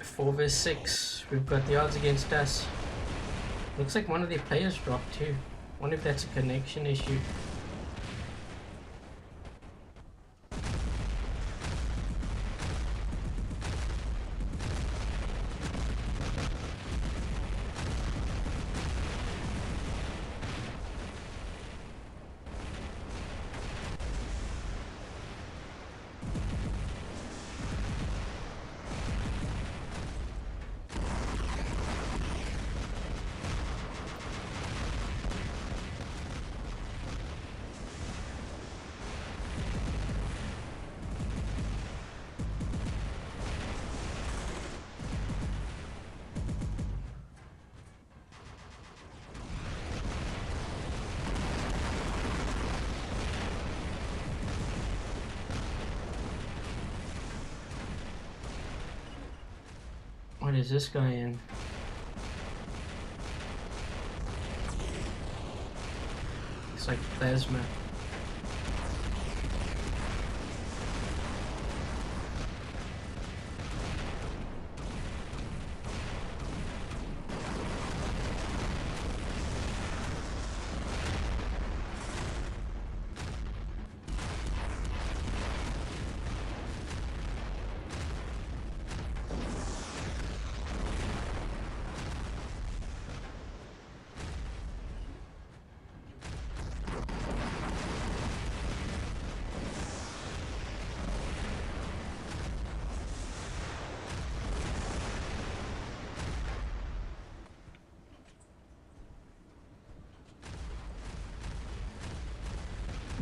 Four vs 6. We've got the odds against us. Looks like one of their players dropped too. Wonder if that's a connection issue. What is this guy in? It's like plasma.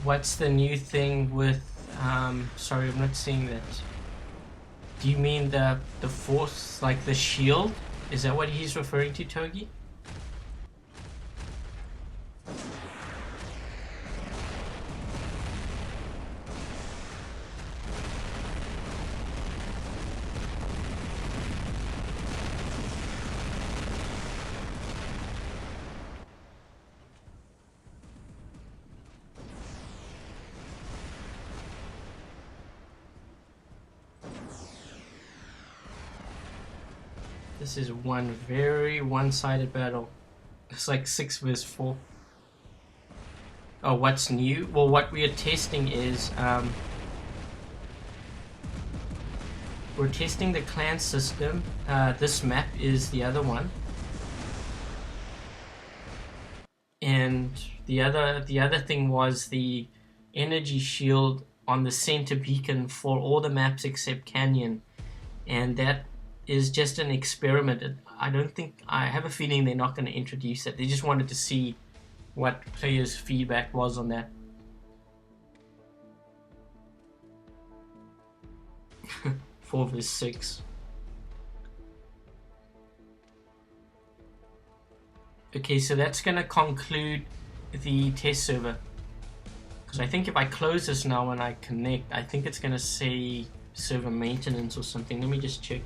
What's the new thing with, sorry, I'm not seeing that. Do you mean the force, like the shield? Is that what he's referring to, Togi? This is one very one-sided battle. It's like 6 versus 4. Oh, what's new? Well, what we are testing is we're testing the clan system. This map is the other one, and the other thing was the energy shield on the center beacon for all the maps except Canyon, and that is just an experiment. I have a feeling they're not going to introduce it. They just wanted to see what players' feedback was on that. Four versus 6. Okay, so that's going to conclude the test server. Because I think if I close this now and I connect, I think it's going to say server maintenance or something. Let me just check.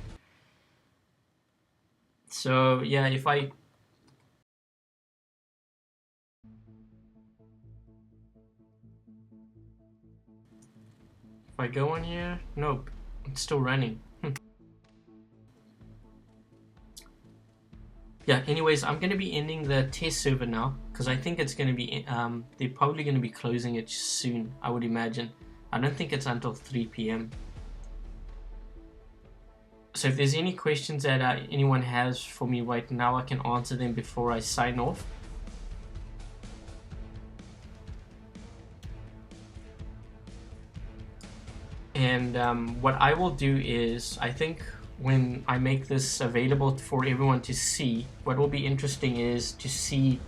So yeah, if I go on here, nope, it's still running. Yeah, anyways, I'm going to be ending the test server now, because I think it's going to be, they're probably going to be closing it soon, I would imagine. I don't think it's until 3 p.m. So if there's any questions that anyone has for me right now, I can answer them before I sign off. And what I will do is, I think when I make this available for everyone to see, what will be interesting is to see,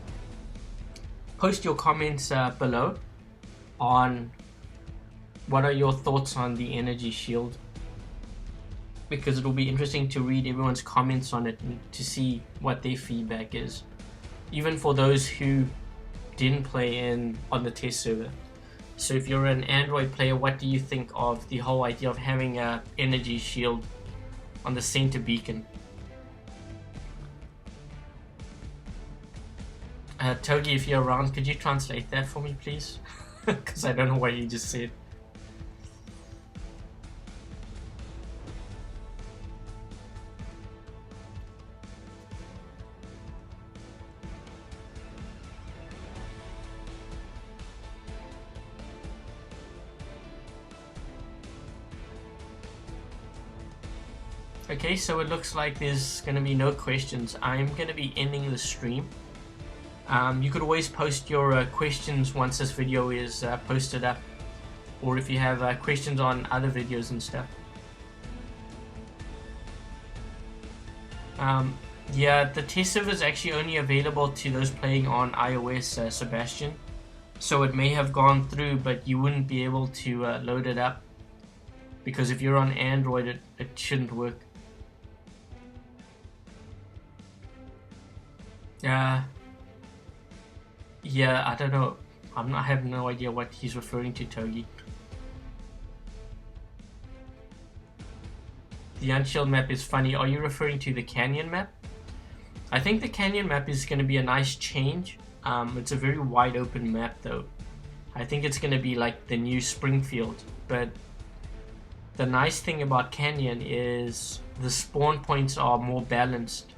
post your comments below on what are your thoughts on the energy shield, because it will be interesting to read everyone's comments on it and to see what their feedback is, even for those who didn't play on the test server. So if you're an Android player, what do you think of the whole idea of having an energy shield on the center beacon? Togi, if you're around, could you translate that for me, please? Because I don't know what you just said. Okay, so it looks like there's going to be no questions. I'm going to be ending the stream. You could always post your questions once this video is posted up, or if you have questions on other videos and stuff. Yeah, the test server is actually only available to those playing on iOS, Sebastian. So it may have gone through, but you wouldn't be able to load it up, because if you're on Android, it shouldn't work. Yeah, I don't know. I have no idea what he's referring to, Togi. The Unshield map is funny. Are you referring to the Canyon map? I think the Canyon map is going to be a nice change. It's a very wide open map though. I think it's going to be like the new Springfield. But the nice thing about Canyon is the spawn points are more balanced.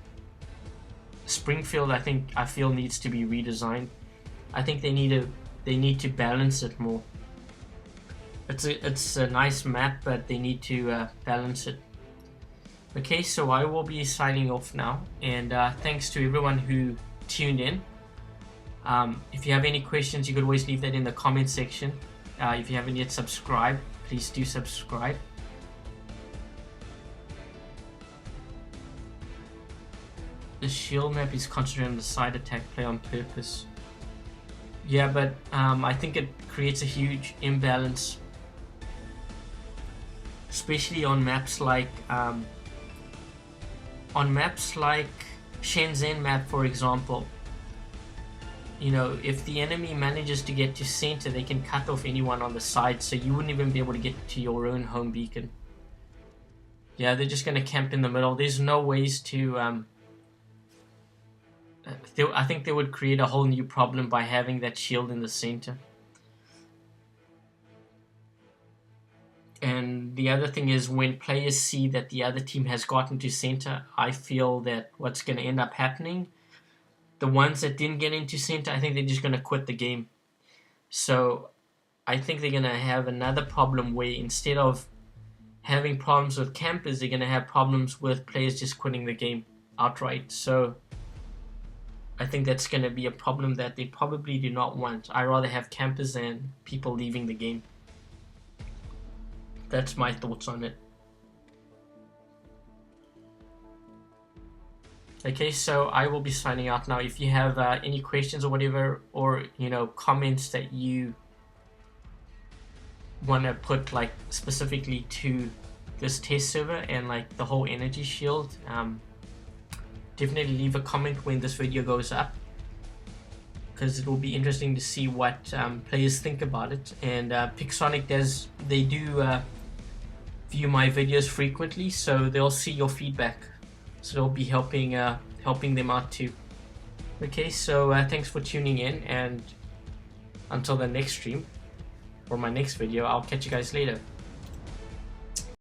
Springfield, I feel needs to be redesigned. I think they need to balance it more. It's a nice map, but they need to balance it. Okay, so I will be signing off now, and thanks to everyone who tuned in. If you have any questions, you could always leave that in the comment section. If you haven't yet subscribed, please do subscribe. The shield map is concentrated on the side attack play on purpose. Yeah, but I think it creates a huge imbalance, especially on maps like Shenzhen map, for example. You know, if the enemy manages to get to center, they can cut off anyone on the side, so you wouldn't even be able to get to your own home beacon. Yeah, they're just going to camp in the middle. There's no ways to I think they would create a whole new problem by having that shield in the center. And the other thing is, when players see that the other team has gotten to center, I feel that what's going to end up happening the ones that didn't get into center, I think they're just gonna quit the game. So I think they're gonna have another problem where instead of having problems with campers, they're gonna have problems with players just quitting the game outright. So I think that's gonna be a problem that they probably do not want. I rather have campers than people leaving the game. That's my thoughts on it. Okay, so I will be signing out now. If you have any questions or whatever, or comments that you want to put like specifically to this test server and like the whole energy shield, definitely leave a comment when this video goes up, because it will be interesting to see what players think about it. And Pixonic do view my videos frequently, so they'll see your feedback, so they'll be helping them out too. Okay, so thanks for tuning in, and until the next stream or my next video, I'll catch you guys later.